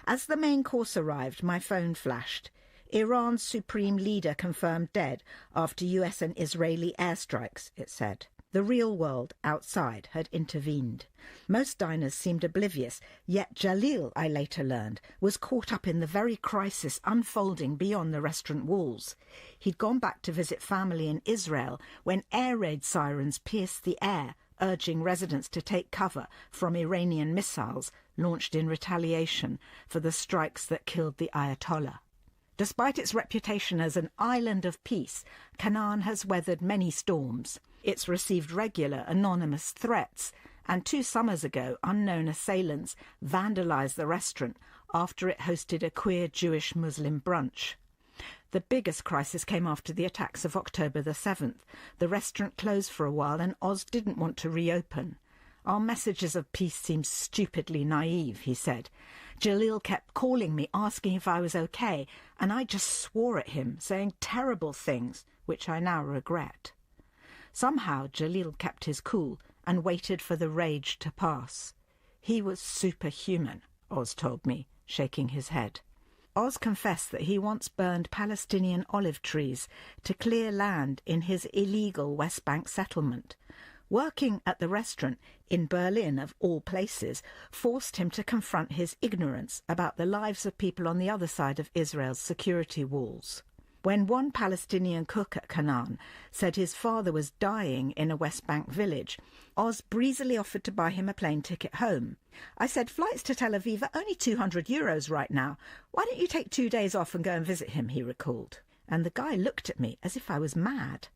As the main course arrived, my phone flashed. Iran's supreme leader confirmed dead after US and Israeli airstrikes, it said. The real world outside had intervened. Most diners seemed oblivious, yet Jalil, I later learned, was caught up in the very crisis unfolding beyond the restaurant walls. He'd gone back to visit family in Israel when air raid sirens pierced the air, urging residents to take cover from Iranian missiles launched in retaliation for the strikes that killed the Ayatollah. Despite its reputation as an island of peace, Canaan has weathered many storms. It's received regular anonymous threats, and 2 summers ago, unknown assailants vandalised the restaurant after it hosted a queer Jewish-Muslim brunch. The biggest crisis came after the attacks of October the 7th. The restaurant closed for a while and Oz didn't want to reopen. Our messages of peace seem stupidly naive, he said. Jalil kept calling me, asking if I was okay, and I just swore at him, saying terrible things, which I now regret. Somehow Jalil kept his cool and waited for the rage to pass. He was superhuman, Oz told me, shaking his head. Oz confessed that he once burned Palestinian olive trees to clear land in his illegal West Bank settlement. Working at the restaurant in Berlin, of all places, forced him to confront his ignorance about the lives of people on the other side of Israel's security walls. When one Palestinian cook at Canaan said his father was dying in a West Bank village, Oz breezily offered to buy him a plane ticket home. I said, "Flights to Tel Aviv are only €200 right now. Why don't you take 2 days off and go and visit him?" he recalled. And the guy looked at me as if I was mad.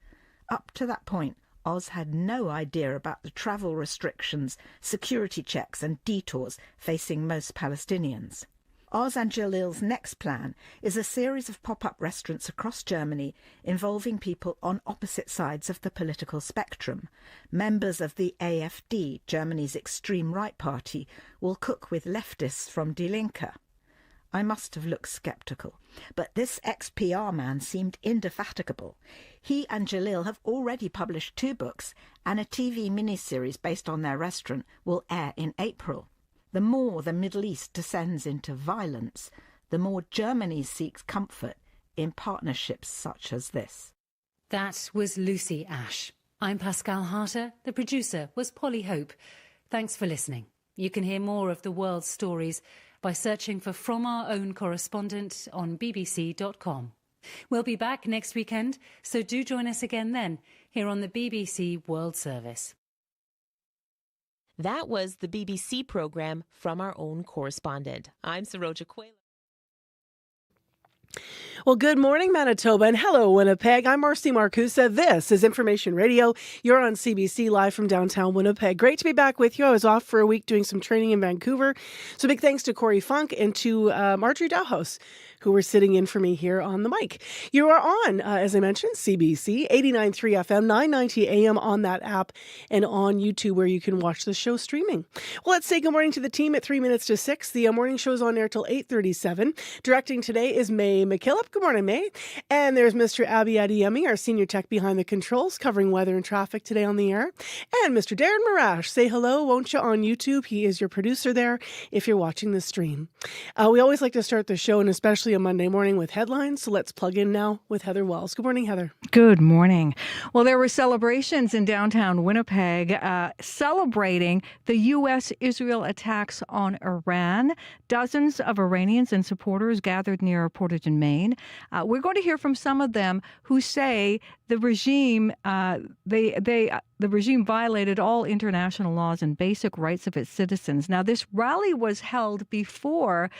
Up to that point, Oz had no idea about the travel restrictions, security checks and detours facing most Palestinians. Oz and Jalil's next plan is a series of pop-up restaurants across Germany involving people on opposite sides of the political spectrum. Members of the AfD, Germany's extreme right party, will cook with leftists from Die Linke. I must have looked sceptical, but this ex-PR man seemed indefatigable. He and Jalil have already published 2 books, and a TV miniseries based on their restaurant will air in April. The more the Middle East descends into violence, the more Germany seeks comfort in partnerships such as this. That was Lucy Ash. I'm Pascal Harter. The producer was Polly Hope. Thanks for listening. You can hear more of the world's stories by searching for From Our Own Correspondent on bbc.com. We'll be back next weekend, so do join us again then, here on the BBC World Service. That was the BBC programme From Our Own Correspondent. I'm Saroja Quayla. Well, good morning, Manitoba, and hello, Winnipeg. I'm Marcy Marcusa. This is Information Radio. You're on CBC live from downtown Winnipeg. Great to be back with you. I was off for a week doing some training in Vancouver. So big thanks to Corey Funk and to Marjorie Dowhouse, who were sitting in for me here on the mic. You are on, as I mentioned, CBC, 89.3 FM, 990 AM on that app, and on YouTube where you can watch the show streaming. Well, let's say good morning to the team at 3 minutes to 6. The morning show's on air till 8:37. Directing today is May McKillop. Good morning, May. And there's Mr. Abby Adiyemi, our senior tech behind the controls, covering weather and traffic today on the air. And Mr. Darren Marash. Say hello, won't you, on YouTube. He is your producer there if you're watching the stream. We always like to start the show, and especially a Monday morning, with headlines. So let's plug in now with Heather Wells. Good morning, Heather. Good morning. Well, there were celebrations in downtown Winnipeg celebrating the U.S.-Israel attacks on Iran. Dozens of Iranians and supporters gathered near Portageon, Maine. We're going to hear from some of them who say the regime the regime violated all international laws and basic rights of its citizens. Now, this rally was held before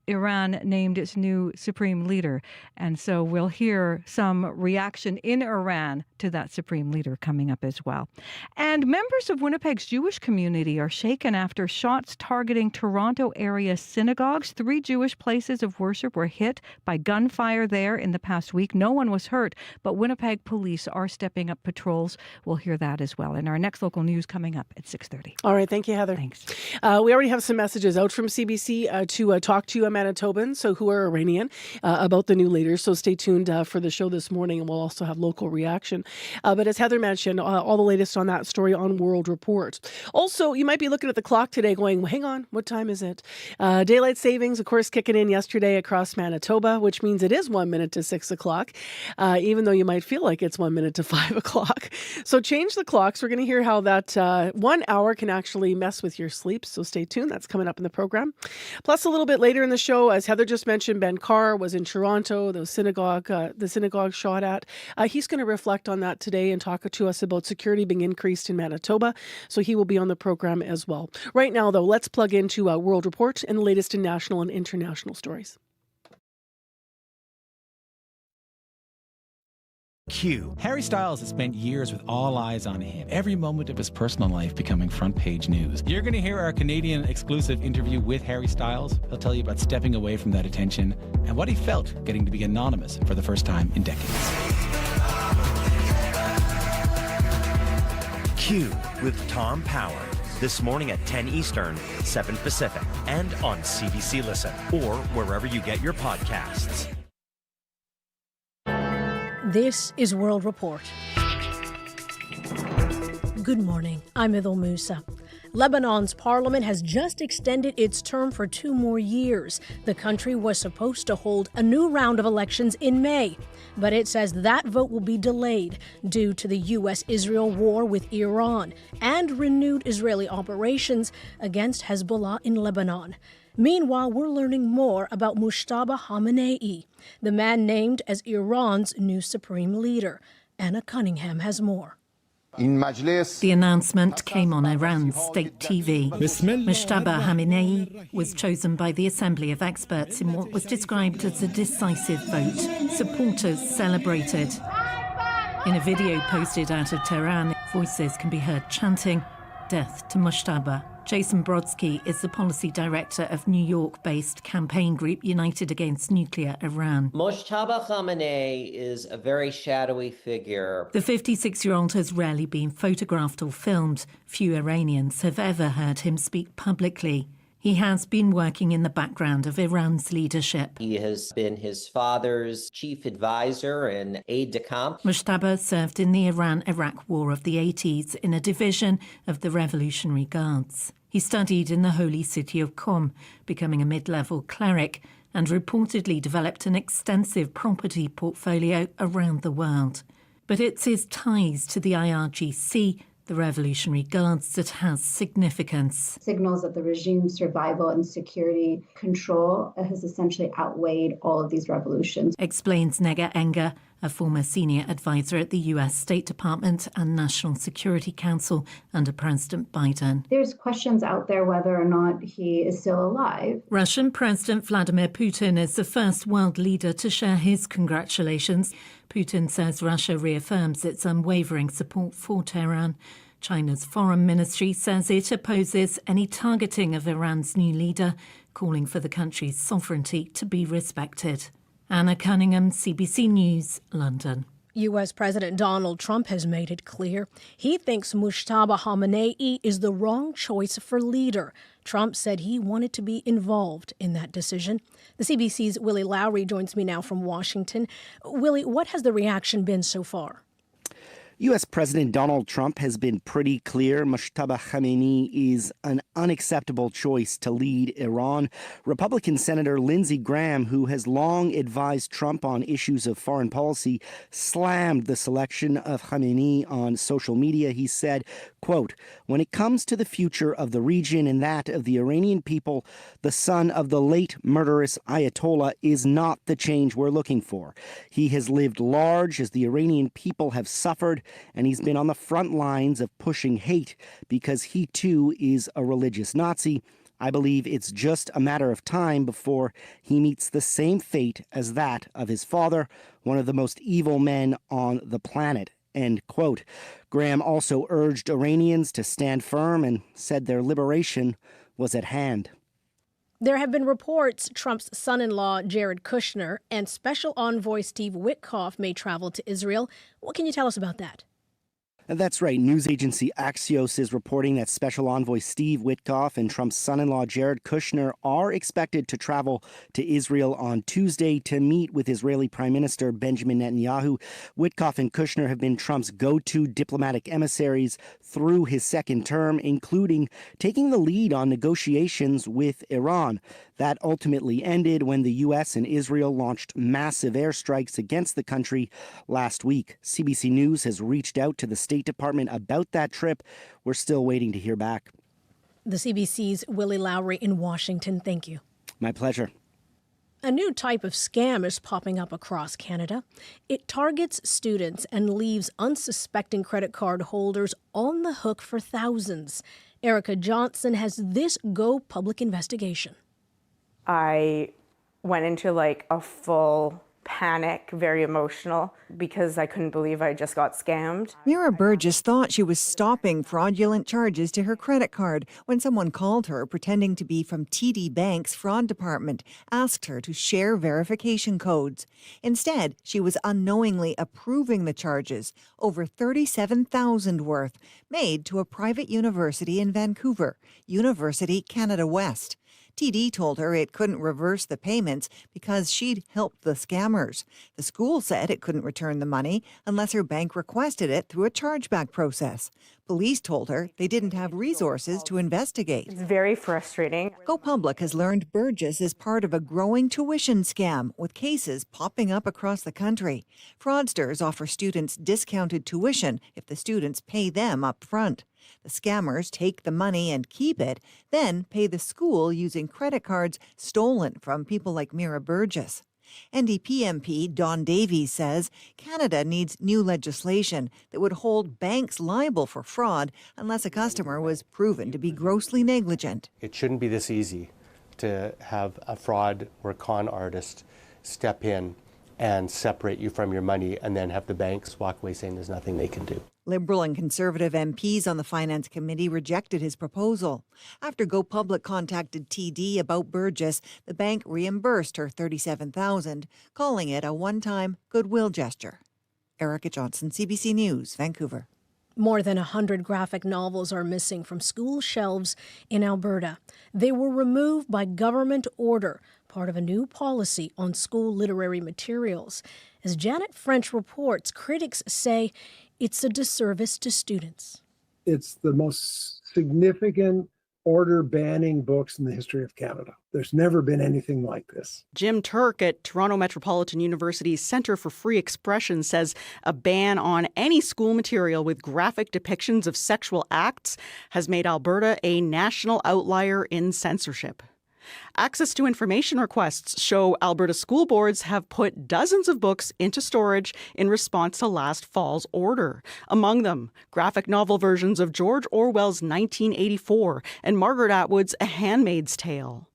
Iran named its new supreme leader. And so we'll hear some reaction in Iran to that supreme leader coming up as well. And members of Winnipeg's Jewish community are shaken after shots targeting Toronto area synagogues. 3 Jewish places of worship were hit by gunfire there in the past week. No one was hurt, but Winnipeg police are stepping up patrols. We'll hear hear that as well in our next local news coming up at 6:30. All right. Thank you, Heather. Thanks. We already have some messages out from CBC to talk to Manitobans, so who are Iranian, about the new leaders. So stay tuned for the show this morning, and we'll also have local reaction. But as Heather mentioned, all the latest on that story on World Report. Also, you might be looking at the clock today going, well, hang on, what time is it? Daylight savings, of course, kicking in yesterday across Manitoba, which means it is 1 minute to 6 o'clock, even though you might feel like it's 1 minute to 5 o'clock. So change the clocks. We're going to hear how that 1 hour can actually mess with your sleep. So stay tuned. That's coming up in the program. Plus, a little bit later in the show, as Heather just mentioned, Ben Carr was in Toronto, the synagogue shot at. He's going to reflect on that today and talk to us about security being increased in Manitoba. So he will be on the program as well. Right now, though, let's plug into World Report and the latest in national and international stories. Q. Harry Styles has spent years with all eyes on him, every moment of his personal life becoming front page news. You're going to hear our Canadian exclusive interview with Harry Styles. He'll tell you about stepping away from that attention and what he felt getting to be anonymous for the first time in decades. Q with Tom Power. This morning at 10 Eastern, 7 Pacific, and on CBC Listen, or wherever you get your podcasts. This is World Report. Good morning. I'm Idil Musa. Lebanon's parliament has just extended its term for 2 more years. The country was supposed to hold a new round of elections in May, but it says that vote will be delayed due to the U.S.-Israel war with Iran and renewed Israeli operations against Hezbollah in Lebanon. Meanwhile, we're learning more about Mujtaba Khamenei, the man named as Iran's new supreme leader. Anna Cunningham has more. The announcement came on Iran's state TV. Mujtaba Khamenei was chosen by the Assembly of Experts in what was described as a decisive vote. Supporters celebrated. In a video posted out of Tehran, voices can be heard chanting, "Death to Mujtaba." Jason Brodsky is the policy director of New York-based campaign group United Against Nuclear Iran. Mujtaba Khamenei is a very shadowy figure. The 56-year-old has rarely been photographed or filmed. Few Iranians have ever heard him speak publicly. He has been working in the background of Iran's leadership. He has been his father's chief advisor and aide-de-camp. Mujtaba served in the Iran-Iraq War of the 80s in a division of the Revolutionary Guards. He studied in the holy city of Qom, becoming a mid-level cleric, and reportedly developed an extensive property portfolio around the world. But it's his ties to the IRGC, the Revolutionary Guards, that has significance. Signals that the regime's survival and security control has essentially outweighed all of these revolutions. Explains Nega Enger, a former senior advisor at the U.S. State Department and National Security Council under President Biden. There's questions out there whether or not he is still alive. Russian President Vladimir Putin is the first world leader to share his congratulations. Putin says Russia reaffirms its unwavering support for Tehran. China's foreign ministry says it opposes any targeting of Iran's new leader, calling for the country's sovereignty to be respected. Anna Cunningham, CBC News, London. U.S. President Donald Trump has made it clear he thinks Mujtaba Khamenei is the wrong choice for leader. Trump said he wanted to be involved in that decision. The CBC's Willie Lowry joins me now from Washington. Willie, what has the reaction been so far? U.S. President Donald Trump has been pretty clear. Mujtaba Khamenei is an unacceptable choice to lead Iran. Republican Senator Lindsey Graham, who has long advised Trump on issues of foreign policy, slammed the selection of Khamenei on social media. He said, quote, "When it comes to the future of the region and that of the Iranian people, the son of the late murderous Ayatollah is not the change we're looking for. He has lived large as the Iranian people have suffered, and he's been on the front lines of pushing hate because he too is a religious Nazi. I believe it's just a matter of time before he meets the same fate as that of his father, one of the most evil men on the planet." End quote. Graham also urged Iranians to stand firm and said their liberation was at hand. There have been reports Trump's son-in-law, Jared Kushner, and Special Envoy Steve Witkoff may travel to Israel. What can you tell us about that? That's right. News agency Axios is reporting that Special Envoy Steve Witkoff and Trump's son-in-law Jared Kushner are expected to travel to Israel on Tuesday to meet with Israeli Prime Minister Benjamin Netanyahu. Witkoff and Kushner have been Trump's go-to diplomatic emissaries through his second term, including taking the lead on negotiations with Iran. That ultimately ended when the U.S. and Israel launched massive airstrikes against the country last week. CBC News has reached out to the State Department about that trip. We're still waiting to hear back. The CBC's Willie Lowry in Washington. Thank you. My pleasure. A new type of scam is popping up across Canada. It targets students and leaves unsuspecting credit card holders on the hook for thousands. Erica Johnson has this Go Public investigation. I went into like a full panic, very emotional, because I couldn't believe I just got scammed. Mira Burgess thought she was stopping fraudulent charges to her credit card when someone called her pretending to be from TD Bank's fraud department, asked her to share verification codes. Instead, she was unknowingly approving the charges, over $37,000 worth, made to a private university in Vancouver, University Canada West. TD told her it couldn't reverse the payments because she'd helped the scammers. The school said it couldn't return the money unless her bank requested it through a chargeback process. Police told her they didn't have resources to investigate. It's very frustrating. Go Public has learned Burgess is part of a growing tuition scam with cases popping up across the country. Fraudsters offer students discounted tuition if the students pay them up front. The scammers take the money and keep it, then pay the school using credit cards stolen from people like Mira Burgess. NDP MP Don Davies says Canada needs new legislation that would hold banks liable for fraud unless a customer was proven to be grossly negligent. It shouldn't be this easy to have a fraud or con artist step in and separate you from your money and then have the banks walk away saying there's nothing they can do. Liberal and Conservative MPs on the Finance Committee rejected his proposal. After Go Public contacted TD about Burgess, the bank reimbursed her $37,000, calling it a one-time goodwill gesture. Erica Johnson, CBC News, Vancouver. More than 100 graphic novels are missing from school shelves in Alberta. They were removed by government order, part of a new policy on school literary materials. As Janet French reports, critics say it's a disservice to students. It's the most significant order banning books in the history of Canada. There's never been anything like this. Jim Turk at Toronto Metropolitan University's Centre for Free Expression says a ban on any school material with graphic depictions of sexual acts has made Alberta a national outlier in censorship. Access to information requests show Alberta school boards have put dozens of books into storage in response to last fall's order. Among them, graphic novel versions of George Orwell's 1984 and Margaret Atwood's A Handmaid's Tale.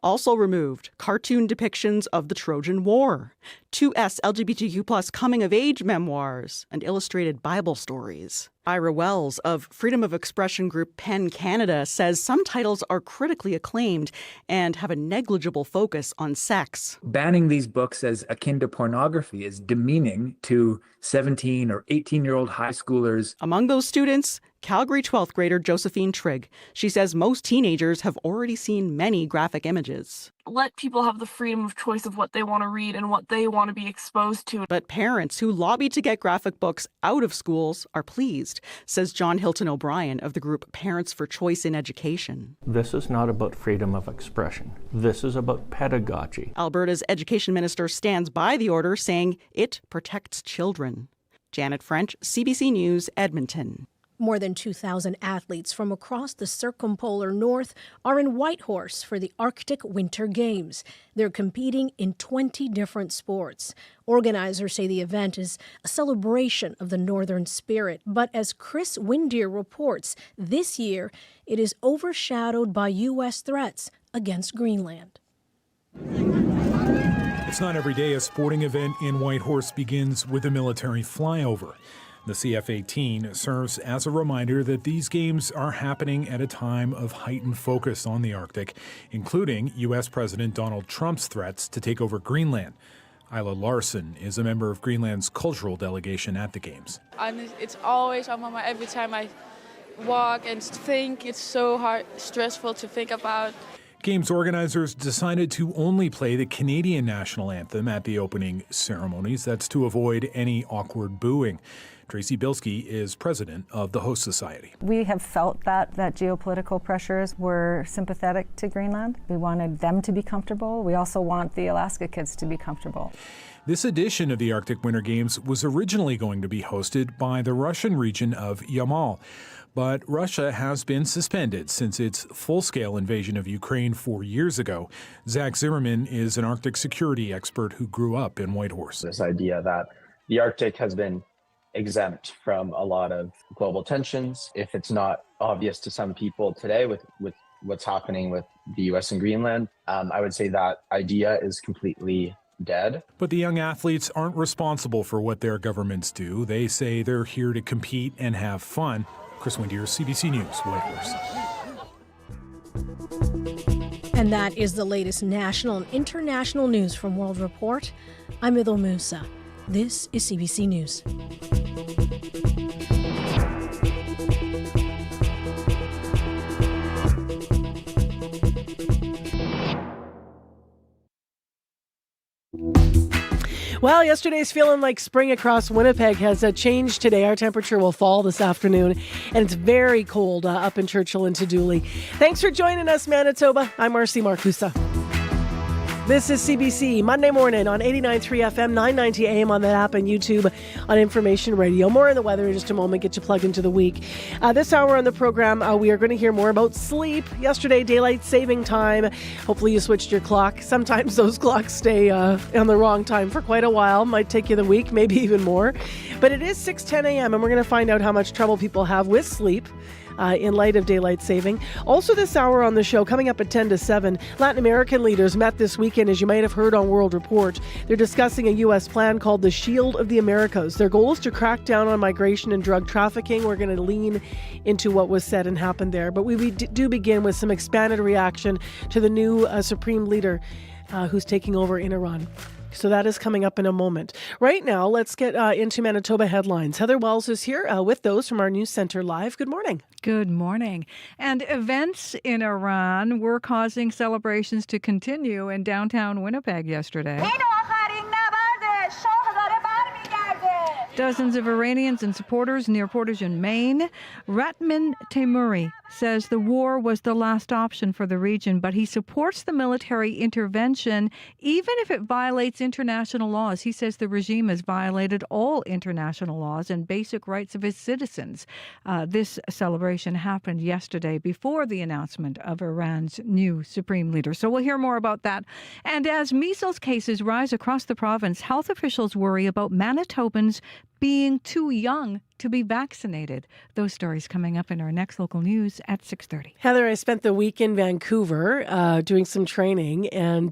Also removed, cartoon depictions of the Trojan War, 2S LGBTQ+ coming-of-age memoirs, and illustrated Bible stories. Ira Wells of freedom of expression group PEN Canada says some titles are critically acclaimed and have a negligible focus on sex. Banning these books as akin to pornography is demeaning to 17 or 18-year-old high schoolers. Among those students, Calgary 12th grader Josephine Trigg. She says most teenagers have already seen many graphic images. Let people have the freedom of choice of what they want to read and what they want to be exposed to. But parents who lobbied to get graphic books out of schools are pleased, says John Hilton O'Brien of the group Parents for Choice in Education. This is not about freedom of expression. This is about pedagogy. Alberta's education minister stands by the order, saying it protects children. Janet French, CBC News, Edmonton. More than 2,000 athletes from across the circumpolar north are in Whitehorse for the Arctic Winter Games. They're competing in 20 different sports. Organizers say the event is a celebration of the northern spirit. But as Chris Windeer reports, this year it is overshadowed by U.S. threats against Greenland. It's not every day a sporting event in Whitehorse begins with a military flyover. The CF-18 serves as a reminder that these games are happening at a time of heightened focus on the Arctic, including U.S. President Donald Trump's threats to take over Greenland. Isla Larson is a member of Greenland's cultural delegation at the Games. And it's always on my mind every time I walk and think. It's so stressful to think about. Games organizers decided to only play the Canadian national anthem at the opening ceremonies. That's to avoid any awkward booing. Tracy Bilski is president of the host society. We have felt that geopolitical pressures were sympathetic to Greenland. We wanted them to be comfortable. We also want the Alaska kids to be comfortable. This edition of the Arctic Winter Games was originally going to be hosted by the Russian region of Yamal. But Russia has been suspended since its full-scale invasion of Ukraine 4 years ago. Zach Zimmerman is an Arctic security expert who grew up in Whitehorse. This idea that the Arctic has been exempt from a lot of global tensions. If it's not obvious to some people today with what's happening with the U.S. and Greenland, I would say that idea is completely dead. But the young athletes aren't responsible for what their governments do. They say they're here to compete and have fun. Chris Windier, CBC News, Whitehorse. And that is the latest national and international news from World Report. I'm Idil Musa. This is CBC News. Well, yesterday's feeling like spring across Winnipeg has changed today. Our temperature will fall this afternoon, and it's very cold up in Churchill and Dooley. Thanks for joining us, Manitoba. I'm Marcy Marcusa. This is CBC Monday morning on 89.3 FM, 990 AM on that app and YouTube on Information Radio. More on the weather in just a moment. Get you plugged into the week. This hour on the program, we are going to hear more about sleep. Yesterday, daylight saving time. Hopefully you switched your clock. Sometimes those clocks stay on the wrong time for quite a while. Might take you the week, maybe even more. But it is 6:10 a.m. and we're going to find out how much trouble people have with sleep in light of daylight saving. Also this hour on the show, coming up at 10 to 7, Latin American leaders met this weekend, as you might have heard on World Report. They're discussing a U.S. plan called the Shield of the Americas. Their goal is to crack down on migration and drug trafficking. We're going to lean into what was said and happened there. But we do begin with some expanded reaction to the new supreme leader who's taking over in Iran. So that is coming up in a moment. Right now, let's get into Manitoba headlines. Heather Wells is here with those from our News Centre Live. Good morning. Good morning. And events in Iran were causing celebrations to continue in downtown Winnipeg yesterday. Dozens of Iranians and supporters near Portage in Maine. Ratman Teimouri says the war was the last option for the region, but he supports the military intervention even if it violates international laws. He says the regime has violated all international laws and basic rights of its citizens. This celebration happened yesterday before the announcement of Iran's new supreme leader. So we'll hear more about that. And as measles cases rise across the province, health officials worry about Manitobans being too young to be vaccinated. Those stories coming up in our next local news at 6:30. Heather, I spent the week in Vancouver doing some training, and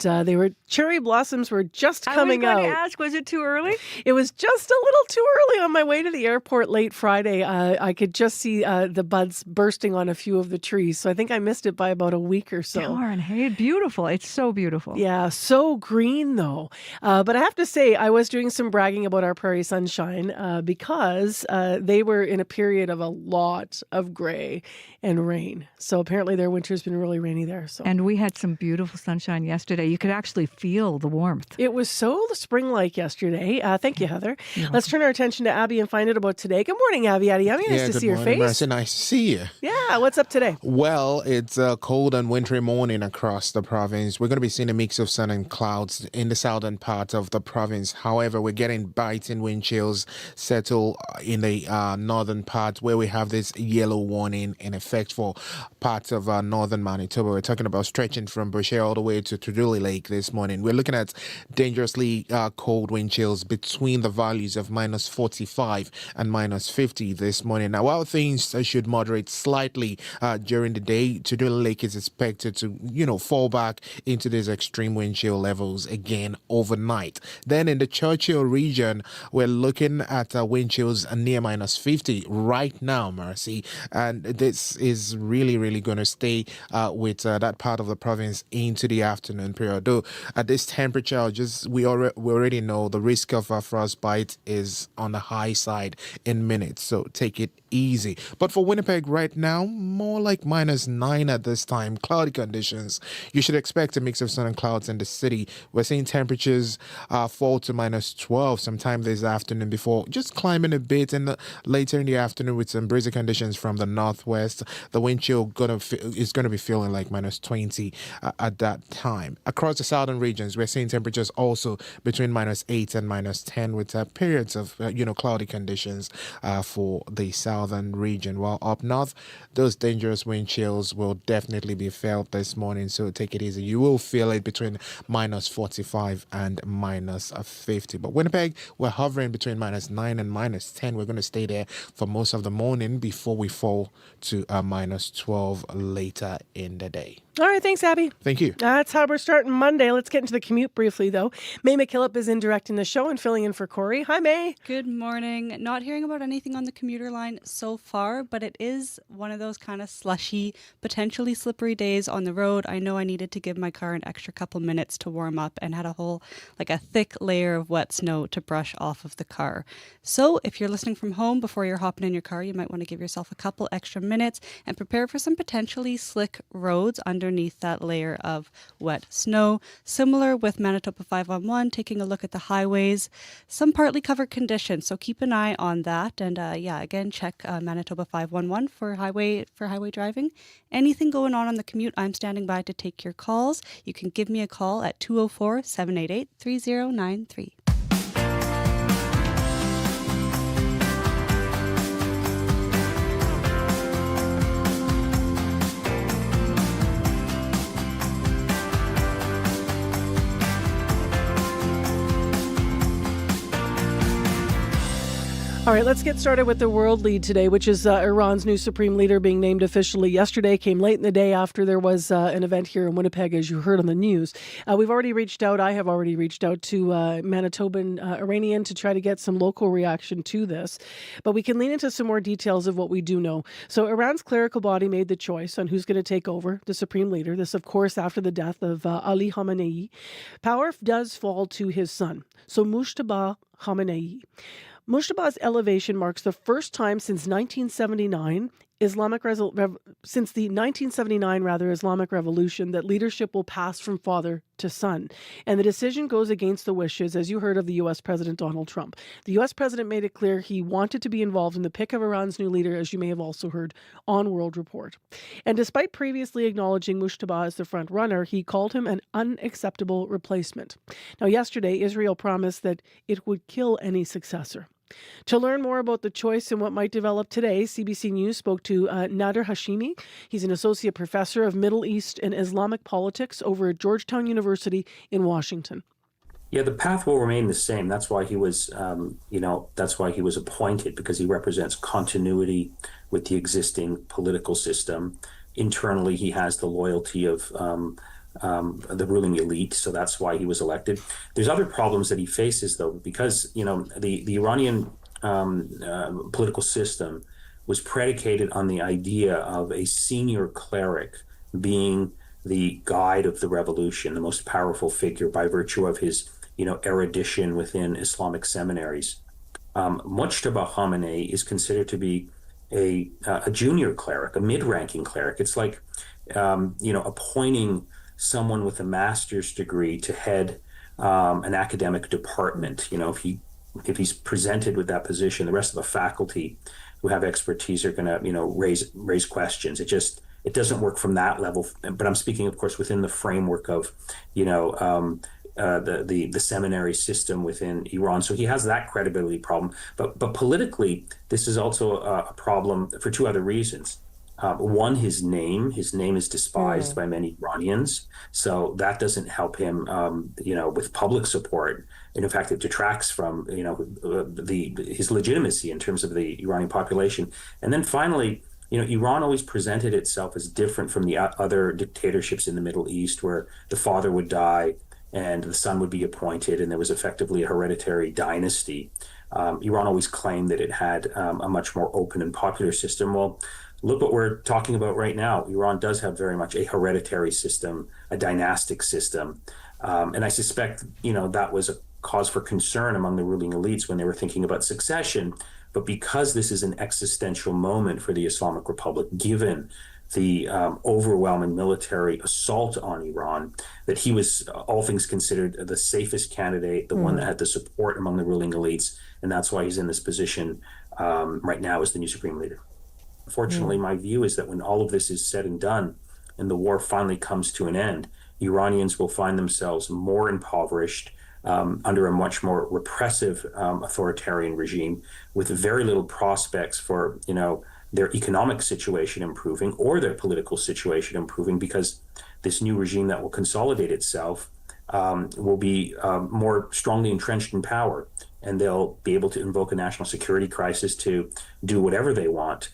cherry blossoms were just coming out. I was going to ask, was it too early? It was just a little too early. On my way to the airport late Friday, I could just see the buds bursting on a few of the trees. So I think I missed it by about a week or so. Darn, hey, beautiful. It's so beautiful. Yeah, so green though. But I have to say, I was doing some bragging about our prairie sunshine because they were in a period of a lot of gray and rain. So apparently their winter's been really rainy there. So. And we had some beautiful sunshine yesterday. You could actually feel the warmth. It was so spring-like yesterday. Thank you, Heather. Let's turn our attention to Abby and find out about today. Good morning, Abby. Nice to see your face. Marcy, nice to see you. Yeah, what's up today? Well, it's a cold and wintry morning across the province. We're going to be seeing a mix of sun and clouds in the southern part of the province. However, we're getting biting wind chills settle in the northern part where we have this yellow warning in effect for parts of northern Manitoba. We're talking about stretching from Brochet all the way to Tuduli Lake this morning. We're looking at dangerously cold wind chills between the values of minus 45 and minus 50 this morning. Now, while things should moderate slightly during the day, Tuduli Lake is expected to, fall back into these extreme wind chill levels again overnight. Then in the Churchill region, we're looking at wind chills near minus -50 right now, Marcy. And this is really going to stay with that part of the province into the afternoon period. Though at this temperature, we already know the risk of frostbite is on the high side in minutes. So take it easy. But for Winnipeg right now, more like -9 at this time. Cloudy conditions. You should expect a mix of sun and clouds in the city. We're seeing temperatures fall to -12 sometime this afternoon before just climbing a bit later in the afternoon with some breezy conditions from the northwest. The wind chill is going to be feeling like -20 at that time. Across the southern regions, we're seeing temperatures also between -8 and -10 with periods of cloudy conditions for the southern region. While up north, those dangerous wind chills will definitely be felt this morning, so take it easy. You will feel it between -45 and -50. But Winnipeg, we're hovering between -9 and -10. We're going to stay there for most of the morning before we fall to -12 later in the day. All right, thanks, Abby. Thank you. That's how we're starting Monday. Let's get into the commute briefly, though. May McKillop is in directing the show and filling in for Corey. Hi, May. Good morning. Not hearing about anything on the commuter line so far, but it is one of those kind of slushy, potentially slippery days on the road. I know I needed to give my car an extra couple minutes to warm up and had a thick layer of wet snow to brush off of the car. So if you're listening from home before you're hopping in your car, you might want to give yourself a couple extra minutes and prepare for some potentially slick roads underneath that layer of wet snow. Similar with Manitoba 511, taking a look at the highways, some partly covered conditions, so keep an eye on that. And again, check Manitoba 511 for highway driving. Anything going on the commute, I'm standing by to take your calls. You can give me a call at 204-788-3093. All right, let's get started with the world lead today, which is Iran's new supreme leader being named officially yesterday. Came late in the day after there was an event here in Winnipeg, as you heard on the news. We've already reached out. I have already reached out to Manitoban Iranian to try to get some local reaction to this. But we can lean into some more details of what we do know. So Iran's clerical body made the choice on who's going to take over the supreme leader. This, of course, after the death of Ali Khamenei. Power does fall to his son, so Mujtaba Khamenei. Mujtaba's elevation marks the first time since 1979 Islamic Revolution that leadership will pass from father to son. And the decision goes against the wishes, as you heard, of the U.S. President Donald Trump. The U.S. President made it clear he wanted to be involved in the pick of Iran's new leader, as you may have also heard on World Report. And despite previously acknowledging Mujtaba as the front runner, he called him an unacceptable replacement. Now, yesterday, Israel promised that it would kill any successor. To learn more about the choice and what might develop today, CBC News spoke to Nader Hashimi. He's an associate professor of Middle East and Islamic politics over at Georgetown University in Washington. Yeah, the path will remain the same. That's why he was, appointed, because he represents continuity with the existing political system. Internally, he has the loyalty of the ruling elite, so that's why he was elected. There's other problems that he faces, though, because the Iranian political system was predicated on the idea of a senior cleric being the guide of the revolution, the most powerful figure by virtue of his erudition within Islamic seminaries. Mujtaba Khamenei is considered to be a junior cleric, a mid-ranking cleric. It's like appointing someone with a master's degree to head an academic department. If he's presented with that position, the rest of the faculty who have expertise are going to raise questions. It doesn't work from that level. But I'm speaking, of course, within the framework of the seminary system within Iran. So he has that credibility problem. But politically, this is also a problem for two other reasons. One, his name is despised by many Iranians, so that doesn't help him, with public support. And in fact, it detracts from, his legitimacy in terms of the Iranian population. And then finally, Iran always presented itself as different from the other dictatorships in the Middle East, where the father would die and the son would be appointed, and there was effectively a hereditary dynasty. Iran always claimed that it had a much more open and popular system. Well, look what we're talking about right now. Iran does have very much a hereditary system, a dynastic system. And I suspect, that was a cause for concern among the ruling elites when they were thinking about succession. But because this is an existential moment for the Islamic Republic, given the overwhelming military assault on Iran, that he was, all things considered, the safest candidate, the one that had the support among the ruling elites. And that's why he's in this position right now as the new supreme leader. Unfortunately, my view is that when all of this is said and done and the war finally comes to an end, Iranians will find themselves more impoverished under a much more repressive authoritarian regime with very little prospects for, their economic situation improving or their political situation improving, because this new regime that will consolidate itself will be more strongly entrenched in power, and they'll be able to invoke a national security crisis to do whatever they want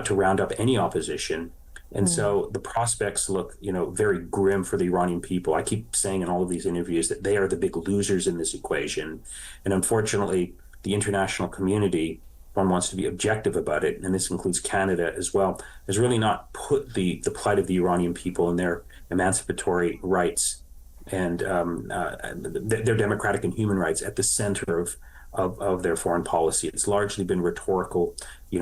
to round up any opposition. And so the prospects look, very grim for the Iranian people. I keep saying in all of these interviews that they are the big losers in this equation. And unfortunately, the international community, one wants to be objective about it, and this includes Canada as well, has really not put the plight of the Iranian people and their emancipatory rights and their democratic and human rights at the center of their foreign policy. It's largely been rhetorical,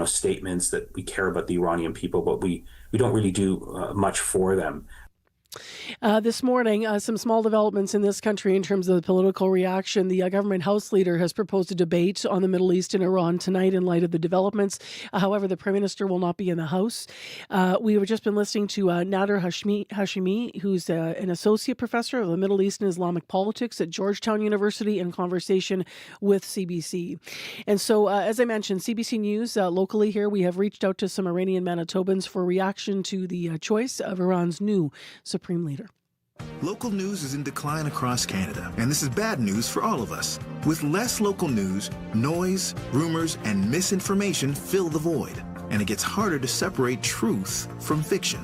statements that we care about the Iranian people, but we don't really do much for them. This morning, some small developments in this country in terms of the political reaction. The government House leader has proposed a debate on the Middle East and Iran tonight in light of the developments. However, the Prime Minister will not be in the House. We have just been listening to Nader Hashemi, who's an associate professor of the Middle East and Islamic politics at Georgetown University, in conversation with CBC. And so, as I mentioned, CBC News locally here, we have reached out to some Iranian Manitobans for reaction to the choice of Iran's new supreme leader. Local news is in decline across Canada, and this is bad news for all of us. With less local news, noise, rumors, and misinformation fill the void, and it gets harder to separate truth from fiction.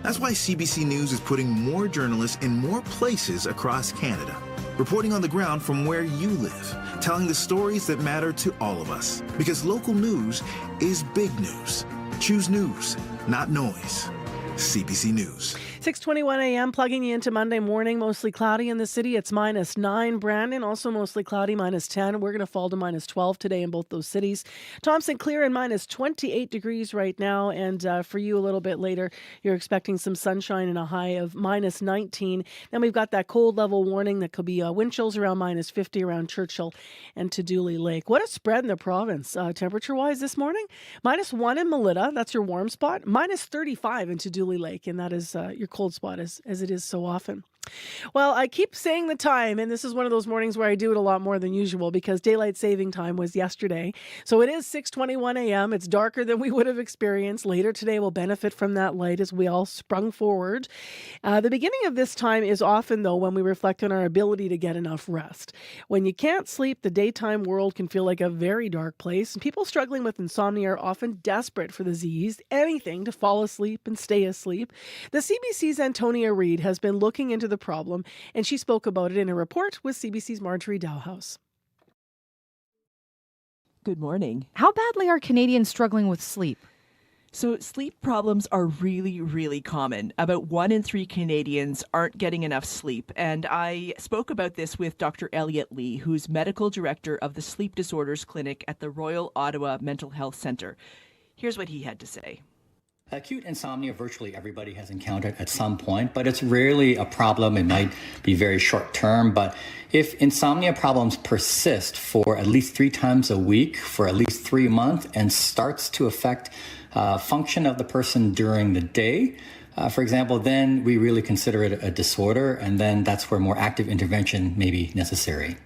That's why CBC News is putting more journalists in more places across Canada, reporting on the ground from where you live, telling the stories that matter to all of us. Because local news is big news. Choose news, not noise. CBC News. 6:21 a.m. plugging you into Monday morning. Mostly cloudy in the city. It's -9. Brandon, also mostly cloudy, -10. We're going to fall to -12 today in both those cities. Thompson, clear and -28 degrees right now. And for you a little bit later, you're expecting some sunshine and a high of -19. Then we've got that cold level warning that could be wind chills around -50 around Churchill and to Dooley Lake. What a spread in the province temperature-wise this morning. -1 in Melita. That's your warm spot. -35 into Dooley Lake. And that is your cold spot, as it is so often. Well, I keep saying the time, and this is one of those mornings where I do it a lot more than usual because daylight saving time was yesterday. So it is 6:21 a.m. It's darker than we would have experienced. Later today we'll benefit from that light as we all sprung forward. The beginning of this time is often, though, when we reflect on our ability to get enough rest. When you can't sleep, the daytime world can feel like a very dark place. People struggling with insomnia are often desperate for the Z's, anything to fall asleep and stay asleep. The CBC's Antonia Reid has been looking into the problem, and she spoke about it in a report with CBC's Marjorie Dowhouse. Good morning. How badly are Canadians struggling with sleep? So sleep problems are really, really common. About 1 in 3 Canadians aren't getting enough sleep. And I spoke about this with Dr. Elliot Lee, who's medical director of the Sleep Disorders Clinic at the Royal Ottawa Mental Health Centre. Here's what he had to say. Acute insomnia, virtually everybody has encountered at some point, but it's rarely a problem. It might be very short term, but if insomnia problems persist for at least 3 times a week for at least 3 months and starts to affect function of the person during the day, for example, then we really consider it a disorder, and then that's where more active intervention may be necessary.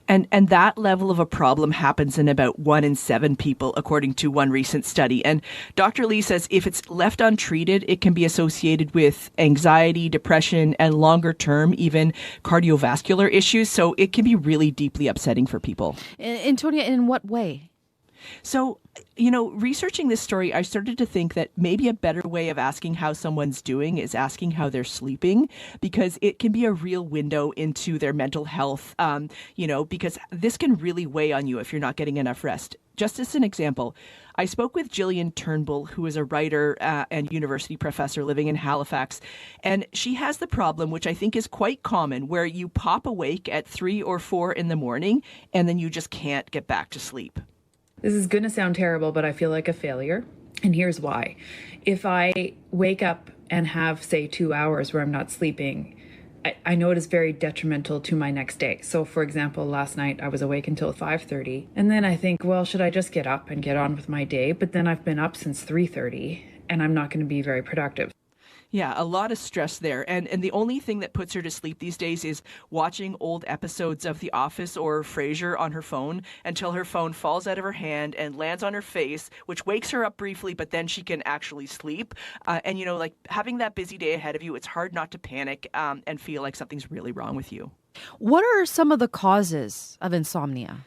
And that level of a problem happens in about 1 in 7 people, according to one recent study. And Dr. Lee says if it's left untreated, it can be associated with anxiety, depression, and longer term, even cardiovascular issues. So it can be really deeply upsetting for people. Antonia, in what way? So, researching this story, I started to think that maybe a better way of asking how someone's doing is asking how they're sleeping, because it can be a real window into their mental health, because this can really weigh on you if you're not getting enough rest. Just as an example, I spoke with Jillian Turnbull, who is a writer and university professor living in Halifax, and she has the problem, which I think is quite common, where you pop awake at 3 or 4 in the morning and then you just can't get back to sleep. This is going to sound terrible, but I feel like a failure. And here's why. If I wake up and have, say, 2 hours where I'm not sleeping, I know it is very detrimental to my next day. So, for example, last night I was awake until 5:30. And then I think, well, should I just get up and get on with my day? But then I've been up since 3:30 and I'm not going to be very productive. Yeah, a lot of stress there. And the only thing that puts her to sleep these days is watching old episodes of The Office or Frasier on her phone until her phone falls out of her hand and lands on her face, which wakes her up briefly, but then she can actually sleep. Like having that busy day ahead of you, it's hard not to panic and feel like something's really wrong with you. What are some of the causes of insomnia?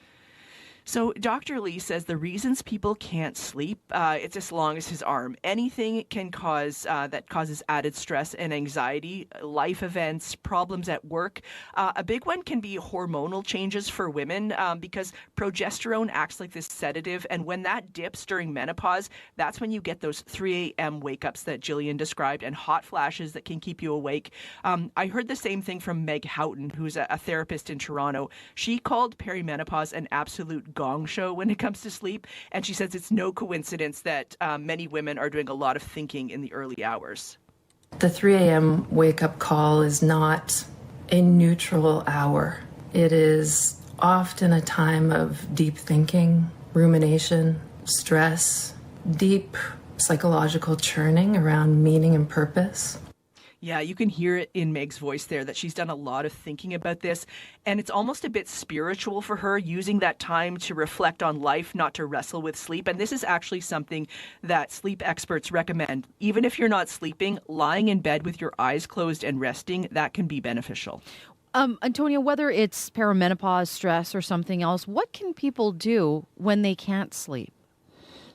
So Dr. Lee says the reasons people can't sleep, it's as long as his arm. Anything can cause that causes added stress and anxiety, life events, problems at work. A big one can be hormonal changes for women because progesterone acts like this sedative. And when that dips during menopause, that's when you get those 3 a.m. wake-ups that Jillian described and hot flashes that can keep you awake. I heard the same thing from Meg Houghton, who's a therapist in Toronto. She called perimenopause an absolute gong show when it comes to sleep, and she says it's no coincidence that many women are doing a lot of thinking in the early hours. The 3 a.m. wake-up call is not a neutral hour. It is often a time of deep thinking, rumination, stress, deep psychological churning around meaning and purpose. Yeah, you can hear it in Meg's voice there that she's done a lot of thinking about this. And it's almost a bit spiritual for her, using that time to reflect on life, not to wrestle with sleep. And this is actually something that sleep experts recommend. Even if you're not sleeping, lying in bed with your eyes closed and resting, that can be beneficial. Antonia, whether it's perimenopause, stress, or something else, what can people do when they can't sleep?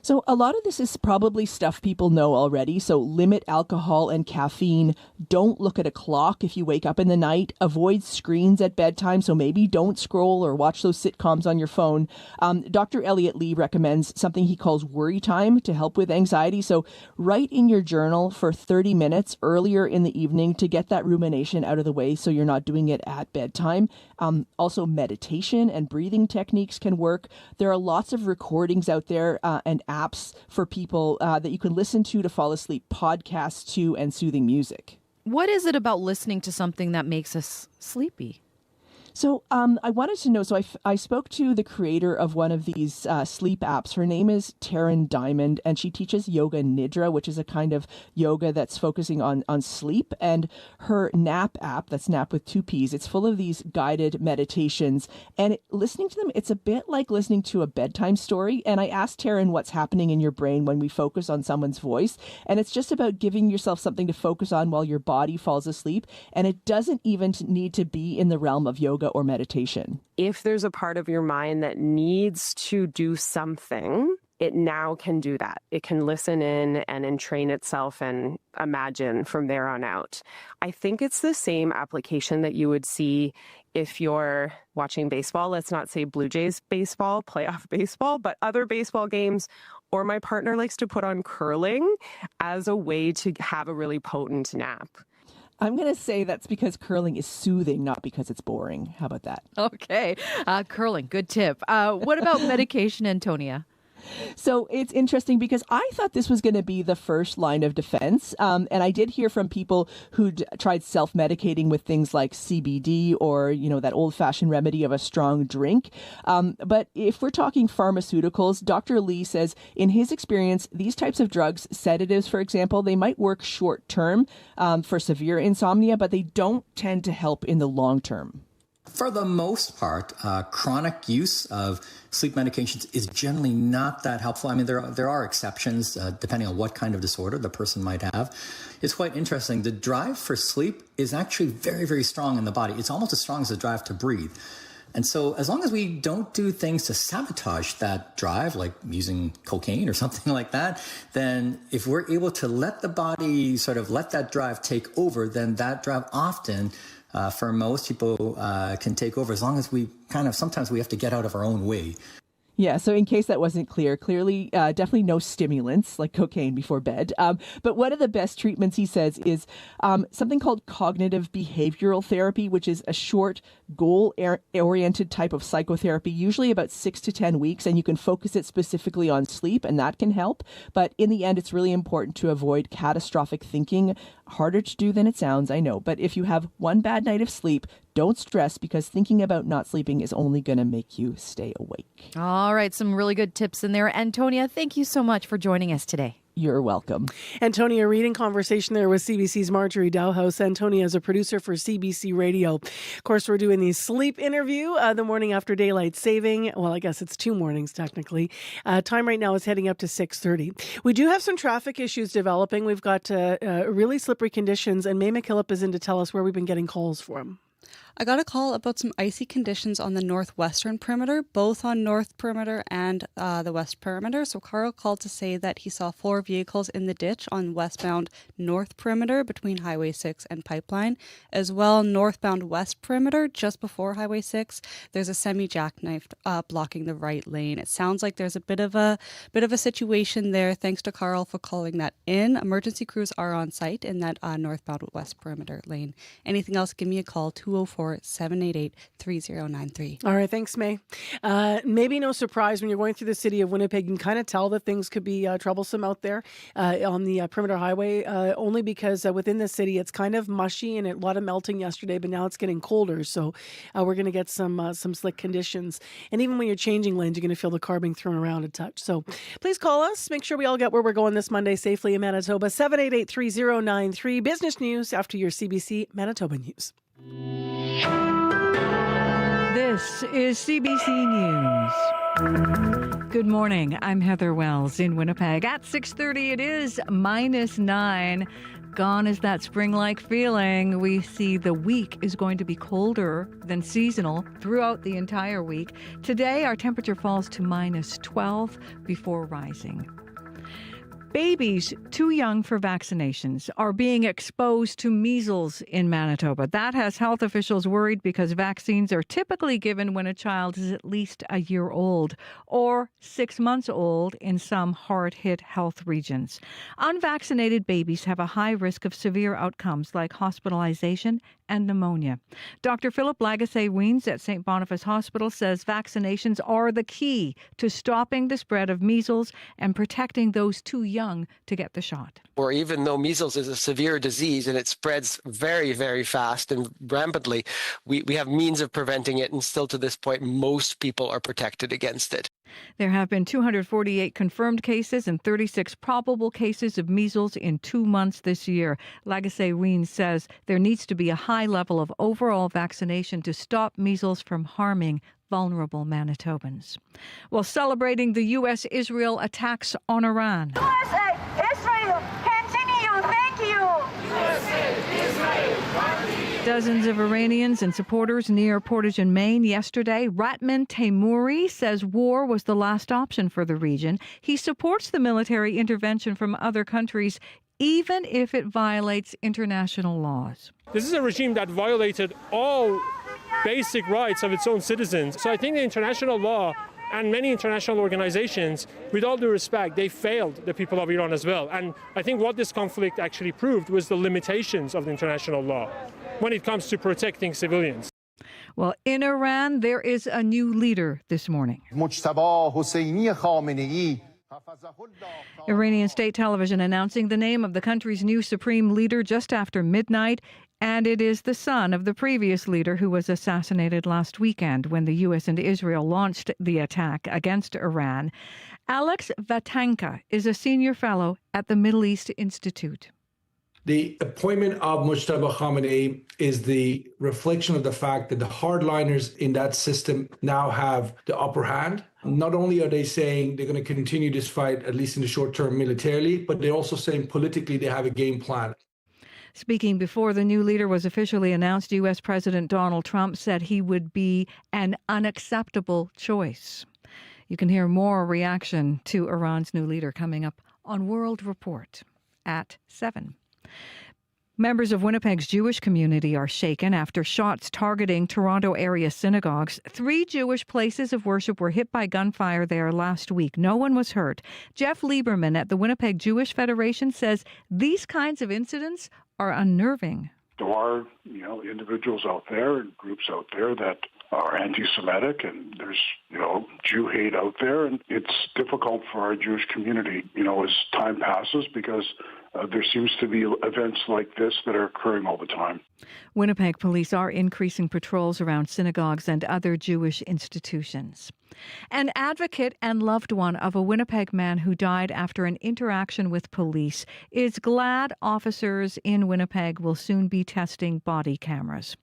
So a lot of this is probably stuff people know already. So limit alcohol and caffeine. Don't look at a clock if you wake up in the night. Avoid screens at bedtime. So maybe don't scroll or watch those sitcoms on your phone. Dr. Elliot Lee recommends something he calls worry time to help with anxiety. So write in your journal for 30 minutes earlier in the evening to get that rumination out of the way so you're not doing it at bedtime. Also, meditation and breathing techniques can work. There are lots of recordings out there and apps for people that you can listen to fall asleep, podcasts too, and soothing music. What is it about listening to something that makes us sleepy? So I wanted to know, I spoke to the creator of one of these sleep apps. Her name is Taryn Diamond, and she teaches yoga nidra, which is a kind of yoga that's focusing on sleep. And her nap app, that's nap with 2 Ps, it's full of these guided meditations. And listening to them, it's a bit like listening to a bedtime story. And I asked Taryn what's happening in your brain when we focus on someone's voice. And it's just about giving yourself something to focus on while your body falls asleep. And it doesn't even need to be in the realm of yoga or meditation. If there's a part of your mind that needs to do something, it now can do that. It can listen in and entrain itself and imagine from there on out. I think it's the same application that you would see if you're watching baseball. Let's not say Blue Jays baseball, playoff baseball, but other baseball games. Or my partner likes to put on curling as a way to have a really potent nap. I'm going to say that's because curling is soothing, not because it's boring. How about that? Okay. Curling, good tip. What about medication, Antonia? So it's interesting because I thought this was going to be the first line of defense. And I did hear from people who tried self-medicating with things like CBD or, that old-fashioned remedy of a strong drink. But if we're talking pharmaceuticals, Dr. Lee says in his experience, these types of drugs, sedatives, for example, they might work short-term for severe insomnia, but they don't tend to help in the long term. For the most part, chronic use of sleep medications is generally not that helpful. I mean, there are exceptions depending on what kind of disorder the person might have. It's quite interesting. The drive for sleep is actually very, very strong in the body. It's almost as strong as the drive to breathe. And so as long as we don't do things to sabotage that drive, like using cocaine or something like that, then if we're able to let the body sort of let that drive take over, then that drive often, for most people, can take over, as long as we sometimes we have to get out of our own way. Yeah, so in case that wasn't clear, clearly, definitely no stimulants like cocaine before bed. But one of the best treatments, he says, is something called cognitive behavioral therapy, which is a short, goal-oriented type of psychotherapy, usually about 6 to 10 weeks, and you can focus it specifically on sleep, and that can help. But in the end, it's really important to avoid catastrophic thinking. Harder to do than it sounds, I know. But if you have one bad night of sleep, don't stress, because thinking about not sleeping is only going to make you stay awake. All right, some really good tips in there. Antonia, thank you so much for joining us today. You're welcome. Antonia Reed in conversation there with CBC's Marjorie Dowhouse. Antonia is a producer for CBC Radio. Of course, we're doing the sleep interview the morning after daylight saving. Well, I guess it's 2 mornings technically. Time right now is heading up to 6:30. We do have some traffic issues developing. We've got really slippery conditions, and May McKillop is in to tell us where we've been getting calls from. I got a call about some icy conditions on the northwestern perimeter, both on north perimeter and the west perimeter. So Carl called to say that he saw 4 vehicles in the ditch on westbound north perimeter between Highway 6 and Pipeline. As well, northbound west perimeter just before Highway 6, there's a semi-jackknife blocking the right lane. It sounds like there's a bit of a situation there. Thanks to Carl for calling that in. Emergency crews are on site in that northbound west perimeter lane. Anything else, give me a call, 204-788-3093. All right, thanks, May. Maybe no surprise when you're going through the city of Winnipeg, you can kind of tell that things could be troublesome out there on the perimeter highway, only because within the city it's kind of mushy and a lot of melting yesterday, but now it's getting colder, so we're going to get some slick conditions. And even when you're changing lanes, you're going to feel the car being thrown around a touch. So please call us. Make sure we all get where we're going this Monday safely in Manitoba. 788-3093. Business news after your CBC Manitoba News. This is CBC News. Good morning. I'm Heather Wells in Winnipeg. At 6:30, it is -9. Gone is that spring-like feeling. We see the week is going to be colder than seasonal throughout the entire week. Today, our temperature falls to -12 before rising. Babies too young for vaccinations are being exposed to measles in Manitoba. That has health officials worried because vaccines are typically given when a child is at least a year old or 6 months old in some hard-hit health regions. Unvaccinated babies have a high risk of severe outcomes like hospitalization and pneumonia. Dr. Philip Lagasse-Weens at St. Boniface Hospital says vaccinations are the key to stopping the spread of measles and protecting those too young to get the shot. Or even though measles is a severe disease and it spreads very, very fast and rampantly, we have means of preventing it, and still to this point, most people are protected against it. There have been 248 confirmed cases and 36 probable cases of measles in 2 months this year. Lagasse-Weens says there needs to be a high level of overall vaccination to stop measles from harming vulnerable Manitobans. While celebrating the U.S.-Israel attacks on Iran. USA, Israel, continue, thank you. USA, Israel, continue. Dozens of Iranians and supporters near Portage in Maine yesterday. Ratman Teimouri says war was the last option for the region. He supports the military intervention from other countries, even if it violates international laws. This is a regime that violated all basic rights of its own citizens. So I think the international law and many international organizations, with all due respect, they failed the people of Iran as well. And I think what this conflict actually proved was the limitations of the international law when it comes to protecting civilians. Well, in Iran, there is a new leader this morning. Iranian state television announcing the name of the country's new supreme leader just after midnight, and it is the son of the previous leader who was assassinated last weekend when the U.S. and Israel launched the attack against Iran. Alex Vatanka is a senior fellow at the Middle East Institute. The appointment of Mujtaba Khamenei is the reflection of the fact that the hardliners in that system now have the upper hand. Not only are they saying they're going to continue this fight, at least in the short term militarily, but they're also saying politically they have a game plan. Speaking before the new leader was officially announced, U.S. President Donald Trump said he would be an unacceptable choice. You can hear more reaction to Iran's new leader coming up on World Report at 7. Members of Winnipeg's Jewish community are shaken after shots targeting Toronto area synagogues. 3 Jewish places of worship were hit by gunfire there last week. No one was hurt. Jeff Lieberman at the Winnipeg Jewish Federation says these kinds of incidents are unnerving. There are, individuals out there and groups out there that are anti-Semitic, and there's, Jew hate out there, and it's difficult for our Jewish community, as time passes, because there seems to be events like this that are occurring all the time. Winnipeg police are increasing patrols around synagogues and other Jewish institutions. An advocate and loved one of a Winnipeg man who died after an interaction with police is glad officers in Winnipeg will soon be testing body cameras.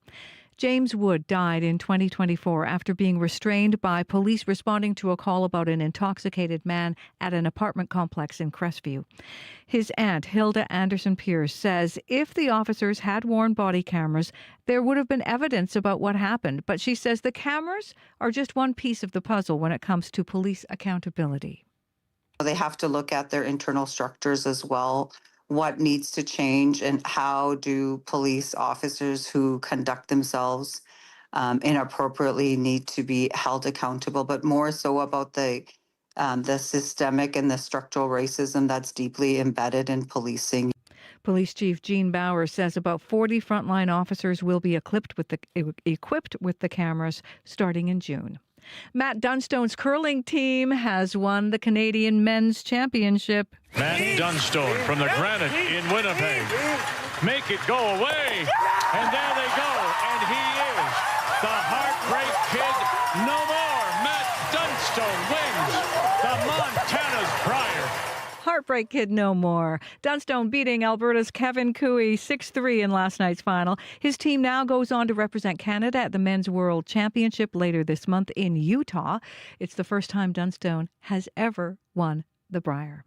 James Wood died in 2024 after being restrained by police responding to a call about an intoxicated man at an apartment complex in Crestview. His aunt, Hilda Anderson-Pierce, says if the officers had worn body cameras, there would have been evidence about what happened. But she says the cameras are just one piece of the puzzle when it comes to police accountability. They have to look at their internal structures as well. What needs to change, and how do police officers who conduct themselves inappropriately need to be held accountable, but more so about the systemic and the structural racism that's deeply embedded in policing. Police Chief Jean Bauer says about 40 frontline officers will be equipped with the cameras starting in June. Matt Dunstone's curling team has won the Canadian Men's Championship. Matt Dunstone from the Granite in Winnipeg. Make it go away. And there they go. And he is the Heartbreak Kid no more. Matt Dunstone wins the Montana's Brier. Heartbreak Kid no more. Dunstone beating Alberta's Kevin Cooey 6-3 in last night's final. His team now goes on to represent Canada at the Men's World Championship later this month in Utah. It's the first time Dunstone has ever won the Brier.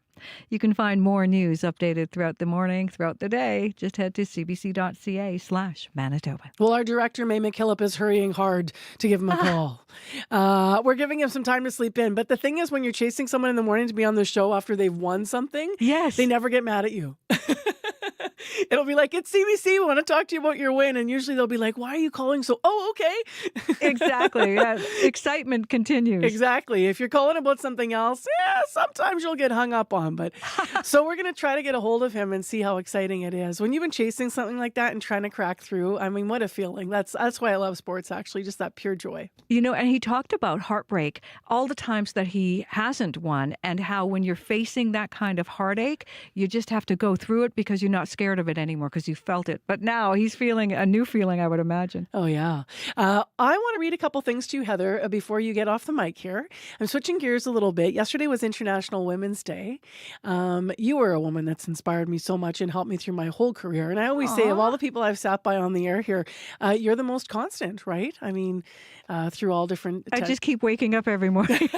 You can find more news updated throughout the morning, throughout the day. Just head to cbc.ca/Manitoba. Well, our director, May McKillop, is hurrying hard to give him a call. We're giving him some time to sleep in. But the thing is, when you're chasing someone in the morning to be on the show after they've won something, yes, they never get mad at you. It'll be like, it's CBC, we want to talk to you about your win. And usually they'll be like, why are you calling so? Oh, okay. Exactly. Yeah. Excitement continues. Exactly. If you're calling about something else, sometimes you'll get hung up on. But so we're going to try to get a hold of him and see how exciting it is. When you've been chasing something like that and trying to crack through, I mean, what a feeling. That's why I love sports, actually, just that pure joy. And he talked about heartbreak, all the times that he hasn't won, and how when you're facing that kind of heartache, you just have to go through it because you're not scared of it anymore because you felt it. But now he's feeling a new feeling, I would imagine. Oh, yeah. I want to read a couple things to you, Heather, before you get off the mic here. I'm switching gears a little bit. Yesterday was International Women's Day. You were a woman that's inspired me so much and helped me through my whole career. And I always say, of all the people I've sat by on the air here, you're the most constant, right? I mean, through all different... I just keep waking up every morning.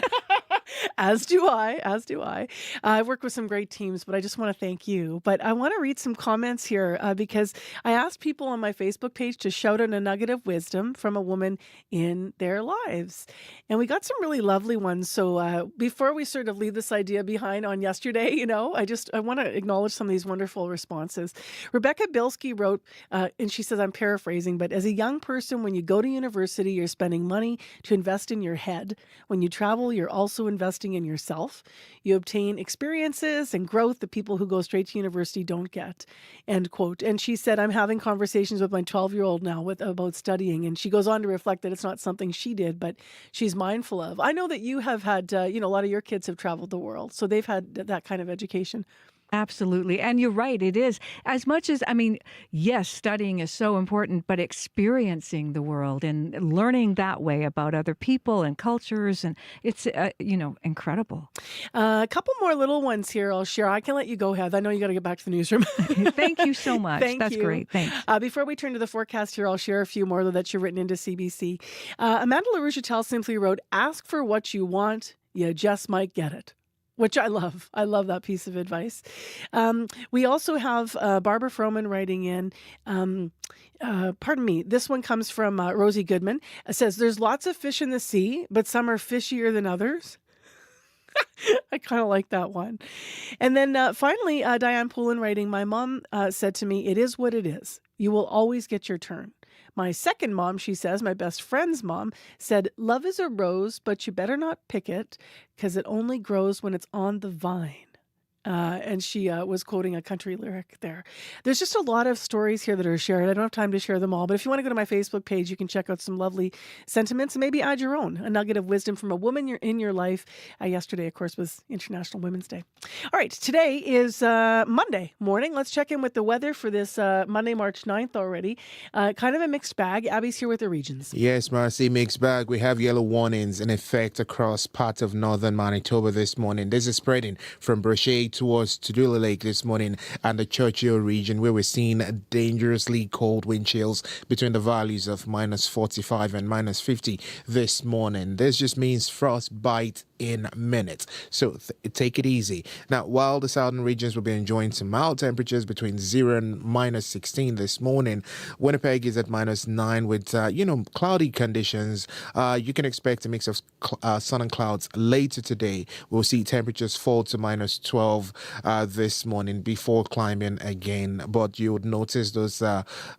As do I. I've worked with some great teams, but I just want to thank you. But I want to read some comments here because I asked people on my Facebook page to shout out a nugget of wisdom from a woman in their lives. And we got some really lovely ones. So before we sort of leave this idea behind on yesterday, I want to acknowledge some of these wonderful responses. Rebecca Bilski wrote, and she says, I'm paraphrasing, but as a young person, when you go to university, you're spending money to invest in your head. When you travel, you're also investing in yourself. You obtain experiences and growth that people who go straight to university don't get. End quote. And she said, I'm having conversations with my 12-year-old now about studying. And she goes on to reflect that it's not something she did, but she's mindful of. I know that you have had, a lot of your kids have traveled the world, so they've had that kind of education. Absolutely. And you're right. It is. As much as, yes, studying is so important, but experiencing the world and learning that way about other people and cultures, and it's, incredible. A couple more little ones here I'll share. I can let you go, Heath. I know you got to get back to the newsroom. Thank you so much. That's great. Thanks. Before we turn to the forecast here, I'll share a few more that you've written into CBC. Amanda LaRouche simply wrote, ask for what you want. You just might get it. which I love. I love that piece of advice. We also have Barbara Froman writing in. Pardon me. This one comes from Rosie Goodman. It says, there's lots of fish in the sea, but some are fishier than others. I kind of like that one. And then finally, Diane Poulin writing, my mom said to me, it is what it is. You will always get your turn. My second mom, she says, my best friend's mom, said, love is a rose, but you better not pick it because it only grows when it's on the vine. And she was quoting a country lyric there. There's just a lot of stories here that are shared. I don't have time to share them all, but if you want to go to my Facebook page, you can check out some lovely sentiments and maybe add your own, a nugget of wisdom from a woman in your life. Yesterday, of course, was International Women's Day. All right, today is Monday morning. Let's check in with the weather for this Monday, March 9th already. Kind of a mixed bag. Abby's here with the regions. Yes, Marcy, mixed bag. We have yellow warnings in effect across parts of northern Manitoba this morning. This is spreading from Brochet towards Tudula Lake this morning and the Churchill region, where we're seeing dangerously cold wind chills between the values of minus 45 and minus 50 this morning. This just means frostbite in minutes. So take it easy. Now, while the southern regions will be enjoying some mild temperatures between 0 and minus 16 this morning, Winnipeg is at minus 9 with, cloudy conditions. You can expect a mix of sun and clouds later today. We'll see temperatures fall to minus 12 this morning before climbing again. But you would notice those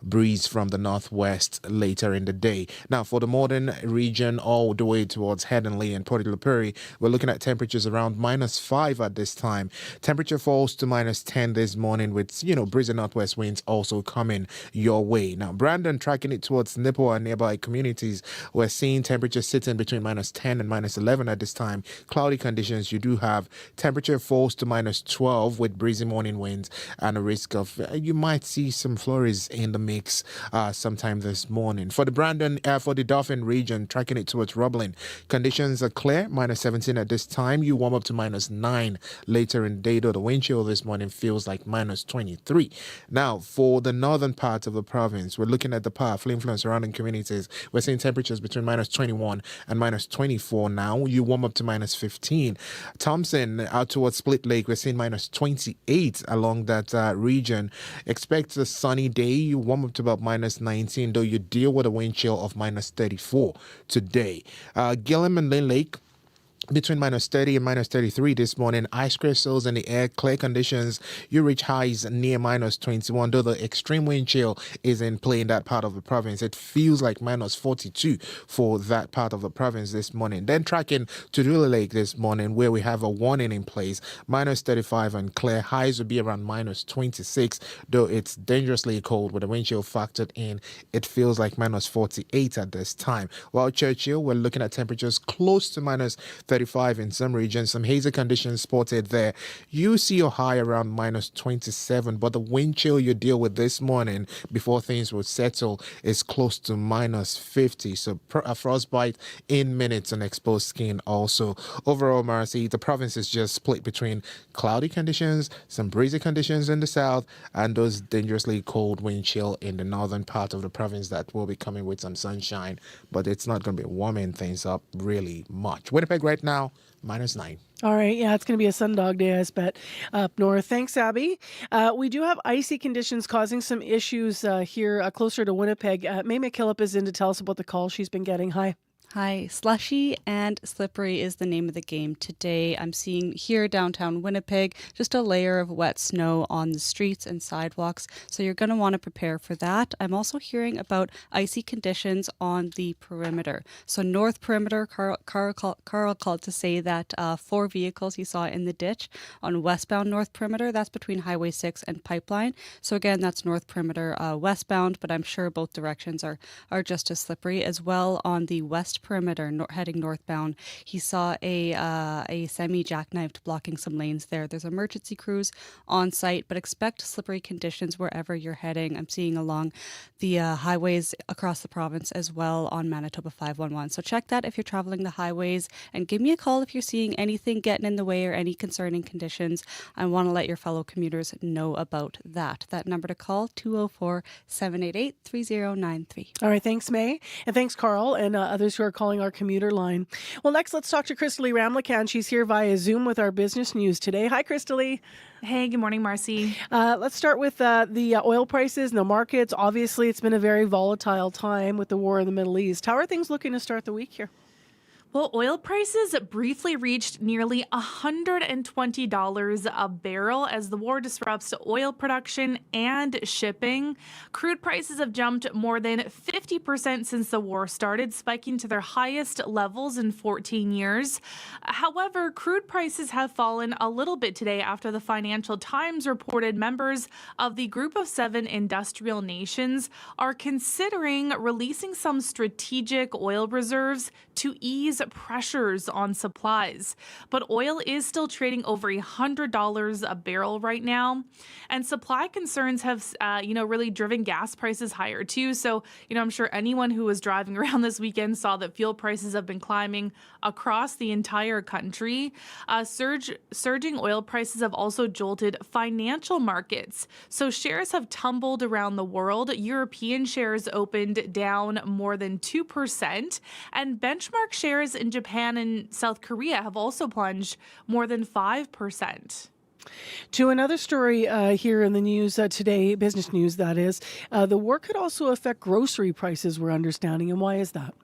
breeze from the northwest later in the day. Now, for the northern region, all the way towards Headingley and Port La Prairie, we're looking at temperatures around minus 5 at this time. Temperature falls to minus 10 this morning with, breezy northwest winds also coming your way. Now, Brandon tracking it towards Nippo and nearby communities. We're seeing temperatures sitting between minus 10 and minus 11 at this time. Cloudy conditions you do have. Temperature falls to minus 12 with breezy morning winds and a risk of, you might see some flurries in the mix sometime this morning. For the Dauphin region, tracking it towards Roblin, conditions are clear, minus 17 at this time. You warm up to minus 9 later in the day, though the wind chill this morning feels like minus 23. Now, for the northern part of the province, we're looking at the powerful influence surrounding communities. We're seeing temperatures between minus 21 and minus 24 now. You warm up to minus 15. Thompson, out towards Split Lake, we're seeing minus 28 along that region. Expect a sunny day. You warm up to about minus 19, though you deal with a wind chill of minus 34 today. Gillam and Lynn Lake, between minus 30 and minus 33 this morning. Ice crystals in the air, clear conditions. You reach highs near minus 21, though the extreme wind chill is in play in that part of the province. It feels like minus 42 for that part of the province this morning. Then tracking to Tudula Lake this morning, where we have a warning in place, minus 35 and clear. Highs will be around minus 26, though it's dangerously cold with the wind chill factored in. It feels like minus 48 at this time. While Churchill, we're looking at temperatures close to minus 35 in some regions. Some hazy conditions spotted there. You see your high around minus 27, but the wind chill you deal with this morning before things will settle is close to minus 50. So a frostbite in minutes on exposed skin also. Overall, Marcy, the province is just split between cloudy conditions, some breezy conditions in the south, and those dangerously cold wind chill in the northern part of the province that will be coming with some sunshine, but it's not going to be warming things up really much. Winnipeg right now, minus 9. All right. Yeah, it's going to be a sundog day, I bet, up north. Thanks, Abby. We do have icy conditions causing some issues here closer to Winnipeg. May McKillop is in to tell us about the call she's been getting. Hi. Hi. Slushy and slippery is the name of the game today. I'm seeing here downtown Winnipeg just a layer of wet snow on the streets and sidewalks, so you're going to want to prepare for that. I'm also hearing about icy conditions on the perimeter. So north perimeter, Carl called to say that 4 vehicles he saw in the ditch on westbound north perimeter. That's between Highway 6 and Pipeline. So again, that's north perimeter westbound, but I'm sure both directions are just as slippery. As well on the west perimeter heading northbound, he saw a semi jackknifed blocking some lanes there. There's emergency crews on site, but expect slippery conditions wherever you're heading. I'm seeing along the highways across the province as well on Manitoba 511. So check that if you're traveling the highways, and give me a call if you're seeing anything getting in the way or any concerning conditions. I want to let your fellow commuters know about that. That number to call, 204-788-3093. All right. Thanks, May. And thanks, Carl, and others who are calling our commuter line. Well, next, let's talk to Crystalie Ramlakan. She's here via Zoom with our business news today. Hi, Crystalie. Hey, good morning, Marcy. Let's start with the oil prices and the markets. Obviously, it's been a very volatile time with the war in the Middle East. How are things looking to start the week here? Well, oil prices briefly reached nearly $120 a barrel as the war disrupts oil production and shipping. Crude prices have jumped more than 50% since the war started, spiking to their highest levels in 14 years. However, crude prices have fallen a little bit today after the Financial Times reported members of the Group of Seven industrial nations are considering releasing some strategic oil reserves to ease pressures on supplies. But oil is still trading over $100 a barrel right now. And supply concerns have, really driven gas prices higher too. So, I'm sure anyone who was driving around this weekend saw that fuel prices have been climbing across the entire country. Surging oil prices have also jolted financial markets. So shares have tumbled around the world. European shares opened down more than 2%. And benchmark shares in Japan and South Korea have also plunged more than 5%. To another story here in the news today, business news that is, the war could also affect grocery prices, we're understanding. And why is that?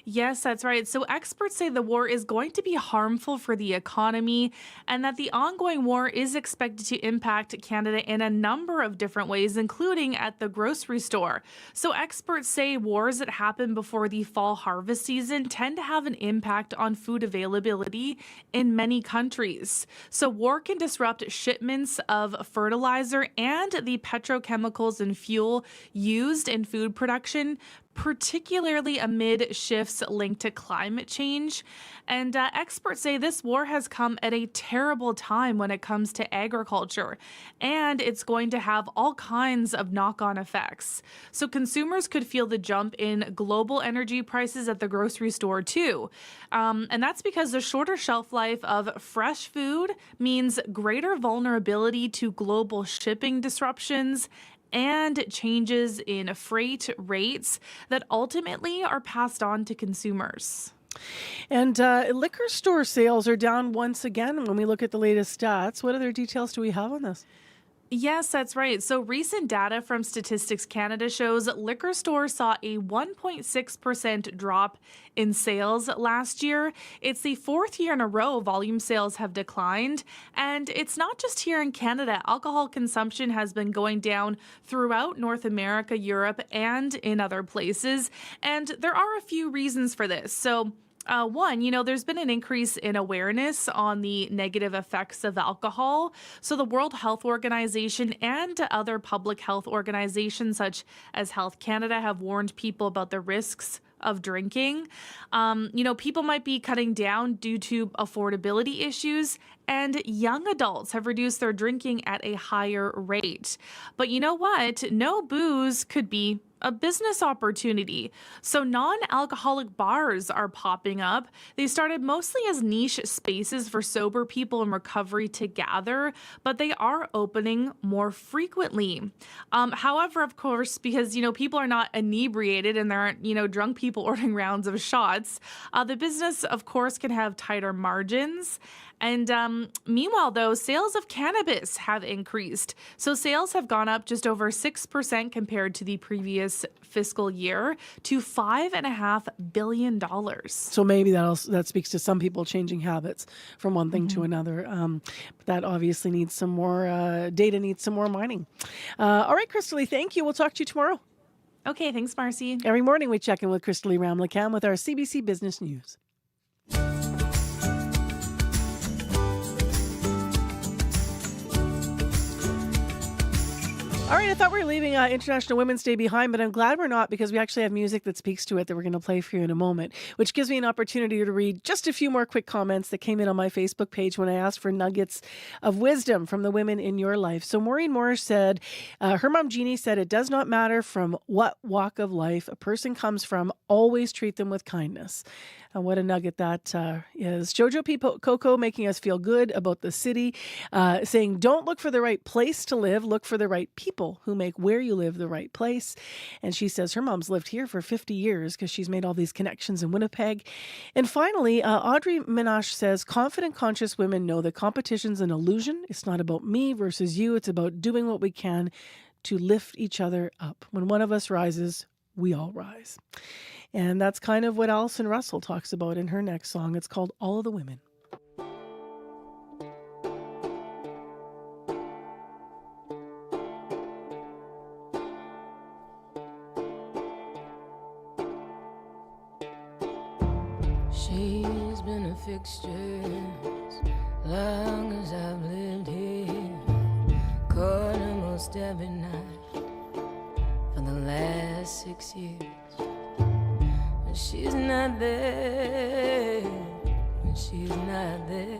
Yes, that's right. So experts say the war is going to be harmful for the economy and that the ongoing war is expected to impact Canada in a number of different ways, including at the grocery store. So experts say wars that happen before the fall harvest season tend to have an impact on food availability in many countries. So war can disrupt shipments of fertilizer and the petrochemicals and fuel used in food production, particularly amid shifts linked to climate change. And experts say this war has come at a terrible time when it comes to agriculture, and it's going to have all kinds of knock-on effects. So consumers could feel the jump in global energy prices at the grocery store too. And that's because the shorter shelf life of fresh food means greater vulnerability to global shipping disruptions and changes in freight rates that ultimately are passed on to consumers. And liquor store sales are down once again when we look at the latest stats. What other details do we have on this? Yes, that's right. So recent data from Statistics Canada shows liquor stores saw a 1.6% drop in sales last year. It's the fourth year in a row volume sales have declined. And it's not just here in Canada. Alcohol consumption has been going down throughout North America, Europe, and in other places. And there are a few reasons for this. So one, there's been an increase in awareness on the negative effects of alcohol. So the World Health Organization and other public health organizations such as Health Canada have warned people about the risks of drinking. People might be cutting down due to affordability issues, and young adults have reduced their drinking at a higher rate. But you know what? No booze could be a business opportunity. So non-alcoholic bars are popping up. They started mostly as niche spaces for sober people in recovery to gather, but they are opening more frequently. However, of course, because, people are not inebriated and there aren't, drunk people ordering rounds of shots, the business, of course, can have tighter margins. And meanwhile, though, sales of cannabis have increased. So sales have gone up just over 6% compared to the previous fiscal year to $5.5 billion. So maybe that speaks to some people changing habits from one thing to another. But that obviously needs some more data, needs some more mining. All right, Crystalie, thank you. We'll talk to you tomorrow. Okay, thanks, Marcy. Every morning we check in with Crystalie Ramlakan with our CBC Business News. All right, I thought we were leaving International Women's Day behind, but I'm glad we're not because we actually have music that speaks to it that we're going to play for you in a moment, which gives me an opportunity to read just a few more quick comments that came in on my Facebook page when I asked for nuggets of wisdom from the women in your life. So Maureen Moore said, her mom Jeannie said, it does not matter from what walk of life a person comes from, always treat them with kindness. And what a nugget that is. Jojo P. Coco making us feel good about the city, saying, don't look for the right place to live, look for the right people people who make where you live the right place. And she says her mom's lived here for 50 years because she's made all these connections in Winnipeg. And finally, Audrey Minash says, confident, conscious women know that competition's an illusion. It's not about me versus you. It's about doing what we can to lift each other up. When one of us rises, we all rise. And that's kind of what Alison Russell talks about in her next song. It's called All of the Women. She's been a fixture as long as I've lived here, calling most every night for the last 6 years. When she's not there, when she's not there,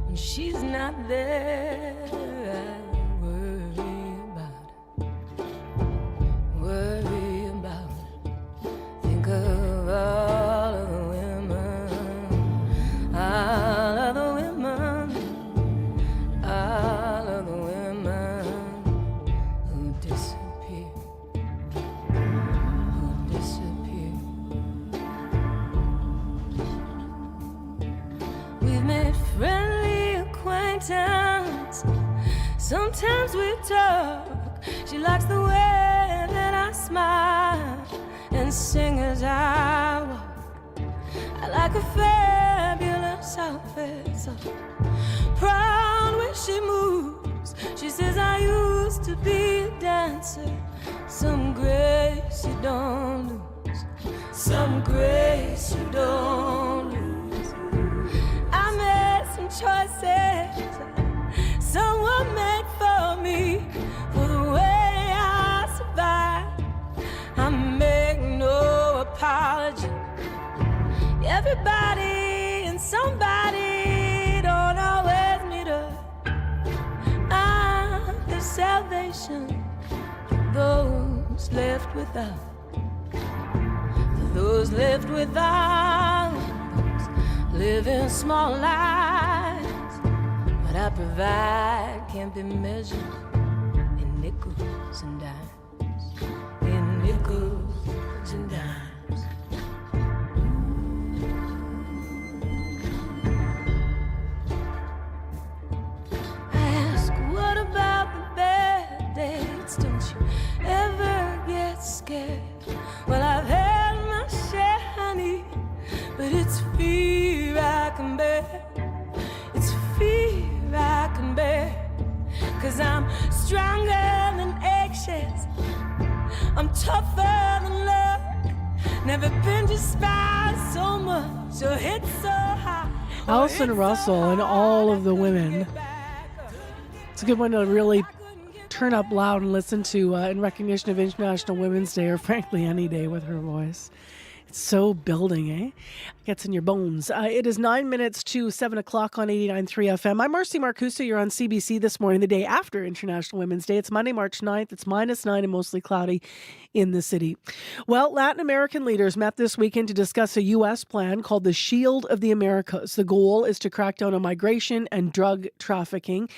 when she's not there, I worry about it, worry about it. Think of all of the women, all of the women, all of the women who disappear, who disappear. We've made friendly acquaintance, sometimes we talk. She likes the way that I smile and sing as I walk. I like a fabulous outfit, so proud when she moves. She says I used to be a dancer. Some grace you don't lose, some grace you don't lose. I made some choices, some were made for me, for the way I survived. I make no apology. Everybody and somebody don't always meet up. I'm the salvation for those left without, for those left without, those living small lives. What I provide can't be measured in nickels and dimes, in nickels and dimes. I ask, what about the bad days? Don't you ever get scared? Well, I've had my share, honey, but it's fear I can bear. It's fear I can bear. 'Cause I'm stronger than eggshells, I'm tougher than love. Never been despised so much or hit so high. Alison Russell and All of the Women. It's a good one to really turn up loud and listen to in recognition of International Women's Day, or frankly any day with her voice. It's so building, eh? Gets in your bones. It is 9 minutes to 7 o'clock on 89.3 FM. I'm Marcy Marcusa. You're on CBC this morning, the day after International Women's Day. It's Monday, March 9th. It's -9 and mostly cloudy in the city. Well, Latin American leaders met this weekend to discuss a U.S. plan called the Shield of the Americas. The goal is to crack down on migration and drug trafficking.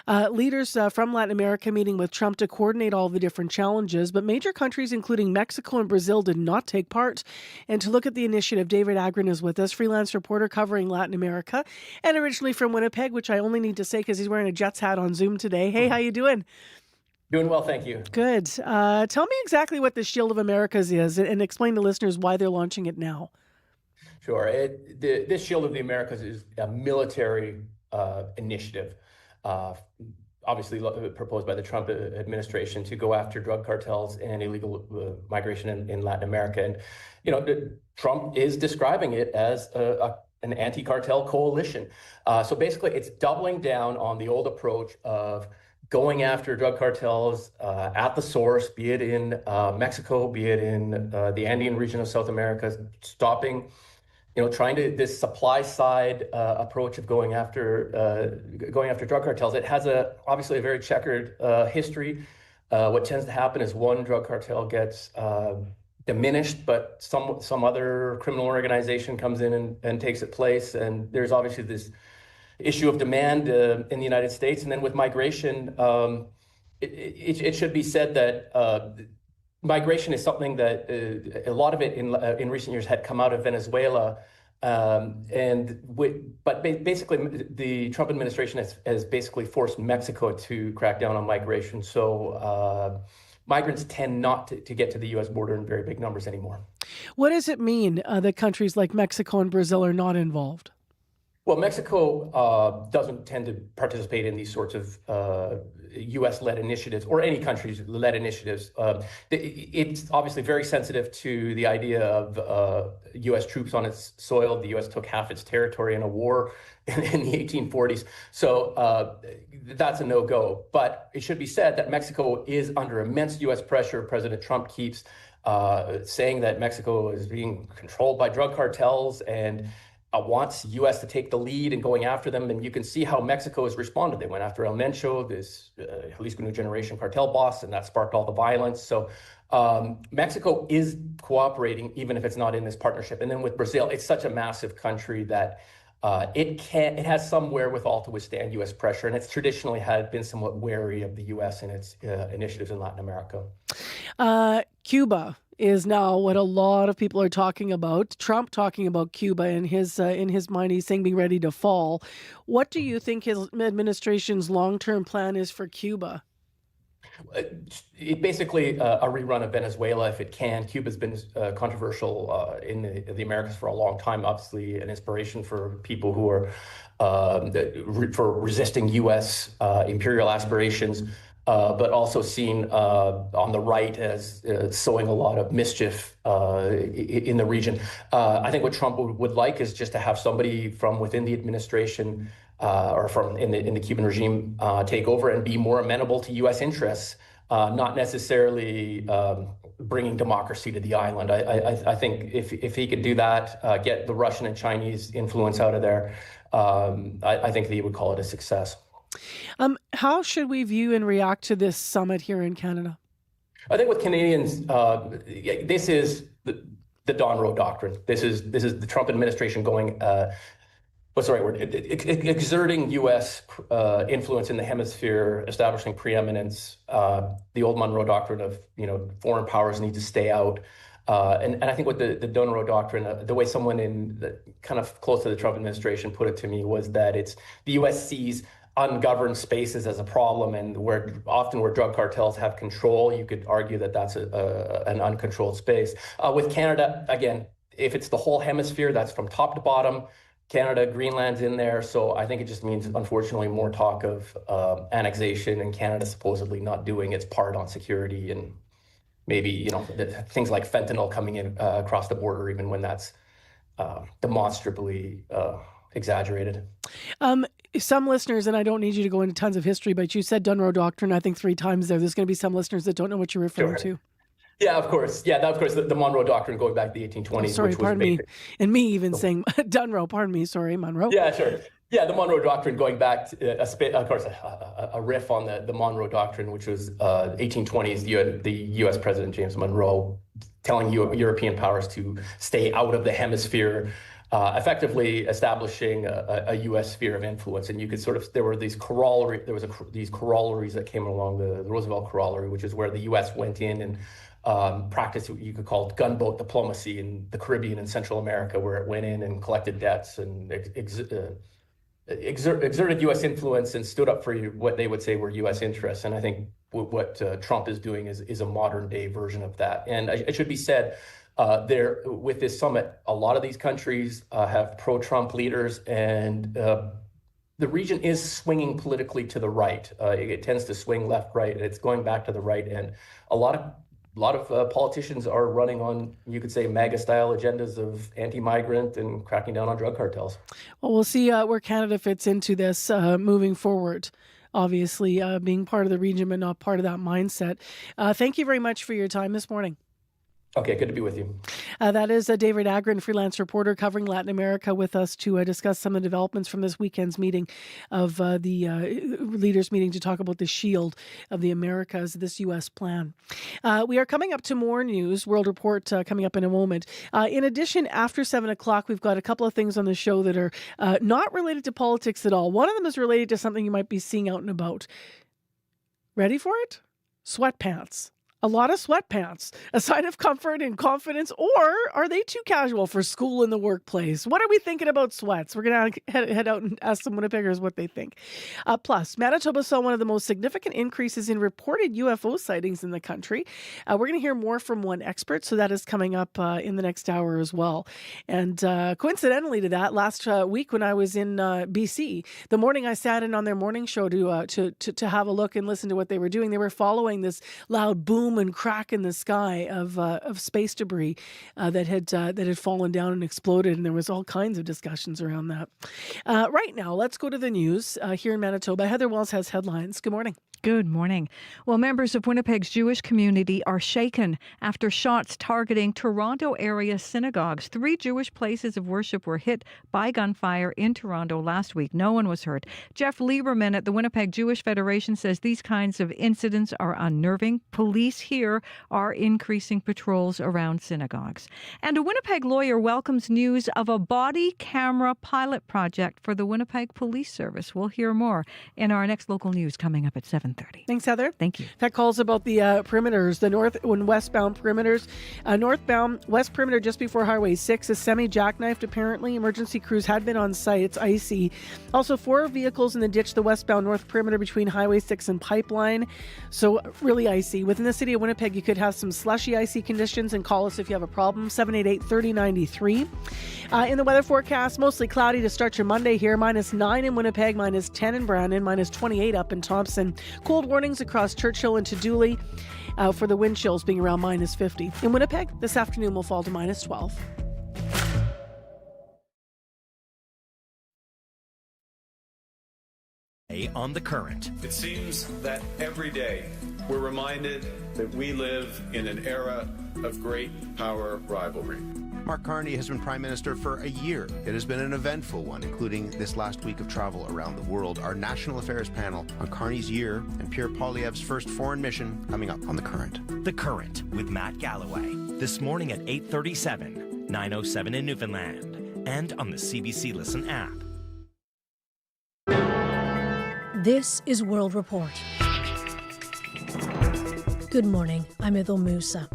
Leaders from Latin America meeting with Trump to coordinate all the different challenges, but major countries, including Mexico and Brazil, did not take part. And to look at the initiative, David Agron is with us, freelance reporter covering Latin America, and originally from Winnipeg, which I only need to say because he's wearing a Jets hat on Zoom today. Hey, how you doing? Doing well, thank you. Good. Tell me exactly what the Shield of Americas is and explain to listeners why they're launching it now. Sure. This Shield of the Americas is a military initiative, obviously proposed by the Trump administration to go after drug cartels and illegal migration in Latin America. And, you know, Trump is describing it as an anti-cartel coalition. So basically, it's doubling down on the old approach of going after drug cartels at the source, be it in Mexico, be it in the Andean region of South America, stopping, trying to this supply side approach of going after drug cartels. It has obviously a very checkered history. What tends to happen is one drug cartel gets diminished, but some other criminal organization comes in and takes its place. And there's obviously this issue of demand in the United States. And then with migration, it should be said that migration is something that a lot of it in recent years had come out of Venezuela. But basically, the Trump administration has basically forced Mexico to crack down on migration. So migrants tend not to get to the U.S. border in very big numbers anymore. What does it mean that countries like Mexico and Brazil are not involved? Well, Mexico doesn't tend to participate in these sorts of U.S.-led initiatives or any country's-led initiatives. It's obviously very sensitive to the idea of U.S. troops on its soil. The U.S. took half its territory in a war in the 1840s. So that's a no-go. But it should be said that Mexico is under immense U.S. pressure. President Trump keeps saying that Mexico is being controlled by drug cartels and wants U.S. to take the lead in going after them. And you can see how Mexico has responded. They went after El Mencho, this Jalisco New Generation cartel boss, and that sparked all the violence. So Mexico is cooperating, even if it's not in this partnership. And then with Brazil, it's such a massive country that it has some wherewithal to withstand U.S. pressure. And it's traditionally had been somewhat wary of the U.S. and its initiatives in Latin America. Cuba is now what a lot of people are talking about. Trump talking about Cuba in his mind. He's saying being ready to fall. What do you think his administration's long-term plan is for Cuba? It basically a rerun of Venezuela if it can. Cuba's been controversial in the Americas for a long time. Obviously, an inspiration for people who are for resisting U.S. imperial aspirations. But also seen on the right as sowing a lot of mischief in the region. I think what Trump would like is just to have somebody from within the administration or from in the Cuban regime take over and be more amenable to U.S. interests, not necessarily bringing democracy to the island. I think if he could do that, get the Russian and Chinese influence out of there, I think that he would call it a success. How should we view and react to this summit here in Canada? I think with Canadians, this is the Don Rowe doctrine. This is the Trump administration going, what's the right word? Exerting U.S. Influence in the hemisphere, establishing preeminence. The old Monroe doctrine of foreign powers need to stay out. And I think what the Don Rowe doctrine, the way someone kind of close to the Trump administration put it to me was that it's the U.S. sees ungoverned spaces as a problem, and where drug cartels have control, you could argue that that's an uncontrolled space. With Canada, again, if it's the whole hemisphere, that's from top to bottom. Canada, Greenland's in there, so I think it just means, unfortunately, more talk of annexation and Canada supposedly not doing its part on security, and maybe things like fentanyl coming in across the border, even when that's demonstrably exaggerated. Some listeners, and I don't need you to go into tons of history, but you said Don Rowe doctrine, I think 3 times there. There's going to be some listeners that don't know what you're referring to. Yeah, of course. Yeah, of course, the Monroe doctrine going back to the 1820s. Sorry, pardon me. And me even saying Don Rowe, pardon me. Sorry, Monroe. Yeah, sure. Yeah, the Monroe doctrine going back to, of course, a riff on the Monroe doctrine, which was 1820s, the U.S. President James Monroe telling European powers to stay out of the hemisphere, effectively establishing a U.S. sphere of influence. And you could there were these these corollaries that came along, the Roosevelt corollary, which is where the U.S. went in and practiced what you could call gunboat diplomacy in the Caribbean and Central America, where it went in and collected debts and exerted U.S. influence and stood up for what they would say were U.S. interests. And I think what Trump is doing is a modern day version of that. And it should be said, with this summit, a lot of these countries have pro-Trump leaders, and the region is swinging politically to the right. It tends to swing left, right, and it's going back to the right. And a lot of politicians are running on, you could say, MAGA-style agendas of anti-migrant and cracking down on drug cartels. Well, we'll see where Canada fits into this moving forward. Obviously, being part of the region, but not part of that mindset. Thank you very much for your time this morning. Okay, good to be with you. That is David Agron, freelance reporter covering Latin America, with us to discuss some of the developments from this weekend's meeting of the leaders meeting to talk about the Shield of the Americas, this U.S. plan. We are coming up to more news, World Report coming up in a moment. In addition, after 7 o'clock, we've got a couple of things on the show that are not related to politics at all. One of them is related to something you might be seeing out and about. Ready for it? Sweatpants. A lot of sweatpants, a sign of comfort and confidence, or are they too casual for school and the workplace? What are we thinking about sweats? We're going to head out and ask some Winnipeggers what they think. Plus, Manitoba saw one of the most significant increases in reported UFO sightings in the country. We're going to hear more from one expert, so that is coming up in the next hour as well. And coincidentally to that, last week when I was in BC, the morning I sat in on their morning show to have a look and listen to what they were doing, they were following this loud boom and crack in the sky of space debris that had fallen down and exploded, and there was all kinds of discussions around that. Right now, let's go to the news here in Manitoba. Heather Wells has headlines. Good morning. Good morning. Well, members of Winnipeg's Jewish community are shaken after shots targeting Toronto area synagogues. 3 Jewish places of worship were hit by gunfire in Toronto last week. No one was hurt. Jeff Lieberman at the Winnipeg Jewish Federation says these kinds of incidents are unnerving. Police here are increasing patrols around synagogues. And a Winnipeg lawyer welcomes news of a body camera pilot project for the Winnipeg Police Service. We'll hear more in our next local news coming up at 7:30. Thanks, Heather. Thank you. That calls about the perimeters, the north and westbound perimeters. Northbound, west perimeter just before Highway 6 is semi-jackknifed, apparently. Emergency crews had been on site. It's icy. Also, 4 vehicles in the ditch, the westbound north perimeter between Highway 6 and Pipeline. So really icy. Within the city of Winnipeg, you could have some slushy, icy conditions, and call us if you have a problem. 788-3093. In the weather forecast, mostly cloudy to start your Monday here. -9 in Winnipeg, -10 in Brandon, -28 up in Thompson. Cold warnings across Churchill and to Dooley for the wind chills being around -50. In Winnipeg, this afternoon will fall to -12. On the current. It seems that every day we're reminded that we live in an era of great power rivalry. Mark Carney has been Prime Minister for a year. It has been an eventful one, including this last week of travel around the world. Our National Affairs panel on Carney's year and Pierre Poilievre's first foreign mission coming up on The Current. The Current with Matt Galloway. This morning at 8:37, 9:07 in Newfoundland, and on the CBC Listen app. This is World Report. Good morning, I'm Idil Musa.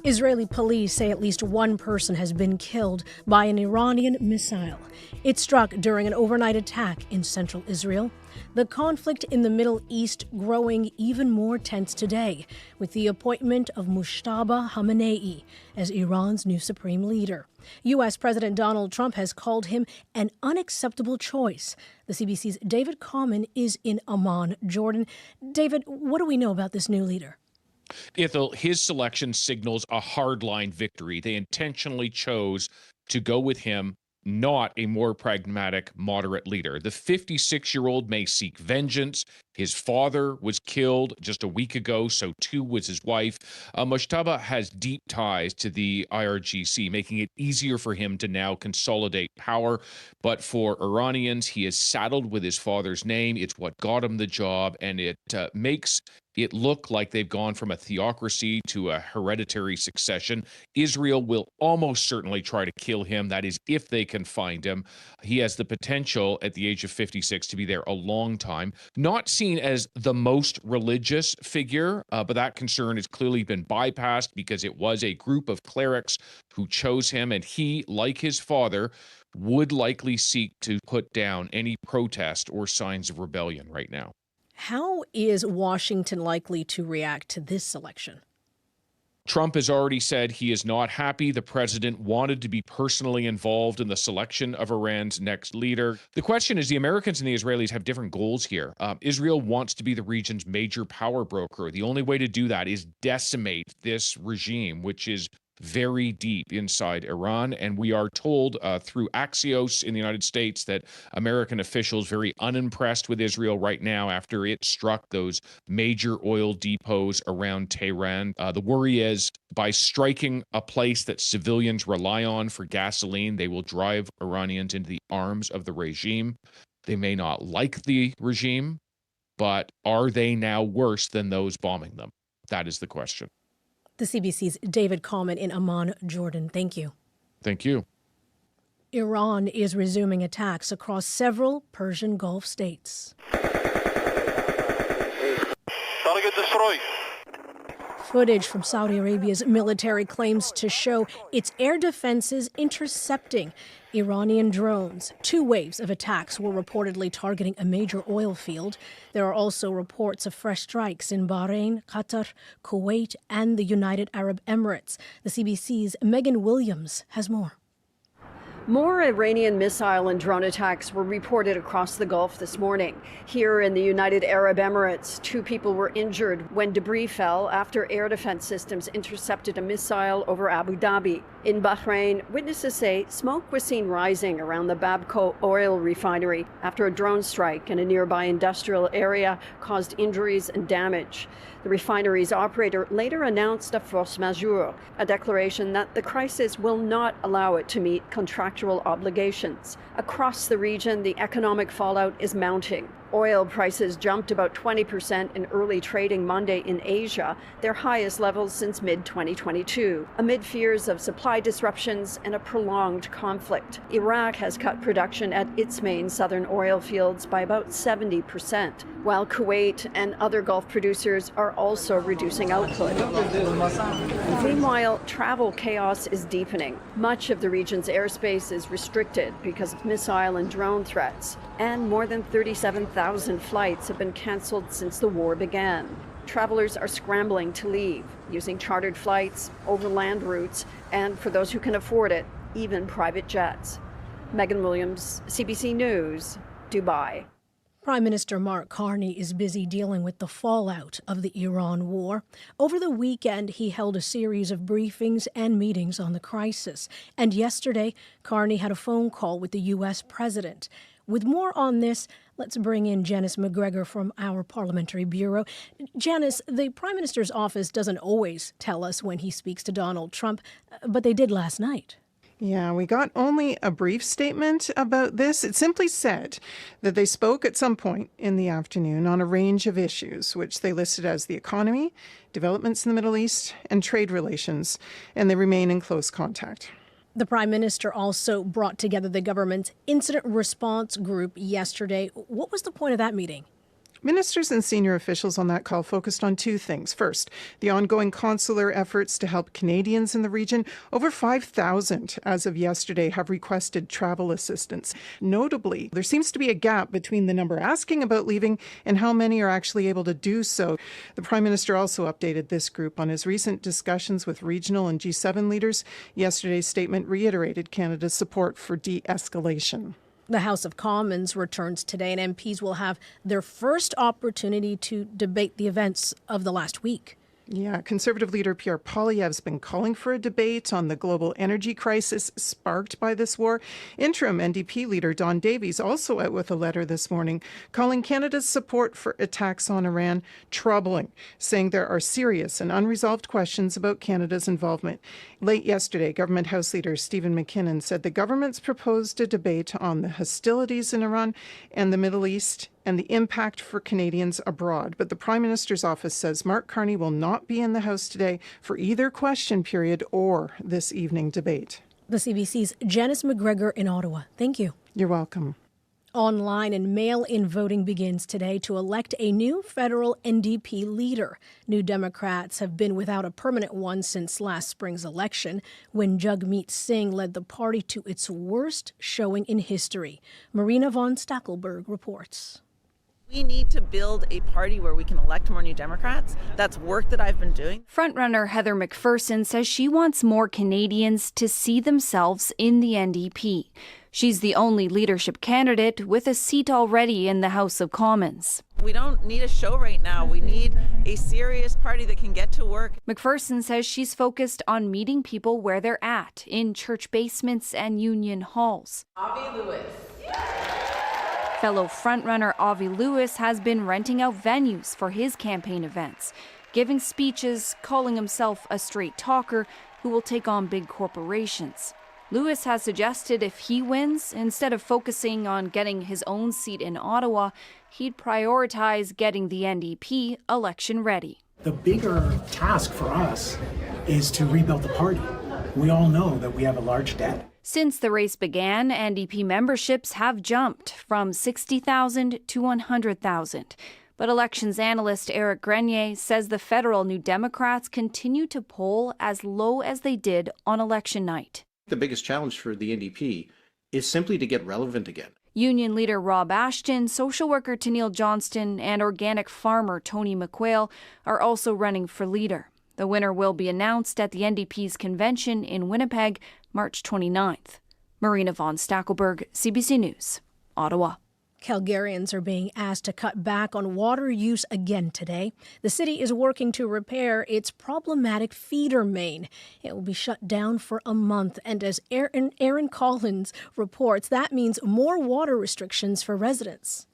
Israeli police say at least one person has been killed by an Iranian missile. It struck during an overnight attack in central Israel. The conflict in the Middle East growing even more tense today, with the appointment of Mujtaba Khamenei as Iran's new supreme leader. U.S. President Donald Trump has called him an unacceptable choice. The CBC's David Common is in Amman, Jordan. David, what do we know about this new leader? Ithel, his selection signals a hardline victory. They intentionally chose to go with him, not a more pragmatic, moderate leader. The 56-year-old may seek vengeance. His father was killed just a week ago, so too was his wife. Mujtaba has deep ties to the IRGC, making it easier for him to now consolidate power. But for Iranians, he is saddled with his father's name. It's what got him the job, and it makes it look like they've gone from a theocracy to a hereditary succession. Israel will almost certainly try to kill him. That is, if they can find him. He has the potential at the age of 56 to be there a long time. Not seen as the most religious figure, but that concern has clearly been bypassed because it was a group of clerics who chose him, and he, like his father, would likely seek to put down any protest or signs of rebellion right now. How is Washington likely to react to this selection? Trump has already said he is not happy. The president wanted to be personally involved in the selection of Iran's next leader. The question is, the Americans and the Israelis have different goals here. Israel wants to be the region's major power broker. The only way to do that is decimate this regime, which is very deep inside Iran. And we are told through Axios in the United States that American officials very unimpressed with Israel right now after it struck those major oil depots around Tehran. The worry is by striking a place that civilians rely on for gasoline, they will drive Iranians into the arms of the regime. They may not like the regime, but are they now worse than those bombing them? That is the question. The CBC's David Common in Amman, Jordan. Thank you. Thank you. Iran is resuming attacks across several Persian Gulf states. Target destroyed. Footage from Saudi Arabia's military claims to show its air defenses intercepting Iranian drones. 2 waves of attacks were reportedly targeting a major oil field. There are also reports of fresh strikes in Bahrain, Qatar, Kuwait, and the United Arab Emirates. The CBC's Megan Williams has more. More Iranian missile and drone attacks were reported across the Gulf this morning. Here in the United Arab Emirates, 2 people were injured when debris fell after air defense systems intercepted a missile over Abu Dhabi. In Bahrain, witnesses say smoke was seen rising around the Babco oil refinery after a drone strike in a nearby industrial area caused injuries and damage. The refinery's operator later announced a force majeure, a declaration that the crisis will not allow it to meet contractual obligations. Across the region, the economic fallout is mounting. Oil prices jumped about 20% in early trading Monday in Asia, their highest levels since mid-2022, amid fears of supply disruptions and a prolonged conflict. Iraq has cut production at its main southern oil fields by about 70%, while Kuwait and other Gulf producers are also reducing output. Meanwhile, travel chaos is deepening. Much of the region's airspace is restricted because of missile and drone threats, and more than 37,000 flights have been canceled since the war began. Travelers are scrambling to leave, using chartered flights, overland routes, and for those who can afford it, even private jets. Megan Williams, CBC News, Dubai. Prime Minister Mark Carney is busy dealing with the fallout of the Iran war. Over the weekend, he held a series of briefings and meetings on the crisis. And yesterday, Carney had a phone call with the U.S. president. With more on this, let's bring in Janice McGregor from our Parliamentary Bureau. Janice, the Prime Minister's office doesn't always tell us when he speaks to Donald Trump, but they did last night. Yeah, we got only a brief statement about this. It simply said that they spoke at some point in the afternoon on a range of issues, which they listed as the economy, developments in the Middle East, and trade relations, and they remain in close contact. The Prime Minister also brought together the government's incident response group yesterday. What was the point of that meeting? Ministers and senior officials on that call focused on 2 things. First, the ongoing consular efforts to help Canadians in the region. Over 5,000 as of yesterday have requested travel assistance. Notably, there seems to be a gap between the number asking about leaving and how many are actually able to do so. The Prime Minister also updated this group on his recent discussions with regional and G7 leaders. Yesterday's statement reiterated Canada's support for de-escalation. The House of Commons returns today, and MPs will have their first opportunity to debate the events of the last week. Yeah, Conservative leader Pierre Poilievre's been calling for a debate on the global energy crisis sparked by this war. Interim NDP leader Don Davies also out with a letter this morning calling Canada's support for attacks on Iran troubling, saying there are serious and unresolved questions about Canada's involvement. Late yesterday, Government House Leader Stephen McKinnon said the government's proposed a debate on the hostilities in Iran and the Middle East and the impact for Canadians abroad. But the Prime Minister's office says Mark Carney will not be in the House today for either question period or this evening debate. The CBC's Janice McGregor in Ottawa. Thank you. You're welcome. Online and mail-in voting begins today to elect a new federal NDP leader. New Democrats have been without a permanent one since last spring's election, when Jagmeet Singh led the party to its worst showing in history. Marina von Stackelberg reports. We need to build a party where we can elect more New Democrats. That's work that I've been doing. Frontrunner Heather McPherson says she wants more Canadians to see themselves in the NDP. She's the only leadership candidate with a seat already in the House of Commons. We don't need a show right now. We need a serious party that can get to work. McPherson says she's focused on meeting people where they're at, in church basements and union halls. Avi Lewis. Fellow frontrunner Avi Lewis has been renting out venues for his campaign events, giving speeches, calling himself a straight talker who will take on big corporations. Lewis has suggested if he wins, instead of focusing on getting his own seat in Ottawa, he'd prioritize getting the NDP election ready. The bigger task for us is to rebuild the party. We all know that we have a large debt. Since the race began, NDP memberships have jumped from 60,000 to 100,000. But elections analyst Eric Grenier says the federal New Democrats continue to poll as low as they did on election night. The biggest challenge for the NDP is simply to get relevant again. Union leader Rob Ashton, social worker Tennille Johnston, and organic farmer Tony McQuail are also running for leader. The winner will be announced at the NDP's convention in Winnipeg, March 29th. Marina von Stackelberg, CBC News, Ottawa. Calgarians are being asked to cut back on water use again today. The city is working to repair its problematic feeder main. It will be shut down for a month, and as Aaron Collins reports, that means more water restrictions for residents.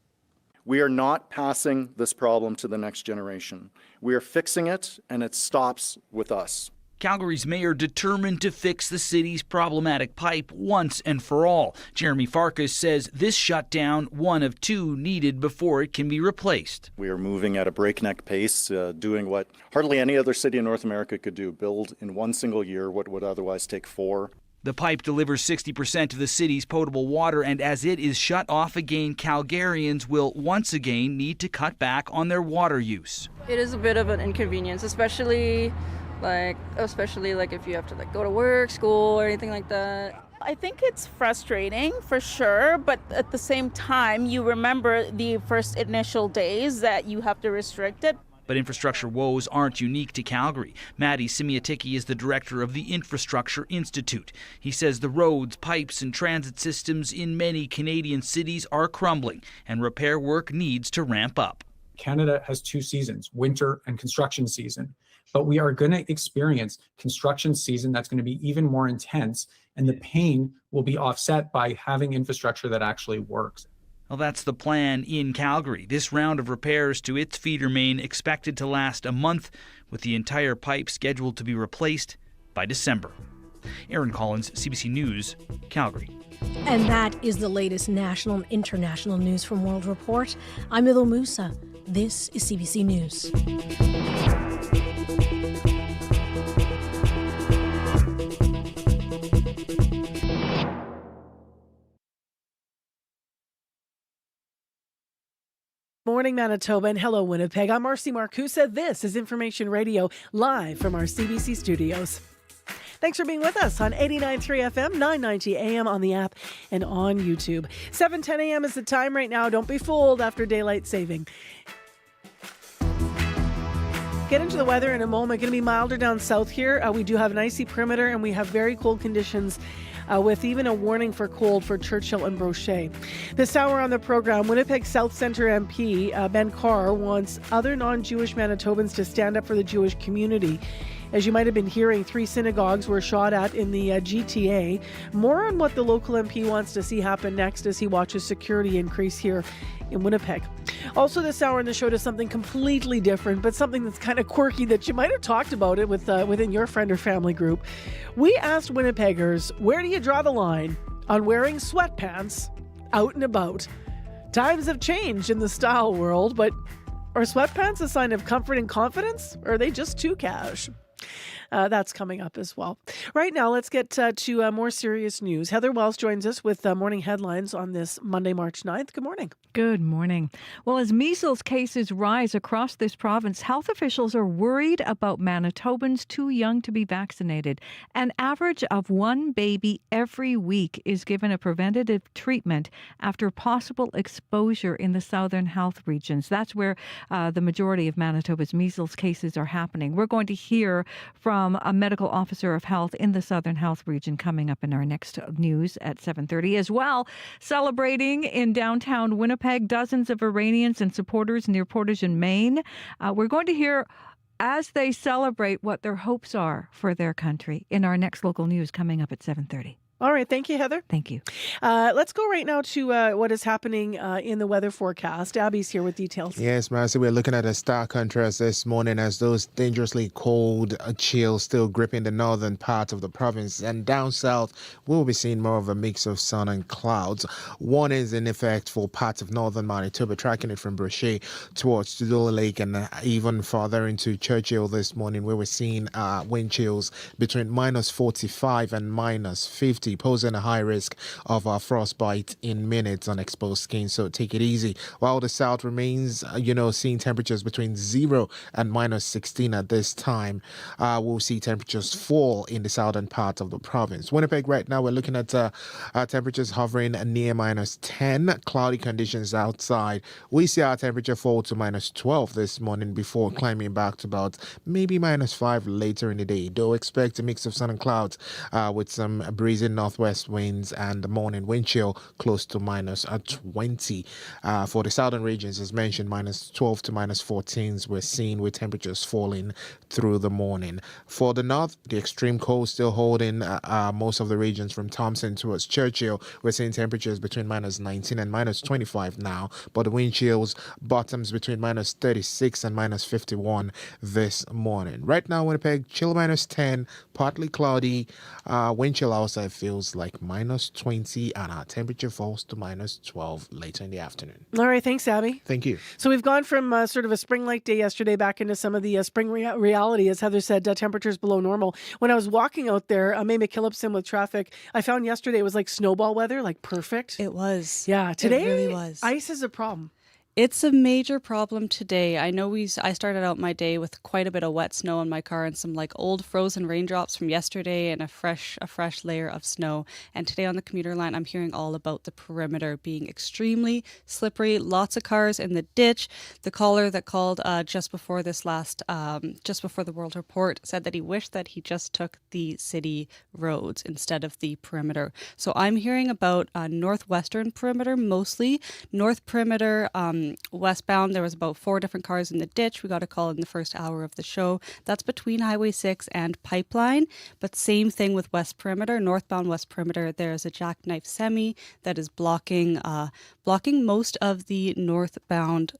We are not passing this problem to the next generation. We are fixing it, and it stops with us. Calgary's mayor determined to fix the city's problematic pipe once and for all. Jeremy Farkas says this shutdown, one of two needed before it can be replaced. We are moving at a breakneck pace, doing what hardly any other city in North America could do, build in one single year what would otherwise take 4. The pipe delivers 60% of the city's potable water, and as it is shut off again, Calgarians will once again need to cut back on their water use. It is a bit of an inconvenience, especially if you have to go to work, school, or anything like that. I think it's frustrating for sure, but at the same time, you remember the first initial days that you have to restrict it. But infrastructure woes aren't unique to Calgary. Maddie Simiatiki is the director of the Infrastructure Institute. He says the roads, pipes, and transit systems in many Canadian cities are crumbling, and repair work needs to ramp up. Canada has 2 seasons, winter and construction season. But we are going to experience construction season that's going to be even more intense, and the pain will be offset by having infrastructure that actually works. Well, that's the plan in Calgary. This round of repairs to its feeder main expected to last a month, with the entire pipe scheduled to be replaced by December. Aaron Collins, CBC News, Calgary. And that is the latest national and international news from World Report. I'm Idil Musa. This is CBC News. Morning, Manitoba, and hello, Winnipeg. I'm Marcy Marcusa. This is Information Radio, live from our CBC studios. Thanks for being with us on 89.3 FM, 990 AM on the app and on YouTube. 7:10 a.m. is the time right now. Don't be fooled after daylight saving. Get into the weather in a moment. Going to be milder down south here. We do have an icy perimeter, and we have very cold conditions with even a warning for cold for Churchill and Brochet. This hour on the program, Winnipeg South Centre MP Ben Carr wants other non-Jewish Manitobans to stand up for the Jewish community. As you might have been hearing, 3 synagogues were shot at in the GTA. More on what the local MP wants to see happen next as he watches security increase here in Winnipeg. Also this hour in the show does something completely different, but something that's kind of quirky that you might have talked about it with within your friend or family group. We asked Winnipeggers, where do you draw the line on wearing sweatpants out and about? Times have changed in the style world, but are sweatpants a sign of comfort and confidence, or are they just too cash? That's coming up as well. Right now, let's get to more serious news. Heather Wells joins us with morning headlines on this Monday, March 9th. Good morning. Good morning. Well, as measles cases rise across this province, health officials are worried about Manitobans too young to be vaccinated. An average of 1 baby every week is given a preventative treatment after possible exposure in the southern health regions. That's where the majority of Manitoba's measles cases are happening. We're going to hear from a medical officer of health in the Southern Health region coming up in our next news at 7:30 as well. Celebrating in downtown Winnipeg, dozens of Iranians and supporters near Portage in Maine. We're going to hear as they celebrate what their hopes are for their country in our next local news coming up at 7:30. All right. Thank you, Heather. Thank you. Let's go right now to what is happening in the weather forecast. Abby's here with details. Yes, Marcy, we're looking at a stark contrast this morning as those dangerously cold chills still gripping the northern part of the province. And down south, we'll be seeing more of a mix of sun and clouds. One is in effect for parts of northern Manitoba, tracking it from Brochet towards Tudor Lake and even farther into Churchill this morning, where we're seeing wind chills between minus 45 and minus 50. 50, posing a high risk of frostbite in minutes on exposed skin. So take it easy. While the south remains, seeing temperatures between 0 and minus 16 at this time, we'll see temperatures fall in the southern part of the province. Winnipeg right now, we're looking at temperatures hovering near minus 10, cloudy conditions outside. We see our temperature fall to minus 12 this morning before climbing back to about maybe minus 5 later in the day. Do expect a mix of sun and clouds with some breezy northwest winds and the morning wind chill close to minus 20. For the southern regions, as mentioned, minus 12 to minus 14s we're seeing, with temperatures falling through the morning. For the north, the extreme cold still holding most of the regions from Thompson towards Churchill. We're seeing temperatures between minus 19 and minus 25 now, but the wind chills bottoms between minus 36 and minus 51 this morning. Right now, Winnipeg, chill minus 10, partly cloudy. Wind chill outside feels like minus 20, and our temperature falls to minus 12 later in the afternoon. All right, thanks, Abby. Thank you. So we've gone from sort of a spring-like day yesterday back into some of the spring reality. As Heather said, temperatures below normal. When I was walking out there, May McKillopson with traffic, I found yesterday it was like snowball weather, like perfect. It was. Yeah, today it really was. Ice is a problem. It's a major problem today. I know I started out my day with quite a bit of wet snow in my car and some like old frozen raindrops from yesterday and a fresh layer of snow. And today on the commuter line, I'm hearing all about the perimeter being extremely slippery. Lots of cars in the ditch. The caller that called just before the World Report said that he wished that he just took the city roads instead of the perimeter. So I'm hearing about northwestern perimeter mostly. North perimeter, westbound, there was about 4 different cars in the ditch. We got a call in the first hour of the show. That's between Highway 6 and Pipeline. But same thing with West Perimeter. Northbound West Perimeter, there's a jackknife semi that is blocking most of the northbound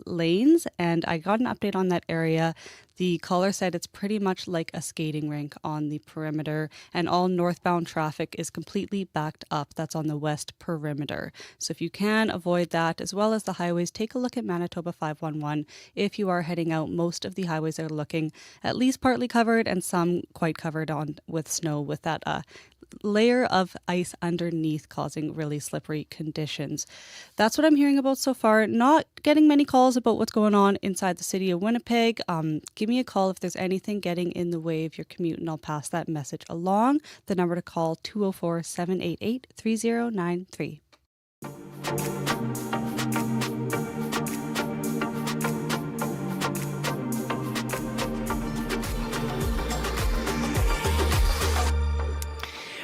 lanes. And I got an update on that area. The caller said it's pretty much like a skating rink on the perimeter, and all northbound traffic is completely backed up. That's on the west perimeter. So if you can avoid that, as well as the highways, take a look at Manitoba 511. If you are heading out, most of the highways are looking at least partly covered and some quite covered on with snow, with that layer of ice underneath causing really slippery conditions. That's what I'm hearing about so far. Not getting many calls about what's going on inside the city of Winnipeg. Give me a call if there's anything getting in the way of your commute, and I'll pass that message along. The number to call, 204-788-3093.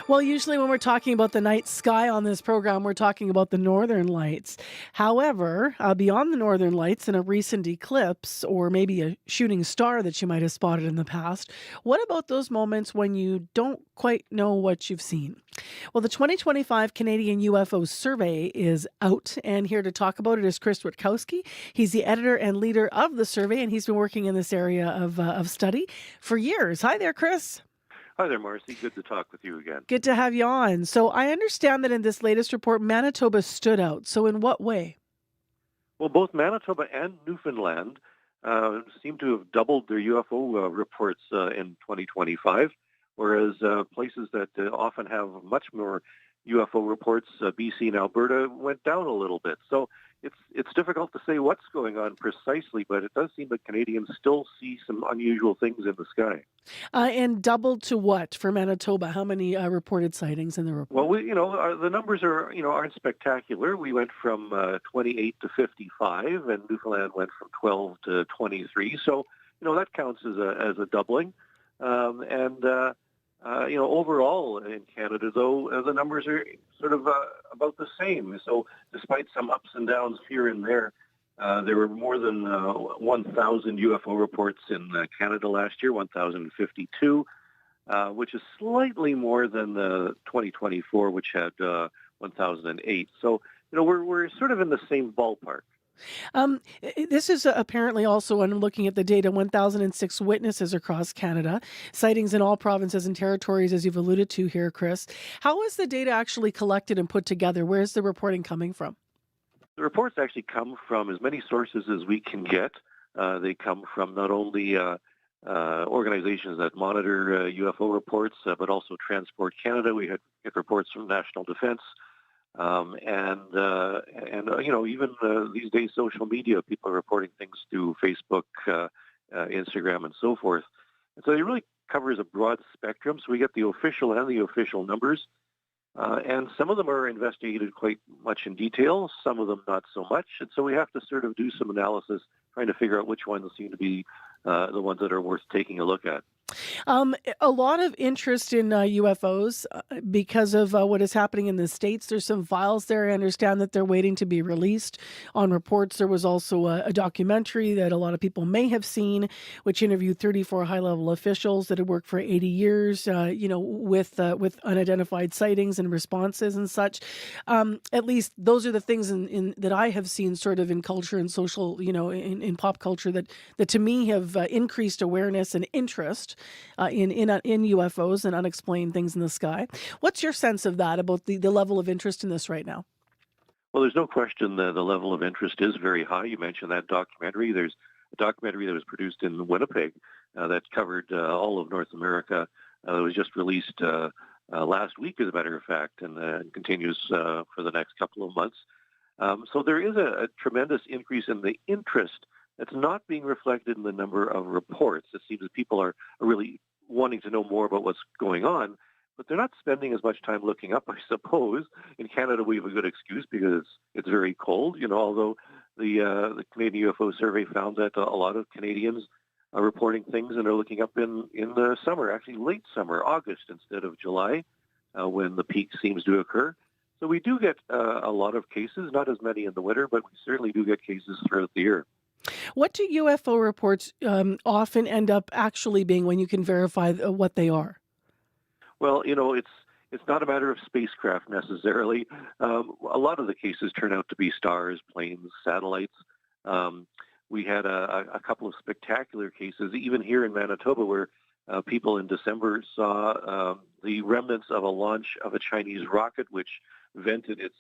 Well, usually when we're talking about the night sky on this program, we're talking about the northern lights. However, beyond the northern lights, in a recent eclipse, or maybe a shooting star that you might have spotted in the past, what about those moments when you don't quite know what you've seen? Well, the 2025 Canadian UFO Survey is out, and here to talk about it is Chris Witkowski. He's the editor and leader of the survey, and he's been working in this area of study for years. Hi there, Chris. Hi there, Marcy. Good to talk with you again. Good to have you on. So I understand that in this latest report, Manitoba stood out. So in what way? Well, both Manitoba and Newfoundland seem to have doubled their UFO reports in 2025, whereas places that often have much more UFO reports, BC and Alberta, went down a little bit. So it's difficult to say what's going on precisely, but it does seem that Canadians still see some unusual things in the sky. And doubled to what for Manitoba? How many reported sightings in the report? Well, the numbers aren't spectacular. We went from 28 to 55, and Newfoundland went from 12 to 23. So that counts as a doubling. Overall in Canada, though, the numbers are sort of about the same. So despite some ups and downs here and there, there were more than 1,000 UFO reports in Canada last year, 1,052, which is slightly more than the 2024, which had 1,008. So, we're sort of in the same ballpark. This is apparently also, when I'm looking at the data, 1,006 witnesses across Canada, sightings in all provinces and territories, as you've alluded to here, Chris. How is the data actually collected and put together? Where's the reporting coming from? The reports actually come from as many sources as we can get. They come from not only organizations that monitor UFO reports, but also Transport Canada. We get reports from National Defence, even these days, social media. People are reporting things through Facebook, Instagram, and so forth. And so it really covers a broad spectrum. So we get the official and the official numbers. And some of them are investigated quite much in detail, some of them not so much. And so we have to sort of do some analysis, trying to figure out which ones seem to be the ones that are worth taking a look at. A lot of interest in UFOs because of what is happening in the States. There's some files there. I understand that they're waiting to be released on reports. There was also a documentary that a lot of people may have seen, which interviewed 34 high-level officials that had worked for 80 years, with unidentified sightings and responses and such. At least those are the things in that I have seen sort of in culture and social, in pop culture that to me have increased awareness and interest in UFOs and unexplained things in the sky. What's your sense of that, about the level of interest in this right now? Well, there's no question the level of interest is very high. You mentioned that documentary. There's a documentary that was produced in Winnipeg that covered all of North America. It was just released last week, as a matter of fact, and continues for the next couple of months. So there is a tremendous increase in the interest. It's not being reflected in the number of reports. It seems that people are really wanting to know more about what's going on, but they're not spending as much time looking up, I suppose. In Canada, we have a good excuse because it's very cold. Although the Canadian UFO survey found that a lot of Canadians are reporting things and are looking up in the summer, actually late summer, August instead of July, when the peak seems to occur. So we do get a lot of cases, not as many in the winter, but we certainly do get cases throughout the year. What do UFO reports often end up actually being when you can verify what they are? Well, it's not a matter of spacecraft necessarily. A lot of the cases turn out to be stars, planes, satellites. We had a couple of spectacular cases, even here in Manitoba, where people in December saw the remnants of a launch of a Chinese rocket, which vented its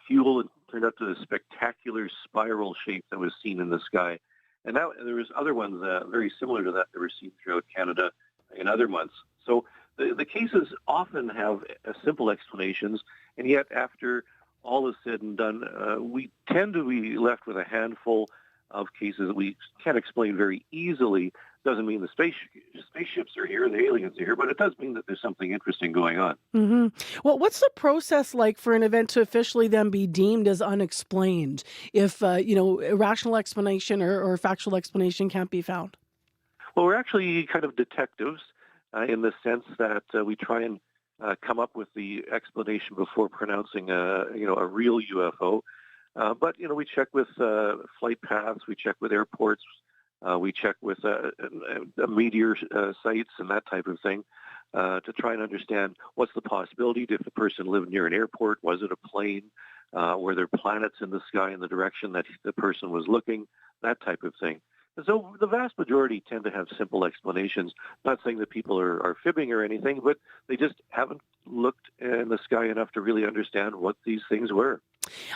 fuel and turned out to a spectacular spiral shape that was seen in the sky. And there was other ones very similar to that were seen throughout Canada in other months. So the cases often have simple explanations, and yet after all is said and done, we tend to be left with a handful of cases that we can't explain very easily. Doesn't mean the spaceships are here, the aliens are here, but it does mean that there's something interesting going on. Mm-hmm. Well, what's the process like for an event to officially then be deemed as unexplained if, a rational explanation or factual explanation can't be found? Well, we're actually kind of detectives in the sense that we try and come up with the explanation before pronouncing a real UFO. But we check with flight paths, we check with airports, we check with meteor sites and that type of thing to try and understand what's the possibility. If the person lived near an airport, was it a plane? Were there planets in the sky in the direction that the person was looking? That type of thing. And so the vast majority tend to have simple explanations. Not saying that people are fibbing or anything, but they just haven't looked in the sky enough to really understand what these things were.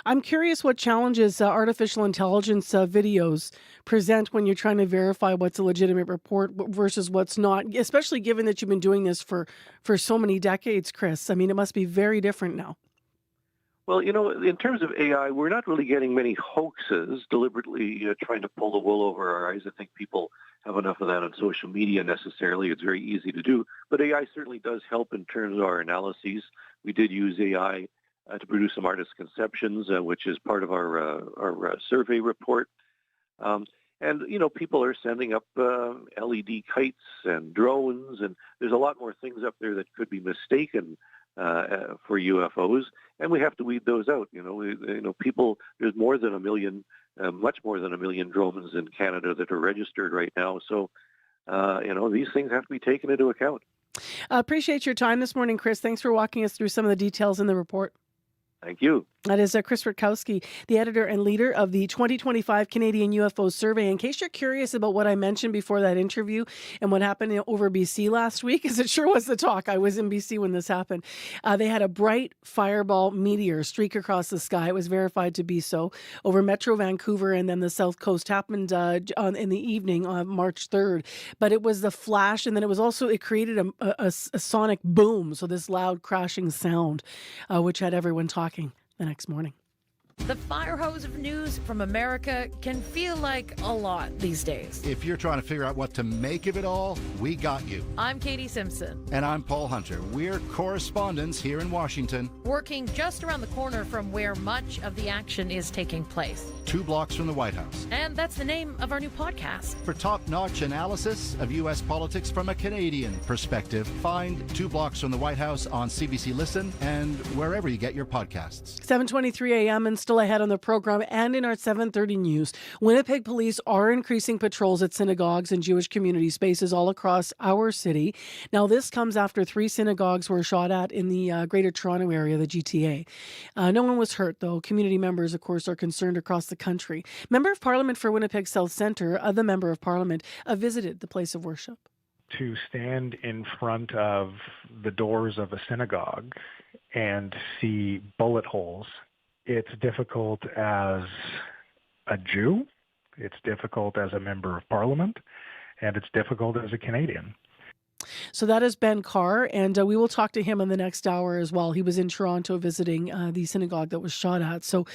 I'm curious what challenges artificial intelligence videos present when you're trying to verify what's a legitimate report versus what's not, especially given that you've been doing this for so many decades, Chris. I mean, it must be very different now. Well, in terms of AI, we're not really getting many hoaxes deliberately trying to pull the wool over our eyes. I think people have enough of that on social media necessarily. It's very easy to do. But AI certainly does help in terms of our analyses. We did use AI to produce some artist conceptions, which is part of our survey report. And people are sending up LED kites and drones, and there's a lot more things up there that could be mistaken for UFOs, and we have to weed those out. People. There's more than 1 million, much more than 1 million drones in Canada that are registered right now. So, these things have to be taken into account. Appreciate your time this morning, Chris. Thanks for walking us through some of the details in the report. Thank you. That is Chris Rutkowski, the editor and leader of the 2025 Canadian UFO Survey. In case you're curious about what I mentioned before that interview and what happened over BC last week, because it sure was the talk. I was in BC when this happened. They had a bright fireball meteor streak across the sky. It was verified to be so over Metro Vancouver and then the South Coast. Happened in the evening on March 3rd. But it was the flash, and then it created a sonic boom. So this loud crashing sound, which had everyone talking the next morning. The fire hose of news from America can feel like a lot these days. If you're trying to figure out what to make of it all, we got you. I'm Katie Simpson. And I'm Paul Hunter. We're correspondents here in Washington. Working just around the corner from where much of the action is taking place. 2 blocks from the White House. And that's the name of our new podcast. For top-notch analysis of U.S. politics from a Canadian perspective, find 2 blocks from the White House on CBC Listen and wherever you get your podcasts. 7:23 a.m. and still ahead on the program and in our 7:30 news. Winnipeg police are increasing patrols at synagogues and Jewish community spaces all across our city. Now, this comes after 3 synagogues were shot at in the Greater Toronto area, the GTA. No one was hurt, though. Community members, of course, are concerned across the country. Member of Parliament for Winnipeg South Centre, the Member of Parliament, visited the place of worship. To stand in front of the doors of a synagogue and see bullet holes, it's difficult as a Jew, it's difficult as a member of Parliament, and it's difficult as a Canadian. So that is Ben Carr, and we will talk to him in the next hour as well. He was in Toronto visiting the synagogue that was shot at. So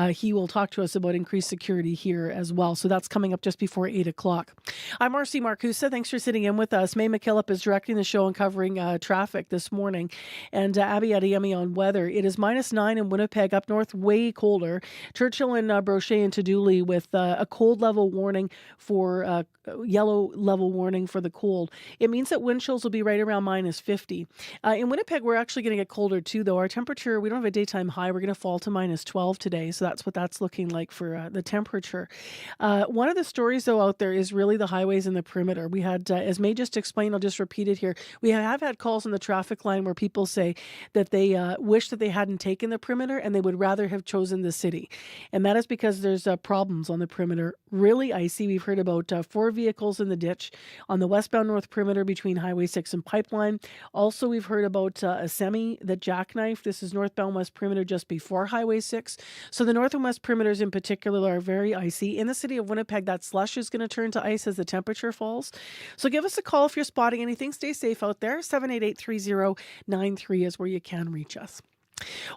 he will talk to us about increased security here as well. So that's coming up just before 8 o'clock. I'm Marcy Marcusa. Thanks for sitting in with us. May McKillop is directing the show and covering traffic this morning. And Abby Adeyemi on weather. It is -9 in Winnipeg, up north, way colder. Churchill and Brochet and Tadouli with a cold level warning for yellow level warning for the cold. It means that wind chills will be right around -50. In Winnipeg, we're actually going to get colder too, though. Our temperature, we don't have a daytime high. We're going to fall to -12 today. So that's what that's looking like for the temperature. One of the stories, though, out there is really the highways and the perimeter. We had, as May just explained, I'll just repeat it here. We have had calls on the traffic line where people say that they wish that they hadn't taken the perimeter and they would rather have chosen the city. And that is because there's problems on the perimeter. Really icy. We've heard about 4 vehicles in the ditch on the westbound north perimeter between Highway 6 and Pipeline. Also, we've heard about a semi that jackknifed. This is northbound west perimeter just before Highway 6. So the north and west perimeters in particular are very icy. In the city of Winnipeg, that slush is going to turn to ice as the temperature falls. So give us a call if you're spotting anything. Stay safe out there. 788-3093 is where you can reach us.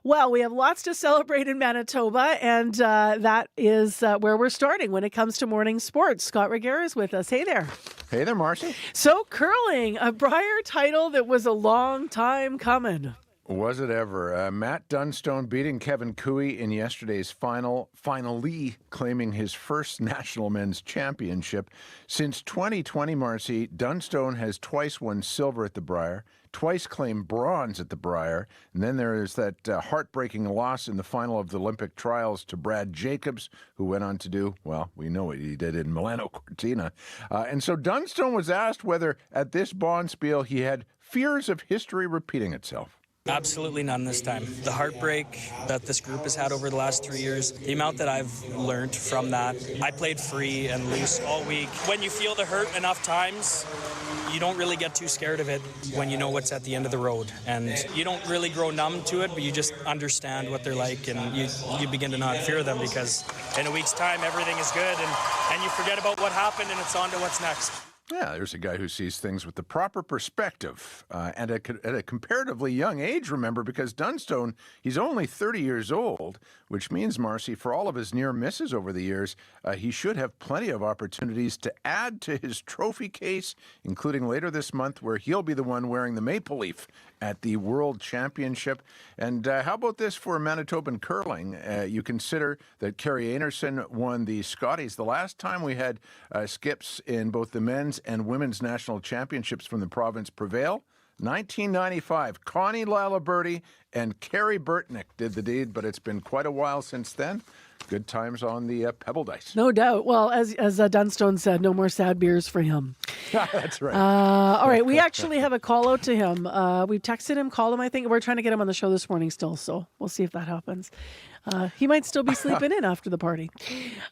Well, we have lots to celebrate in Manitoba, and that is where we're starting when it comes to morning sports. Scott Reguera is with us. Hey there. Hey there, Marcy. So curling, a Brier title that was a long time coming. Was it ever? Matt Dunstone beating Kevin Cooey in yesterday's finally claiming his first national men's championship. Since 2020, Marcy, Dunstone has twice won silver at the Brier, twice claimed bronze at the Brier, and then there is that heartbreaking loss in the final of the Olympic trials to Brad Jacobs, who went on to do, well, we know what he did in Milano Cortina. And so Dunstone was asked whether at this bonspiel he had fears of history repeating itself. Absolutely none this time. The heartbreak that this group has had over the last 3 years, the amount that I've learned from that. I played free and loose all week. When you feel the hurt enough times, you don't really get too scared of it when you know what's at the end of the road. And you don't really grow numb to it, but you just understand what they're like, and you begin to not fear them because in a week's time, everything is good, and you forget about what happened and it's on to what's next. Yeah, there's a guy who sees things with the proper perspective and at a comparatively young age, remember, because Dunstone, he's only 30 years old, which means, Marcy, for all of his near misses over the years, he should have plenty of opportunities to add to his trophy case, including later this month where he'll be the one wearing the maple leaf at the World Championship. And how about this for Manitoban curling? You consider that Carrie Anerson won the Scotties. The last time we had skips in both the men's and women's national championships from the province prevail, 1995, Connie Laliberti And Carrie Burtnick did the deed, but it's been quite a while since then. Good times on the pebble dice. No doubt. Well, as Dunstone said, no more sad beers for him. That's right. All right. We actually have a call out to him. We've texted him, called him, I think. We're trying to get him on the show this morning still, so we'll see if that happens. He might still be sleeping in after the party.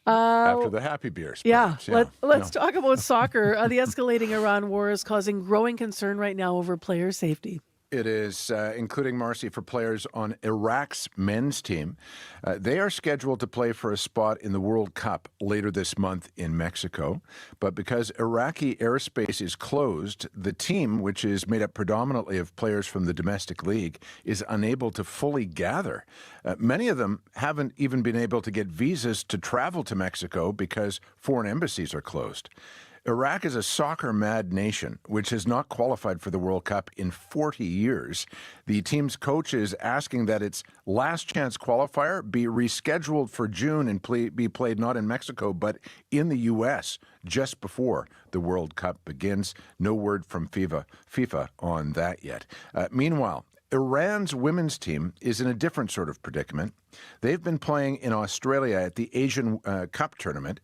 After the happy beers. Yeah. Perhaps. Let's talk about soccer. The escalating Iran war is causing growing concern right now over player safety. It is, including Marcy, for players on Iraq's men's team. They are scheduled to play for a spot in the World Cup later this month in Mexico. But because Iraqi airspace is closed, the team, which is made up predominantly of players from the domestic league, is unable to fully gather. Many of them haven't even been able to get visas to travel to Mexico because foreign embassies are closed. Iraq is a soccer-mad nation, which has not qualified for the World Cup in 40 years. The team's coach is asking that its last-chance qualifier be rescheduled for June and be played not in Mexico, but in the U.S. just before the World Cup begins. No word from FIFA on that yet. Meanwhile, Iran's women's team is in a different sort of predicament. They've been playing in Australia at the Asian Cup tournament.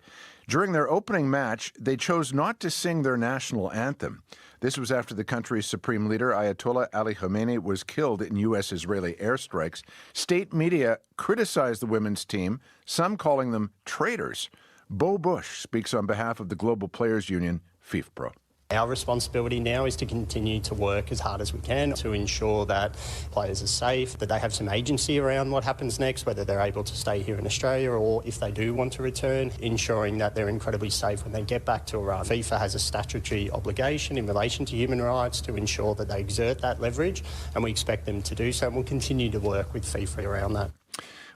During their opening match, they chose not to sing their national anthem. This was after the country's supreme leader, Ayatollah Ali Khamenei, was killed in U.S.-Israeli airstrikes. State media criticized the women's team, some calling them traitors. Bo Bush speaks on behalf of the Global Players Union, FIFPro. Our responsibility now is to continue to work as hard as we can to ensure that players are safe, that they have some agency around what happens next, whether they're able to stay here in Australia or if they do want to return, ensuring that they're incredibly safe when they get back to Iran. FIFA has a statutory obligation in relation to human rights to ensure that they exert that leverage, and we expect them to do so, and we'll continue to work with FIFA around that.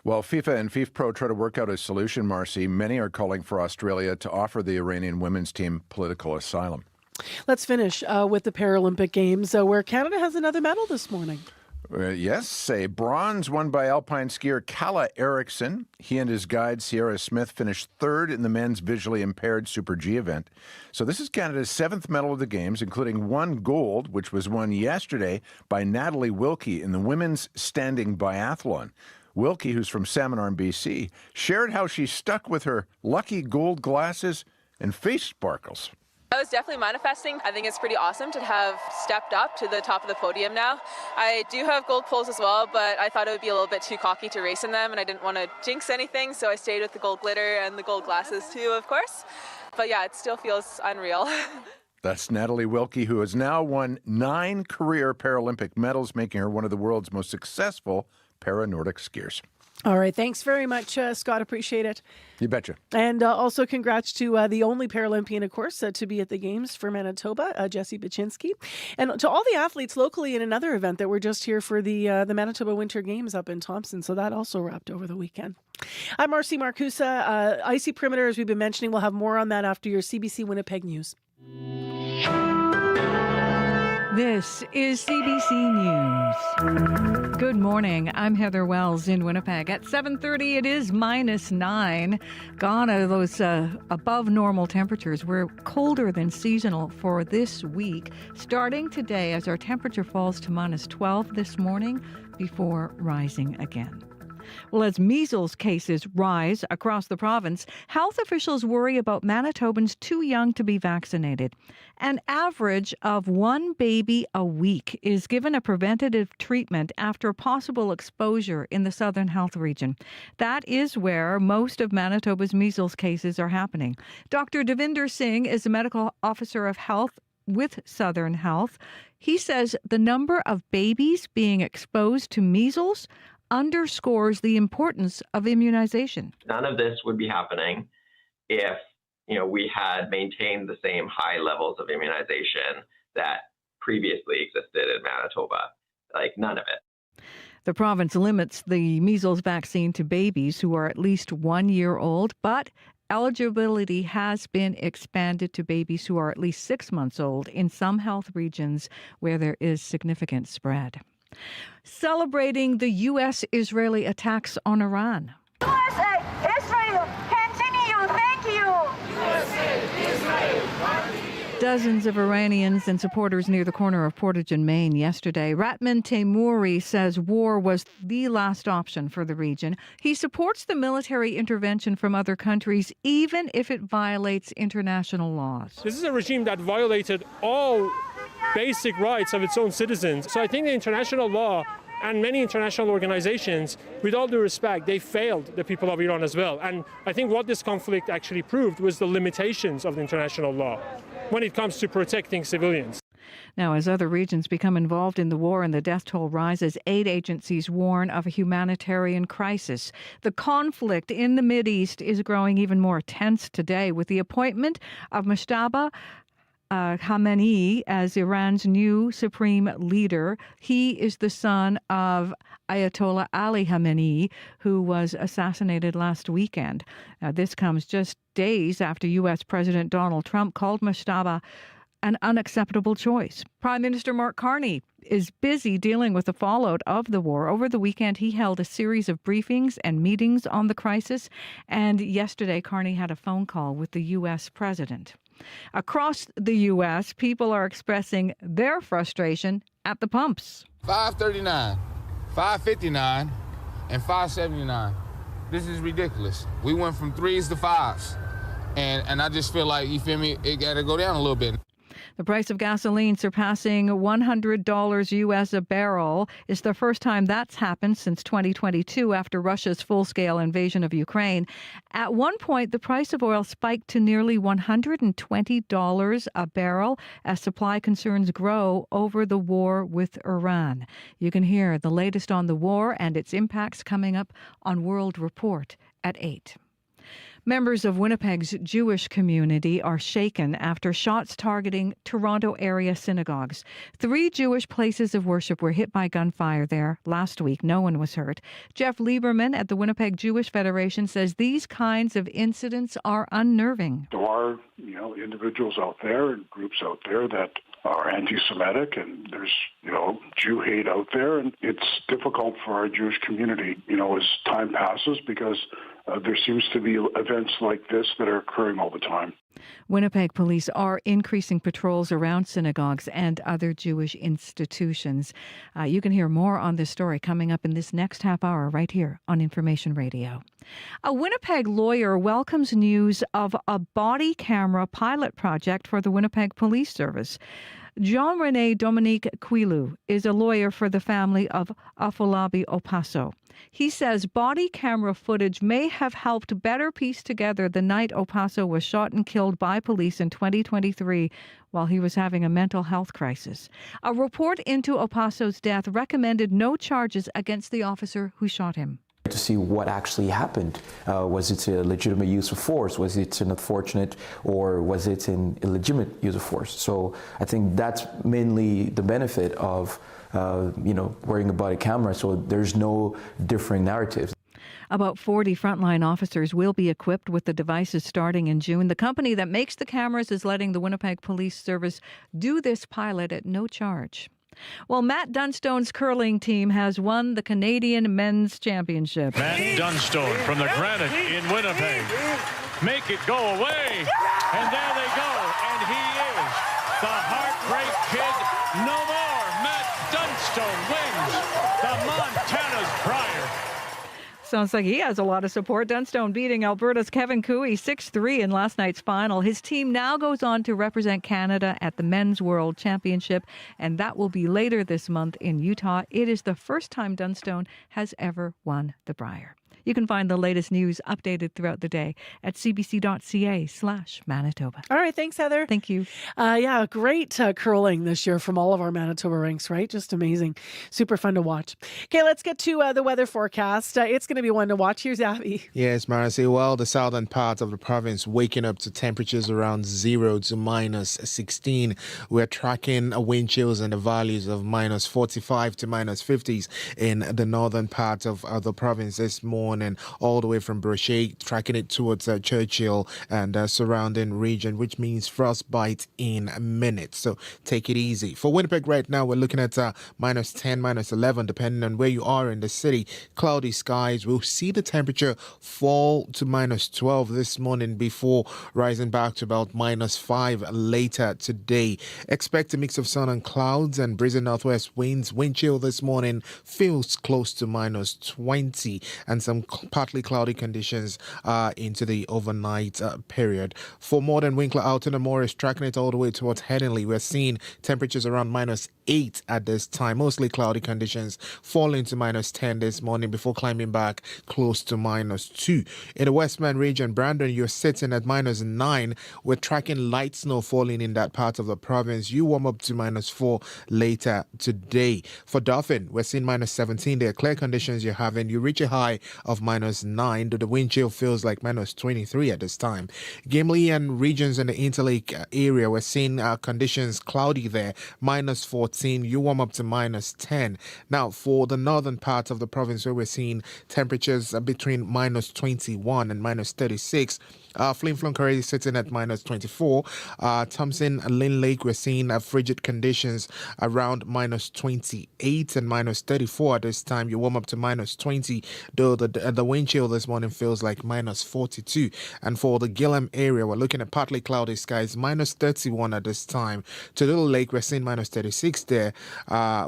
While FIFA and FIFPro try to work out a solution, Marcy, many are calling for Australia to offer the Iranian women's team political asylum. Let's finish with the Paralympic Games, where Canada has another medal this morning. Yes, a bronze won by alpine skier Kalle Eriksson. He and his guide Sierra Smith finished third in the men's visually impaired Super G event. So this is Canada's seventh medal of the Games, including one gold, which was won yesterday by Natalie Wilkie in the women's standing biathlon. Wilkie, who's from Salmon Arm, BC, shared how she stuck with her lucky gold glasses and face sparkles. I was definitely manifesting. I think it's pretty awesome to have stepped up to the top of the podium now. I do have gold poles as well, but I thought it would be a little bit too cocky to race in them, and I didn't want to jinx anything, so I stayed with the gold glitter and the gold glasses too, of course. But yeah, it still feels unreal. That's Natalie Wilkie, who has now won 9 career Paralympic medals, making her one of the world's most successful para-Nordic skiers. All right. Thanks very much, Scott. Appreciate it. You betcha. And also congrats to the only Paralympian, of course, to be at the Games for Manitoba, Jesse Baczynski. And to all the athletes locally in another event that were just here for the Manitoba Winter Games up in Thompson. So that also wrapped over the weekend. I'm Marcy Marcusa. Icy perimeter, as we've been mentioning. We'll have more on that after your CBC Winnipeg news. This is CBC News. Good morning. I'm Heather Wells in Winnipeg. At 7:30, it is -9. Gone are those above normal temperatures. We're colder than seasonal for this week, starting today as our temperature falls to -12 this morning before rising again. Well, as measles cases rise across the province, health officials worry about Manitobans too young to be vaccinated. An average of 1 baby a week is given a preventative treatment after possible exposure in the Southern Health region. That is where most of Manitoba's measles cases are happening. Dr. Devinder Singh is the medical officer of health with Southern Health. He says the number of babies being exposed to measles underscores the importance of immunization. None of this would be happening if, we had maintained the same high levels of immunization that previously existed in Manitoba. None of it. The province limits the measles vaccine to babies who are at least 1 year old, but eligibility has been expanded to babies who are at least 6 months old in some health regions where there is significant spread. Celebrating the U.S.-Israeli attacks on Iran. USA, Israel, continue, thank you. USA, Israel, continue. Dozens of Iranians and supporters near the corner of Portage and Main yesterday. Ratman Teimouri says war was the last option for the region. He supports the military intervention from other countries, even if it violates international laws. This is a regime that violated all basic rights of its own citizens. So I think the international law and many international organizations, with all due respect, they failed the people of Iran as well. And I think what this conflict actually proved was the limitations of the international law when it comes to protecting civilians. Now, as other regions become involved in the war and the death toll rises, aid agencies warn of a humanitarian crisis. The conflict in the Mideast is growing even more tense today with the appointment of Mujtaba Khamenei as Iran's new supreme leader. He is the son of Ayatollah Ali Khamenei, who was assassinated last weekend. Now, this comes just days after U.S. President Donald Trump called Mujtaba an unacceptable choice. Prime Minister Mark Carney is busy dealing with the fallout of the war. Over the weekend, he held a series of briefings and meetings on the crisis, and yesterday Carney had a phone call with the U.S. president. Across the U.S., people are expressing their frustration at the pumps. $5.39, $5.59, and $5.79. This is ridiculous. We went from threes to fives, and I just feel like, you feel me, it got to go down a little bit. The price of gasoline surpassing $100 U.S. a barrel is the first time that's happened since 2022 after Russia's full-scale invasion of Ukraine. At one point, the price of oil spiked to nearly $120 a barrel as supply concerns grow over the war with Iran. You can hear the latest on the war and its impacts coming up on World Report at 8. Members of Winnipeg's Jewish community are shaken after shots targeting Toronto area synagogues. 3 Jewish places of worship were hit by gunfire there last week. No one was hurt. Jeff Lieberman at the Winnipeg Jewish Federation says these kinds of incidents are unnerving. There are, individuals out there and groups out there that are anti-Semitic, and there's, Jew hate out there, and it's difficult for our Jewish community, as time passes, because there seems to be events like this that are occurring all the time. Winnipeg police are increasing patrols around synagogues and other Jewish institutions. You can hear more on this story coming up in this next half hour right here on Information Radio. A Winnipeg lawyer welcomes news of a body camera pilot project for the Winnipeg Police Service. Jean-René Dominique Quilou is a lawyer for the family of Afolabi Opaso. He says body camera footage may have helped better piece together the night Opaso was shot and killed by police in 2023 while he was having a mental health crisis. A report into Opaso's death recommended no charges against the officer who shot him. To see what actually happened. Was it a legitimate use of force? Was it an unfortunate, or was it an illegitimate use of force? So I think that's mainly the benefit of wearing a body camera, so there's no differing narratives. About 40 frontline officers will be equipped with the devices starting in June. The company that makes the cameras is letting the Winnipeg Police Service do this pilot at no charge. Well, Matt Dunstone's curling team has won the Canadian Men's Championship. Matt Dunstone from the Granite in Winnipeg. Make it go away. And there they go. And he is the Heartbreak Kid no more. Matt Dunstone wins the Montana's Brier. Sounds like he has a lot of support. Dunstone beating Alberta's Kevin Cooey 6-3 in last night's final. His team now goes on to represent Canada at the Men's World Championship, and that will be later this month in Utah. It is the first time Dunstone has ever won the Brier. You can find the latest news updated throughout the day at cbc.ca/Manitoba. All right. Thanks, Heather. Thank you. Great curling this year from all of our Manitoba rinks, right? Just amazing. Super fun to watch. Okay, let's get to the weather forecast. It's going to be one to watch. Here's Abby. Yes, Marcy. Well, the southern part of the province waking up to temperatures around 0 to -16. We're tracking wind chills in the values of -45 to -50s in the northern part of the province this morning. morning, all the way from Brochet, tracking it towards Churchill and surrounding region, which means frostbite in minutes. So take it easy. For Winnipeg right now, we're looking at minus 10, minus 11, depending on where you are in the city. Cloudy skies. We'll see the temperature fall to minus 12 this morning before rising back to about minus 5 later today. Expect a mix of sun and clouds and breezy northwest winds. Wind chill this morning feels close to minus 20 and some partly cloudy conditions into the overnight period. For more than Winkler, Alton and Morris, tracking it all the way towards Headingley, we're seeing temperatures around minus 8 at this time. Mostly cloudy conditions falling to minus 10 this morning before climbing back close to minus 2. In the Westman region, Brandon, you're sitting at minus 9. We're tracking light snow falling in that part of the province. You warm up to minus 4 later today. For Dauphin, we're seeing minus 17. There are clear conditions you're having. You reach a high of minus 9. The wind chill feels like minus 23 at this time. Gimli and regions in the Interlake area, we're seeing conditions cloudy there. Minus 14. You warm up to minus 10. Now, for the northern part of the province where we're seeing temperatures between minus 21 and minus 36, Flin Flon already sitting at minus 24. Thompson and Lynn Lake, we're seeing frigid conditions around minus 28 and minus 34 at this time. You warm up to minus 20, though the wind chill this morning feels like minus 42. And for the Gillam area, we're looking at partly cloudy skies, minus 31 at this time. To Little Lake, we're seeing minus 36 there.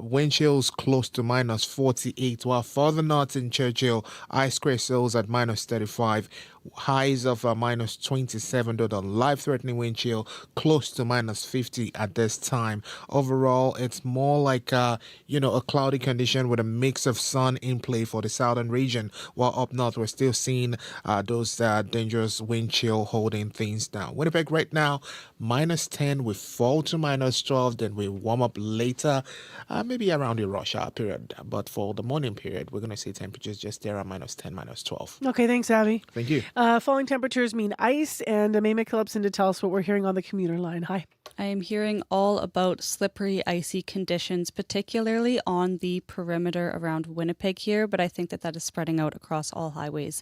Wind chills close to minus 48, while further north in Churchill, ice crystals at minus 35. Highs of minus 27, though the life-threatening wind chill close to minus 50 at this time. Overall, it's more like a cloudy condition with a mix of sun in play for the southern region, while up north we're still seeing those dangerous wind chill holding things down. Winnipeg right now, minus 10. We fall to minus 12, then we warm up later, maybe around the rush hour period. But for the morning period, we're going to see temperatures just there at minus 10, minus 12. Okay, thanks, Abby. Thank you. Falling temperatures mean ice, and May McKillopson to tell us what we're hearing on the commuter line. Hi. I am hearing all about slippery, icy conditions, particularly on the perimeter around Winnipeg here, but I think that is spreading out across all highways.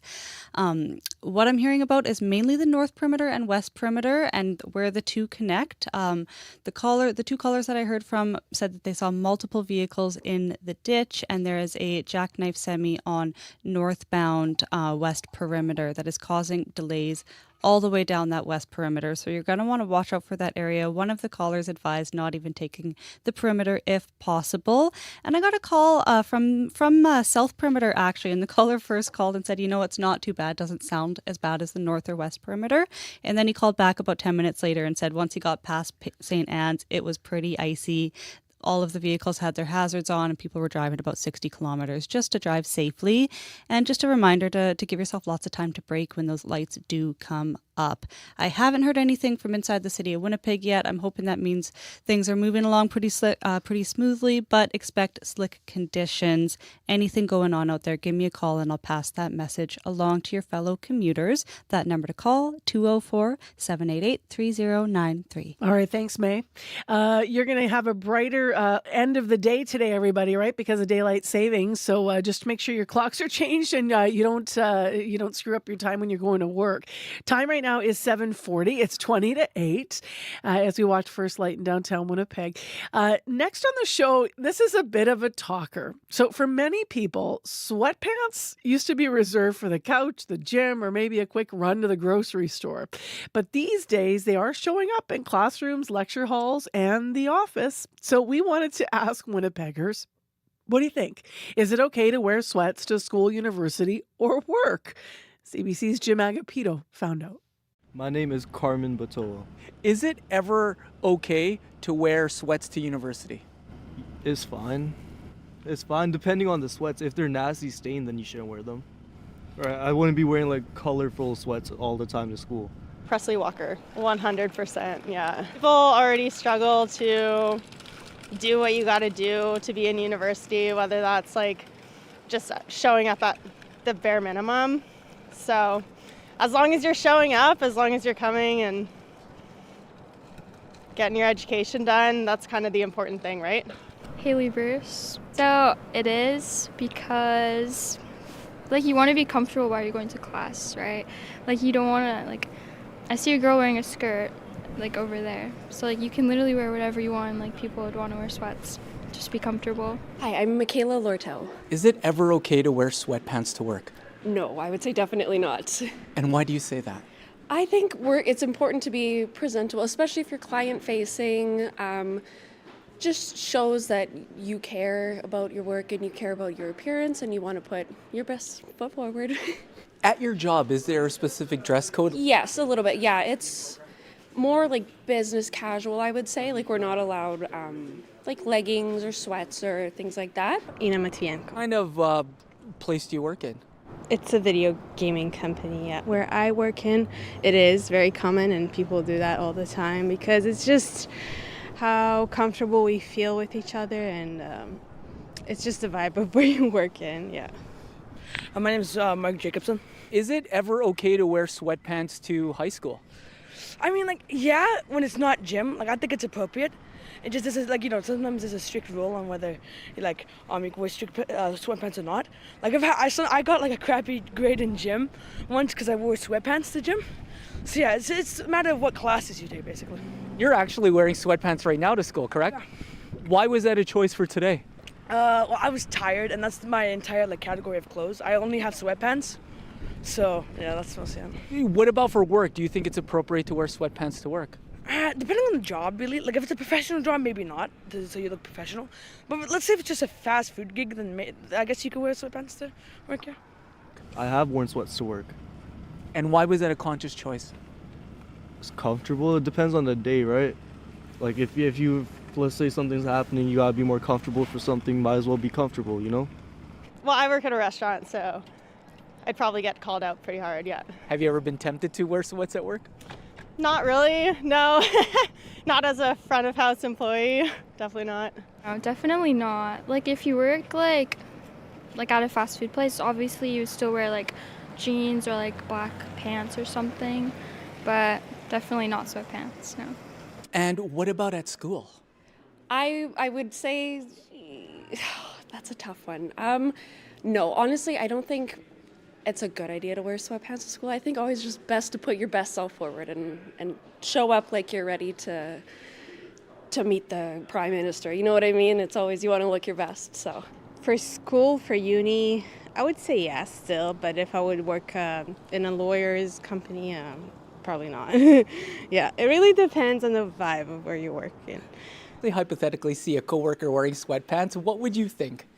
What I'm hearing about is mainly the north perimeter and west perimeter and where the two connect. The two callers that I heard from said that they saw multiple vehicles in the ditch, and there is a jackknife semi on northbound west perimeter that is causing delays all the way down that west perimeter. So you're going to want to watch out for that area. One of the callers advised not even taking the perimeter if possible. And I got a call from south perimeter actually, and the caller first called and said, it's not too bad. Doesn't sound as bad as the north or west perimeter. And then he called back about 10 minutes later and said once he got past St. Anne's, it was pretty icy. All of the vehicles had their hazards on and people were driving about 60 kilometers just to drive safely. And just a reminder to give yourself lots of time to brake when those lights do come up. I haven't heard anything from inside the city of Winnipeg yet. I'm hoping that means things are moving along pretty smoothly, but expect slick conditions. Anything going on out there, give me a call and I'll pass that message along to your fellow commuters. That number to call, 204-788-3093. All right, thanks, May. You're going to have a brighter end of the day today, everybody, right? Because of daylight savings. So just make sure your clocks are changed and you don't screw up your time when you're going to work. Time right now is 7:40. It's 20 to 8 as we watch First Light in downtown Winnipeg. Next on the show, this is a bit of a talker. So for many people, sweatpants used to be reserved for the couch, the gym, or maybe a quick run to the grocery store. But these days, they are showing up in classrooms, lecture halls, and the office. So we wanted to ask Winnipeggers, what do you think? Is it okay to wear sweats to school, university, or work? CBC's Jim Agapito found out. My name is Carmen Batoa. Is it ever okay to wear sweats to university? It's fine. It's fine depending on the sweats. If they're nasty stained, then you shouldn't wear them. Right? I wouldn't be wearing like colorful sweats all the time to school. Presley Walker, 100%, yeah. People already struggle to do what you gotta do to be in university, whether that's like just showing up at the bare minimum. So as long as you're showing up, as long as you're coming and getting your education done, that's kind of the important thing, right? Haley Bruce. So it is because Like, you want to be comfortable while you're going to class, right? Like, you don't want to, like, I see a girl wearing a skirt, like, over there. So, like, you can literally wear whatever you want. Like, people would want to wear sweats. Just be comfortable. Hi, I'm Michaela Lortel. Is it ever okay to wear sweatpants to work? No, I would say definitely not. And why do you say that? I think it's important to be presentable, especially if you're client-facing. Just shows that you care about your work and you care about your appearance and you want to put your best foot forward. At your job, is there a specific dress code? Yes, a little bit. Yeah, it's more like business casual, I would say. Like, we're not allowed like leggings or sweats or things like that. Ina Matvienko. What kind of place do you work in? It's a video gaming company. Yeah. Where I work in, it is very common and people do that all the time because it's just how comfortable we feel with each other, and it's just the vibe of where you work in, yeah. My name is Mark Jacobson. Is it ever okay to wear sweatpants to high school? I mean, like, yeah, when it's not gym, like, I think it's appropriate. It just is, like, you know, sometimes there's a strict rule on whether, you can wear strict sweatpants or not. Like, I got, like, a crappy grade in gym once because I wore sweatpants to gym. So, yeah, it's a matter of what classes you take, basically. You're actually wearing sweatpants right now to school, correct? Yeah. Why was that a choice for today? Well, I was tired, and that's my entire, like, category of clothes. I only have sweatpants. So, yeah, that's mostly it. What about for work? Do you think it's appropriate to wear sweatpants to work? Depending on the job, really. Like, if it's a professional job, maybe not, so you look professional. But let's say if it's just a fast food gig, then I guess you could wear sweatpants to work, yeah. I have worn sweats to work. And why was that a conscious choice? It's comfortable. It depends on the day, right? Like, if you, let's say something's happening, you gotta be more comfortable for something, might as well be comfortable, you know? Well, I work at a restaurant, so I'd probably get called out pretty hard, yeah. Have you ever been tempted to wear sweats at work? Not really, no. Not as a front of house employee, definitely not. No, definitely not. Like, if you work, like at a fast food place, obviously you would still wear, like, jeans or, like, black pants or something, but definitely not sweatpants, no. And what about at school? I would say that's a tough one. No, honestly, I don't think it's a good idea to wear sweatpants to school. I think always just best to put your best self forward and show up like you're ready to meet the Prime Minister. You know what I mean? It's always you want to look your best, so. For school, for uni, I would say yes still, but if I would work in a lawyer's company, probably not. Yeah, it really depends on the vibe of where you work in. They hypothetically see a coworker wearing sweatpants, what would you think?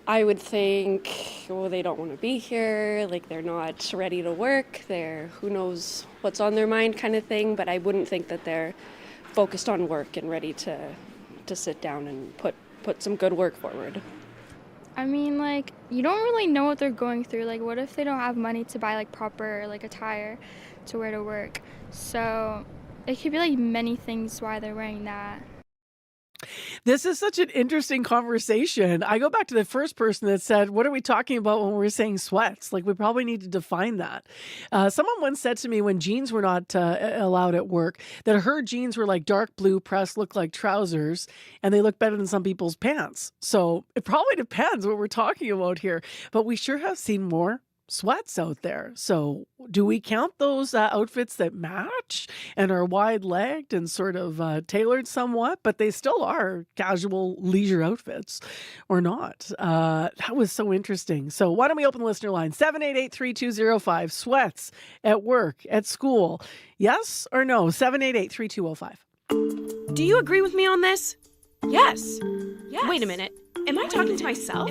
I would think, well, they don't want to be here, like they're not ready to work, they're who knows what's on their mind kind of thing, but I wouldn't think that they're focused on work and ready to sit down and put some good work forward. I mean, like, you don't really know what they're going through. Like, what if they don't have money to buy, like, proper, like, attire to wear to work? So it could be, like, many things why they're wearing that. This is such an interesting conversation. I go back to the first person that said, what are we talking about when we're saying sweats? Like, we probably need to define that. Someone once said to me when jeans were not allowed at work, that her jeans were like dark blue pressed, look like trousers, and they look better than some people's pants. So it probably depends what we're talking about here. But we sure have seen more sweats out there. So do we count those outfits that match and are wide-legged and sort of tailored somewhat, but they still are casual leisure outfits or not? That was so interesting. So why don't we open the listener line? 788-3205. Sweats at work, at school. Yes or no? 788-3205. Do you agree with me on this? Yes. Wait a minute. Am I talking to myself?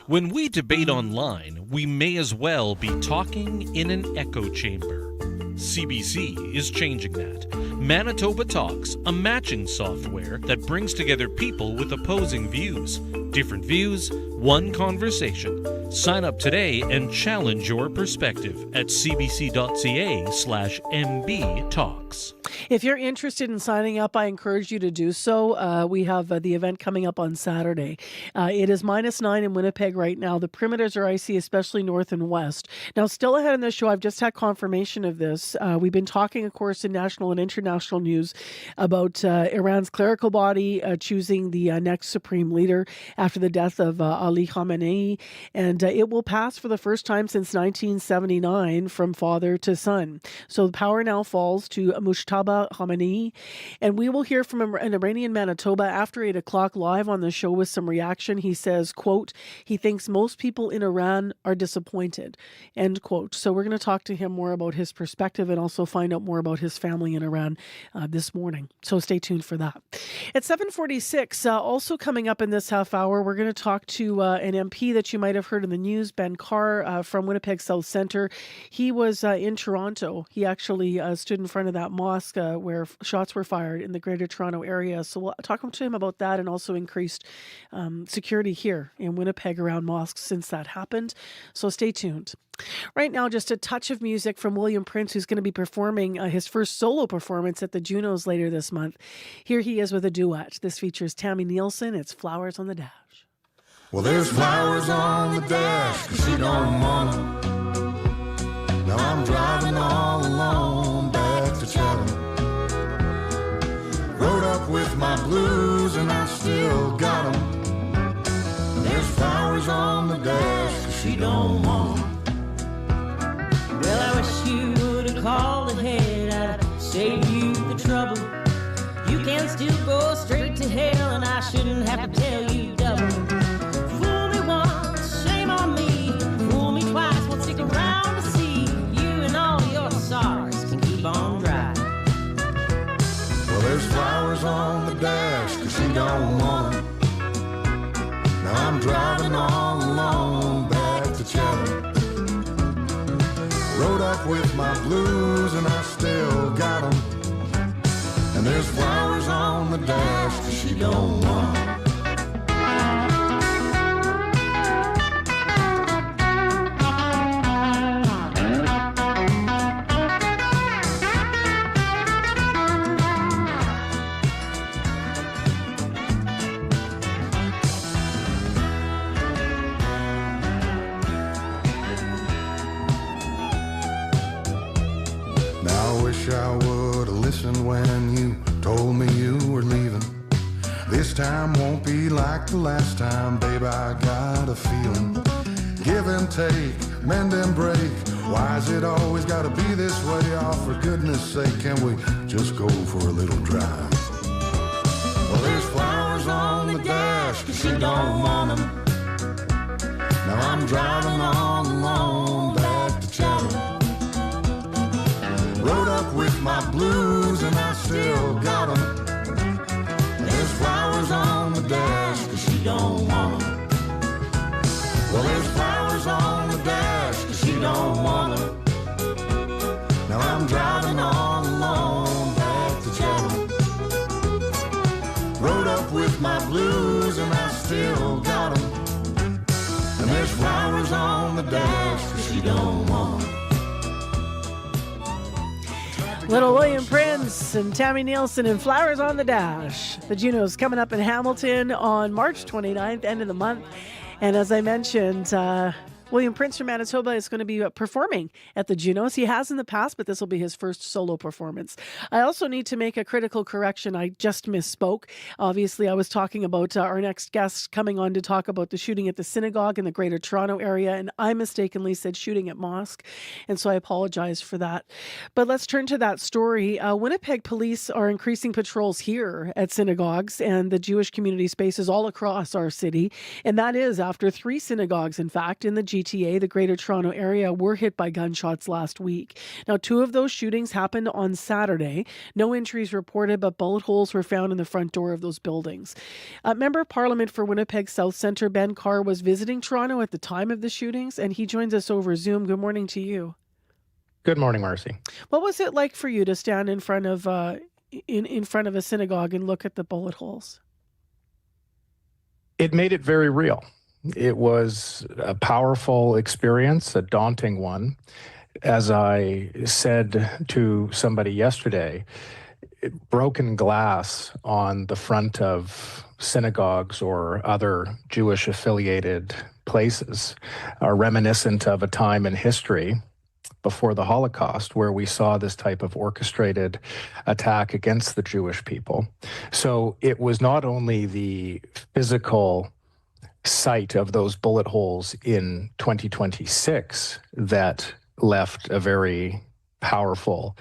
When we debate online, we may as well be talking in an echo chamber. CBC is changing that. Manitoba Talks, a matching software that brings together people with opposing views. Different views, one conversation. Sign up today and challenge your perspective at cbc.ca/mbtalks. If you're interested in signing up, I encourage you to do so. We have the event coming up on Saturday. It is -9 in Winnipeg right now. The perimeters are icy, especially north and west. Now, still ahead in the show, I've just had confirmation of this. We've been talking, of course, in national and international news about Iran's clerical body choosing the next supreme leader after the death of Ali Khamenei. And and it will pass for the first time since 1979 from father to son. So the power now falls to Mushtaba Khamenei, and we will hear from an Iranian Manitoba after 8 o'clock live on the show with some reaction. He says, quote, he thinks most people in Iran are disappointed, end quote. So we're going to talk to him more about his perspective and also find out more about his family in Iran this morning. So stay tuned for that. At 7:46, also coming up in this half hour, we're going to talk to an MP that you might have heard in the news, Ben Carr from Winnipeg South Centre. He was in Toronto. He actually stood in front of that mosque where shots were fired in the Greater Toronto area. So we'll talk to him about that and also increased security here in Winnipeg around mosques since that happened. So stay tuned. Right now, just a touch of music from William Prince, who's going to be performing his first solo performance at the Junos later this month. Here he is with a duet. This features Tammy Nielsen. It's Flowers on the Dash. Well, there's flowers on the dash 'cause she don't want 'em. Now I'm driving all alone back to Chatham. Rode up with my blues and I still got 'em. There's flowers on the dash 'cause she don't want 'em. Well, I wish you would have called ahead. I'd save you the trouble. You can still go straight to hell, and I shouldn't have to tell you double. Fool me once, shame on me. Fool me twice, won't stick around to see you and all your sorrows can keep on driving. Well, there's flowers on the dash 'cause she don't want 'em. Now I'm driving all alone back to Chatham. Rode up with my blues and I still got 'em. And there's flowers on the dash 'cause she don't want 'em. I would have listened when you told me you were leaving. This time won't be like the last time, babe, I got a feeling. Give and take, mend and break. Why's it always gotta be this way? Oh, for goodness sake, can we just go for a little drive? Well, there's flowers on the dash 'cause she don't want 'em. Now I'm driving all alone back to Chatham. Rode up with my blues and I still got 'em. There's flowers on the dash 'cause she don't want 'em. Well, there's flowers on the dash 'cause she don't want 'em. Now I'm driving all alone back to Chatham. Rode up with my blues and I still got 'em. And there's flowers on the dash 'cause she don't want 'em. Little William Prince and Tammy Nielsen and Flowers on the Dash. The Junos coming up in Hamilton on March 29th, end of the month. And as I mentioned, William Prince from Manitoba is going to be performing at the Junos. He has in the past, but this will be his first solo performance. I also need to make a critical correction. I just misspoke. Obviously, I was talking about our next guest coming on to talk about the shooting at the synagogue in the Greater Toronto area, and I mistakenly said shooting at mosque, and so I apologize for that. But let's turn to that story. Winnipeg police are increasing patrols here at synagogues and the Jewish community spaces all across our city, and that is after 3 synagogues, in fact, in the GTA, the Greater Toronto area, were hit by gunshots last week. Now, 2 of those shootings happened on Saturday. No injuries reported, but bullet holes were found in the front door of those buildings. Member of Parliament for Winnipeg South Centre, Ben Carr, was visiting Toronto at the time of the shootings, and he joins us over Zoom. Good morning to you. Good morning, Marcy. What was it like for you to stand in front of in front of a synagogue and look at the bullet holes? It made it very real. It was a powerful experience, a daunting one. As I said to somebody yesterday, broken glass on the front of synagogues or other Jewish-affiliated places are reminiscent of a time in history before the Holocaust where we saw this type of orchestrated attack against the Jewish people. So it was not only the physical sight of those bullet holes in 2026 that left a very powerful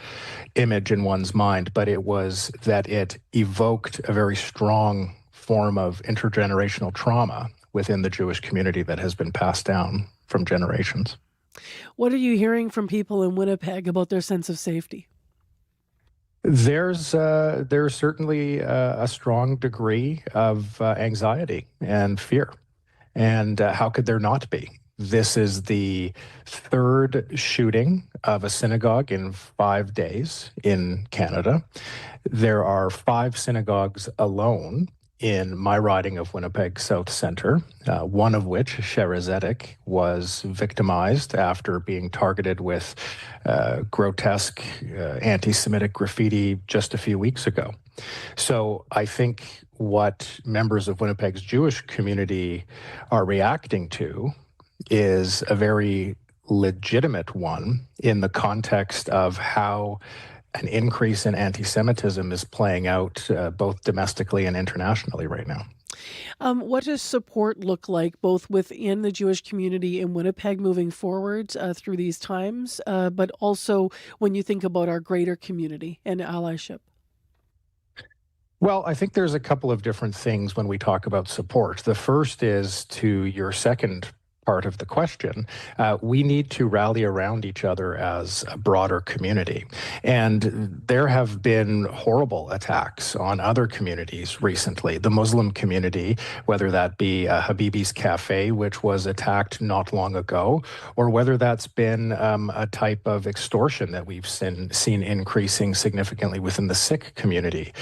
image in one's mind, but it was that it evoked a very strong form of intergenerational trauma within the Jewish community that has been passed down from generations. What are you hearing from people in Winnipeg about their sense of safety? There's certainly a strong degree of anxiety and fear. And how could there not be? This is the third shooting of a synagogue in 5 days in Canada. There are 5 synagogues alone in my riding of Winnipeg South Centre, one of which, Sherazedek, was victimized after being targeted with grotesque anti-Semitic graffiti just a few weeks ago. So I think what members of Winnipeg's Jewish community are reacting to is a very legitimate one in the context of how an increase in anti-Semitism is playing out both domestically and internationally right now. What does support look like both within the Jewish community in Winnipeg moving forward through these times, but also when you think about our greater community and allyship? Well, I think there's a couple of different things when we talk about support. The first is to your second part of the question. We need to rally around each other as a broader community. And there have been horrible attacks on other communities recently. The Muslim community, whether that be Habibi's Cafe, which was attacked not long ago, or whether that's been a type of extortion that we've seen increasing significantly within the Sikh community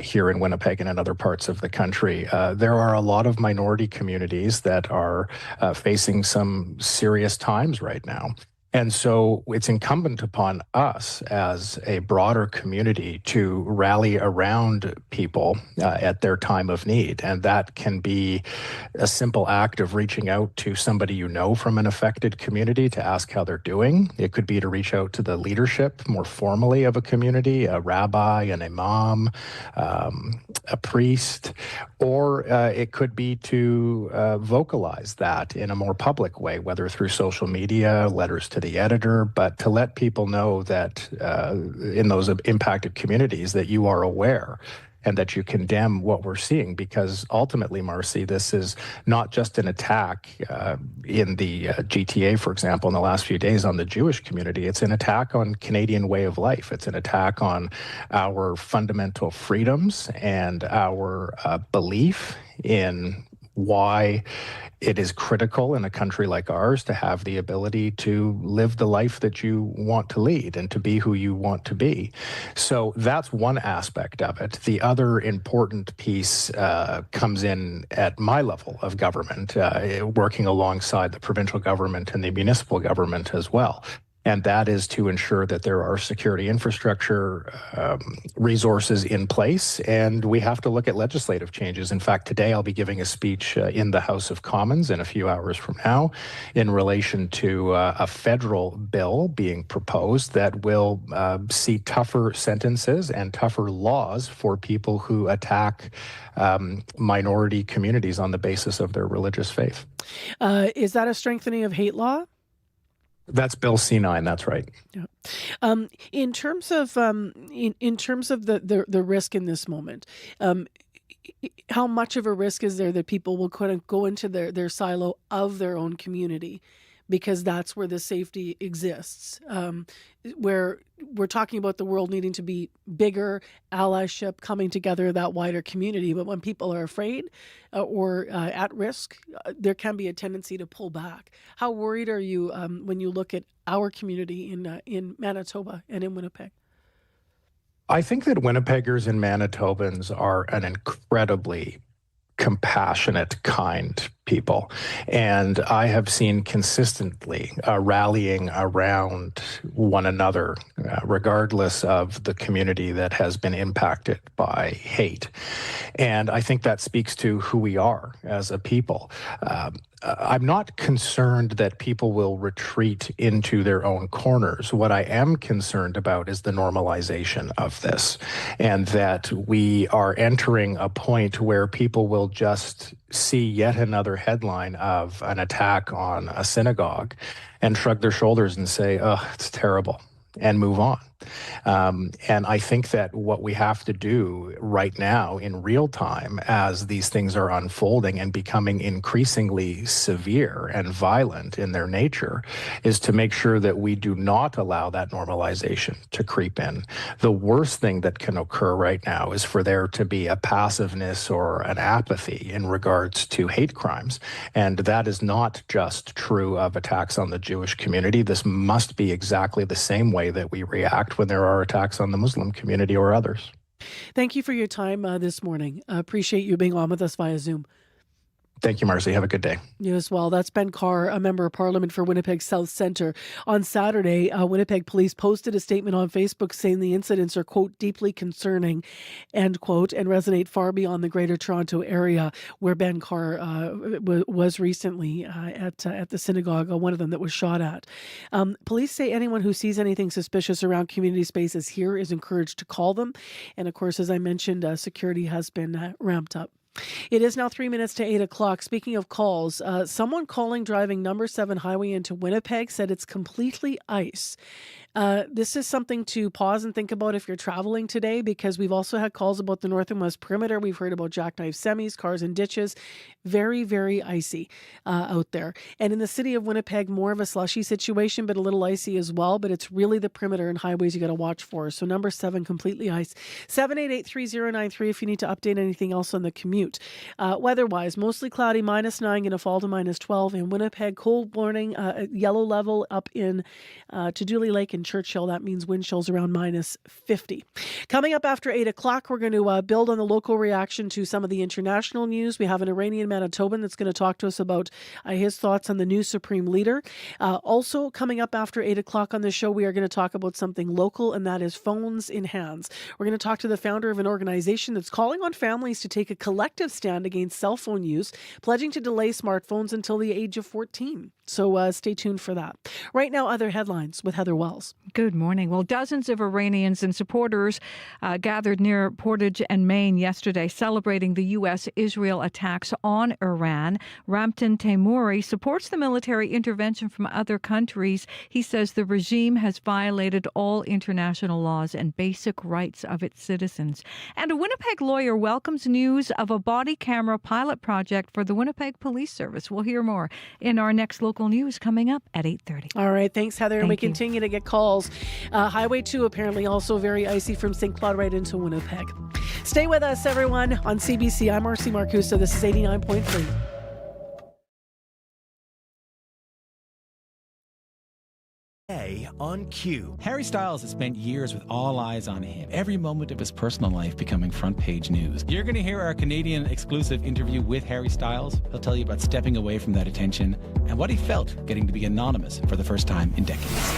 here in Winnipeg and in other parts of the country. There are a lot of minority communities that are facing some serious times right now. And so it's incumbent upon us as a broader community to rally around people at their time of need. And that can be a simple act of reaching out to somebody you know from an affected community to ask how they're doing. It could be to reach out to the leadership more formally of a community, a rabbi, an imam, a priest, or it could be to vocalize that in a more public way, whether through social media, letters to the editor, but to let people know that in those impacted communities that you are aware and that you condemn what we're seeing, because ultimately, Marcy, this is not just an attack in the GTA, for example, in the last few days on the Jewish community. It's an attack on Canadian way of life. It's an attack on our fundamental freedoms and our belief in why it is critical in a country like ours to have the ability to live the life that you want to lead and to be who you want to be. So that's one aspect of it. The other important piece comes in at my level of government, working alongside the provincial government and the municipal government as well. And that is to ensure that there are security infrastructure resources in place. And we have to look at legislative changes. In fact, today I'll be giving a speech in the House of Commons in a few hours from now in relation to a federal bill being proposed that will see tougher sentences and tougher laws for people who attack minority communities on the basis of their religious faith. Is that a strengthening of hate law? That's Bill C9. That's right. Yeah. In terms of in terms of the risk in this moment, how much of a risk is there that people will kind of go into their silo of their own community, because that's where the safety exists? Where we're talking about the world needing to be bigger, allyship, coming together, that wider community. But when people are afraid or at risk, there can be a tendency to pull back. How worried are you when you look at our community in Manitoba and in Winnipeg? I think that Winnipeggers and Manitobans are an incredibly compassionate, kind people. And I have seen consistently rallying around one another, regardless of the community that has been impacted by hate. And I think that speaks to who we are as a people. I'm not concerned that people will retreat into their own corners. What I am concerned about is the normalization of this, and that we are entering a point where people will just see yet another headline of an attack on a synagogue and shrug their shoulders and say, oh, it's terrible, and move on. And I think that what we have to do right now in real time, as these things are unfolding and becoming increasingly severe and violent in their nature, is to make sure that we do not allow that normalization to creep in. The worst thing that can occur right now is for there to be a passiveness or an apathy in regards to hate crimes. And that is not just true of attacks on the Jewish community. This must be exactly the same way that we react when there are attacks on the Muslim community or others. Thank you for your time this morning. Appreciate you being on with us via Zoom. Thank you, Marcy. Have a good day. You as well. That's Ben Carr, a member of Parliament for Winnipeg South Centre. On Saturday, Winnipeg police posted a statement on Facebook saying the incidents are, quote, deeply concerning, end quote, and resonate far beyond the Greater Toronto area where Ben Carr was recently at the synagogue, one of them that was shot at. Police say anyone who sees anything suspicious around community spaces here is encouraged to call them. And of course, as I mentioned, security has been ramped up. It is now 3 minutes to 8 o'clock. Speaking of calls, someone calling driving number 7 highway into Winnipeg said it's completely ice. This is something to pause and think about if you're traveling today, because we've also had calls about the North and West Perimeter. We've heard about jackknife semis, cars in ditches. Very, very icy out there. And in the city of Winnipeg, more of a slushy situation, but a little icy as well. But it's really the perimeter and highways you got to watch for. So number 7, completely ice. 788-3093 if you need to update anything else on the commute. Weather-wise, mostly cloudy, -9, going to fall to -12 in Winnipeg. Cold warning, yellow level up in to Dooley Lake and Churchill. That means wind chills around -50. Coming up after 8 o'clock, we're going to build on the local reaction to some of the international news. We have an Iranian Manitoban that's going to talk to us about his thoughts on the new Supreme Leader. Also coming up after 8 o'clock on the show, we are going to talk about something local, and that is phones in hands. We're going to talk to the founder of an organization that's calling on families to take a collective stand against cell phone use, pledging to delay smartphones until the age of 14. So stay tuned for that. Right now, other headlines with Heather Wells. Good morning. Well, dozens of Iranians and supporters gathered near Portage and Maine yesterday celebrating the U.S.-Israel attacks on Iran. Ramtin Teimouri supports the military intervention from other countries. He says the regime has violated all international laws and basic rights of its citizens. And a Winnipeg lawyer welcomes news of a body camera pilot project for the Winnipeg Police Service. We'll hear more in our next local news coming up at 8:30. All right. Thanks, Heather. And we continue to get calls. Highway 2 apparently also very icy from St. Cloud right into Winnipeg. Stay with us, everyone, on CBC. I'm Marcy Marcusa. This is 89.3. On cue. Harry Styles has spent years with all eyes on him, every moment of his personal life becoming front page news. You're going to hear our Canadian exclusive interview with Harry Styles. He'll tell you about stepping away from that attention and what he felt getting to be anonymous for the first time in decades.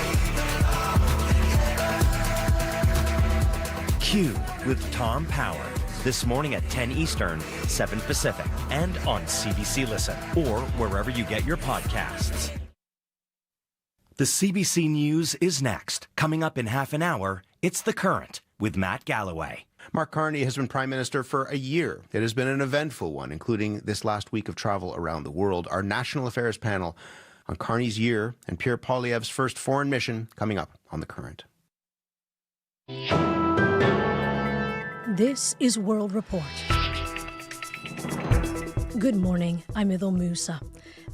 Q with Tom Power. This morning at 10 Eastern, 7 Pacific, and on CBC Listen, or wherever you get your podcasts. The CBC News is next. Coming up in half an hour, it's The Current with Matt Galloway. Mark Carney has been Prime Minister for a year. It has been an eventful one, including this last week of travel around the world. Our National Affairs panel on Carney's year and Pierre Poilievre's first foreign mission coming up on The Current. This is World Report. Good morning, I'm Idil Musa.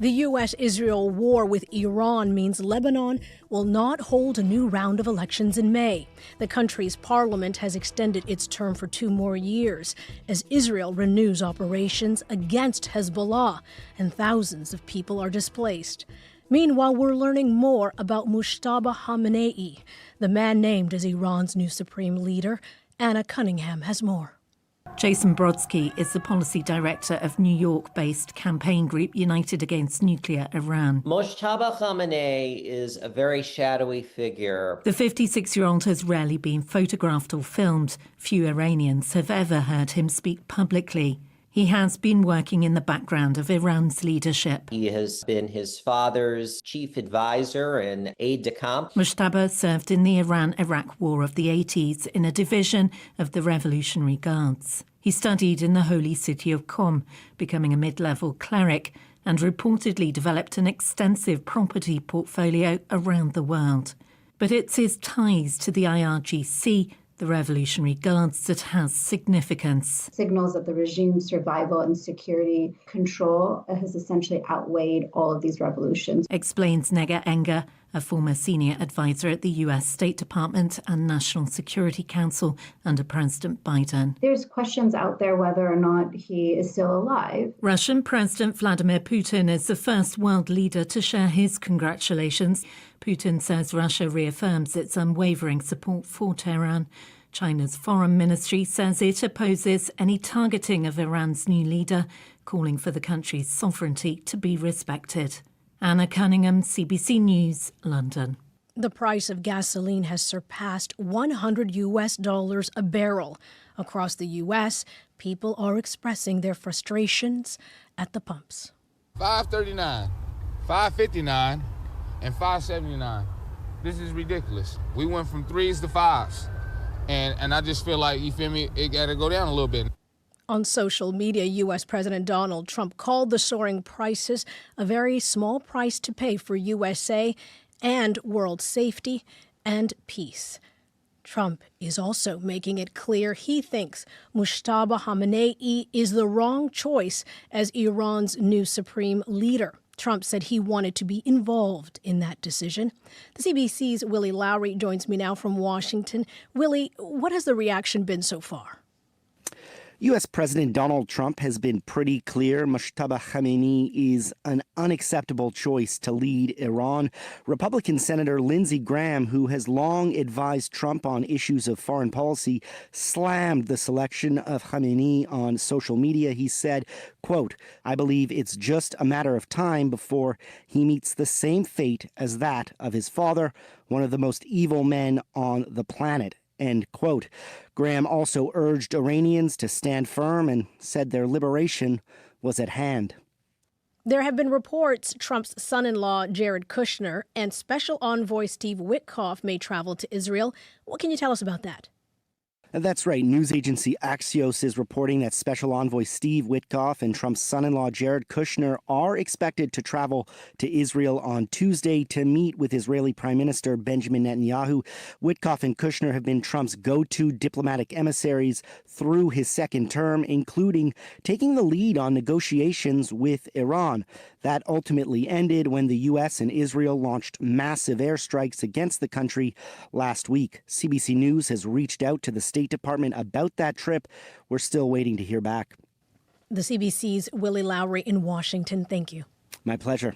The U.S.-Israel war with Iran means Lebanon will not hold a new round of elections in May. The country's parliament has extended its term for 2 more years as Israel renews operations against Hezbollah, and thousands of people are displaced. Meanwhile, we're learning more about Mujtaba Khamenei, the man named as Iran's new supreme leader. Anna Cunningham has more. Jason Brodsky is the policy director of New York-based campaign group United Against Nuclear Iran. Mojtaba Khamenei is a very shadowy figure. The 56-year-old has rarely been photographed or filmed. Few Iranians have ever heard him speak publicly. He has been working in the background of Iran's leadership. He has been his father's chief advisor and aide-de-camp. Mojtaba served in the Iran-Iraq War of the 80s in a division of the Revolutionary Guards. He studied in the holy city of Qom, becoming a mid-level cleric, and reportedly developed an extensive property portfolio around the world. But it's his ties to the IRGC, the Revolutionary Guards, that has significance. Signals that the regime's survival and security control has essentially outweighed all of these revolutions. Explains Nega Enger, a former senior advisor at the U.S. State Department and National Security Council under President Biden. There's questions out there whether or not he is still alive. Russian President Vladimir Putin is the first world leader to share his congratulations. Putin says Russia reaffirms its unwavering support for Tehran. China's foreign ministry says it opposes any targeting of Iran's new leader, calling for the country's sovereignty to be respected. Anna Cunningham, CBC News, London. The price of gasoline has surpassed $100 a barrel. Across the U.S., people are expressing their frustrations at the pumps. $5.39, $5.59, and $5.79. This is ridiculous. We went from 3s to 5s. And I just feel like, you feel me, it got to go down a little bit. On social media, U.S. President Donald Trump called the soaring prices a very small price to pay for USA and world safety and peace. Trump is also making it clear he thinks Mojtaba Khamenei is the wrong choice as Iran's new supreme leader. Trump said he wanted to be involved in that decision. The CBC's Willie Lowry joins me now from Washington. Willie, what has the reaction been so far? U.S. President Donald Trump has been pretty clear. Mojtaba Khamenei is an unacceptable choice to lead Iran. Republican Senator Lindsey Graham, who has long advised Trump on issues of foreign policy, slammed the selection of Khamenei on social media. He said, quote, "I believe it's just a matter of time before he meets the same fate as that of his father, one of the most evil men on the planet." End quote. Graham also urged Iranians to stand firm and said their liberation was at hand. There have been reports Trump's son-in-law, Jared Kushner, and Special Envoy Steve Witkoff may travel to Israel. What can you tell us about that? That's right. News agency Axios is reporting that Special Envoy Steve Witkoff and Trump's son-in-law Jared Kushner are expected to travel to Israel on Tuesday to meet with Israeli Prime Minister Benjamin Netanyahu. Witkoff and Kushner have been Trump's go-to diplomatic emissaries through his second term, including taking the lead on negotiations with Iran. That ultimately ended when the U.S. and Israel launched massive airstrikes against the country last week. CBC News has reached out to the State Department about that trip. We're still waiting to hear back. The CBC's Willie Lowry in Washington. Thank you. My pleasure.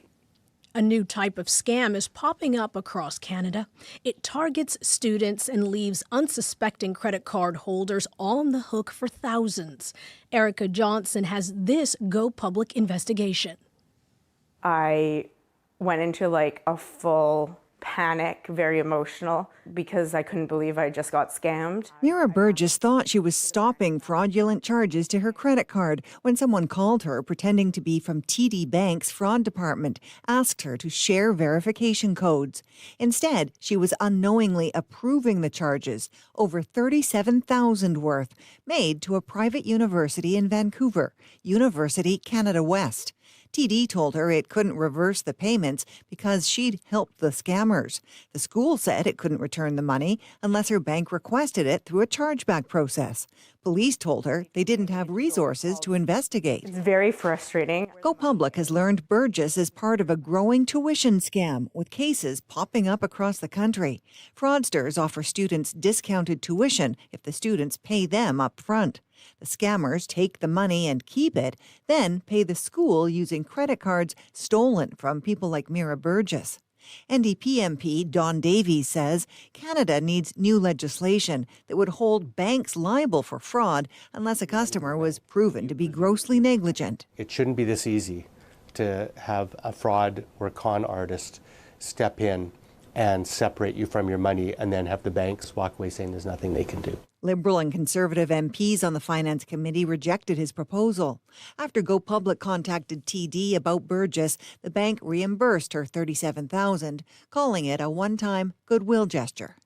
A new type of scam is popping up across Canada. It targets students and leaves unsuspecting credit card holders on the hook for thousands. Erica Johnson has this Go Public investigation. I went into like a full panic, very emotional, because I couldn't believe I just got scammed. Mira Burgess thought she was stopping fraudulent charges to her credit card when someone called her pretending to be from TD Bank's fraud department, asked her to share verification codes. Instead, she was unknowingly approving the charges, over $37,000 worth, made to a private university in Vancouver, University Canada West. TD told her it couldn't reverse the payments because she'd helped the scammers. The school said it couldn't return the money unless her bank requested it through a chargeback process. Police told her they didn't have resources to investigate. It's very frustrating. Go Public has learned Burgess is part of a growing tuition scam with cases popping up across the country. Fraudsters offer students discounted tuition if the students pay them up front. The scammers take the money and keep it, then pay the school using credit cards stolen from people like Mira Burgess. NDP MP Don Davies says Canada needs new legislation that would hold banks liable for fraud unless a customer was proven to be grossly negligent. It shouldn't be this easy to have a fraud or con artist step in and separate you from your money and then have the banks walk away saying there's nothing they can do. Liberal and Conservative MPs on the Finance Committee rejected his proposal. After Go Public contacted TD about Burgess, the bank reimbursed her $37,000, calling it a one-time goodwill gesture.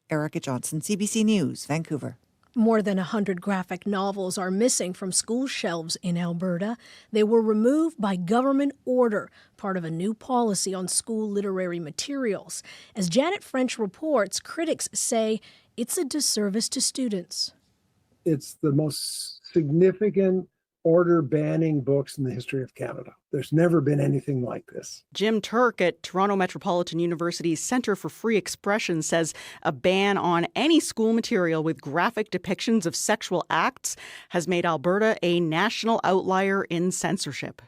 Erica Johnson, CBC News, Vancouver. More than 100 graphic novels are missing from school shelves in Alberta. They were removed by government order, part of a new policy on school literary materials. As Janet French reports, critics say it's a disservice to students. It's the most significant order banning books in the history of Canada. There's never been anything like this. Jim Turk at Toronto Metropolitan University's Centre for Free Expression says a ban on any school material with graphic depictions of sexual acts has made Alberta a national outlier in censorship.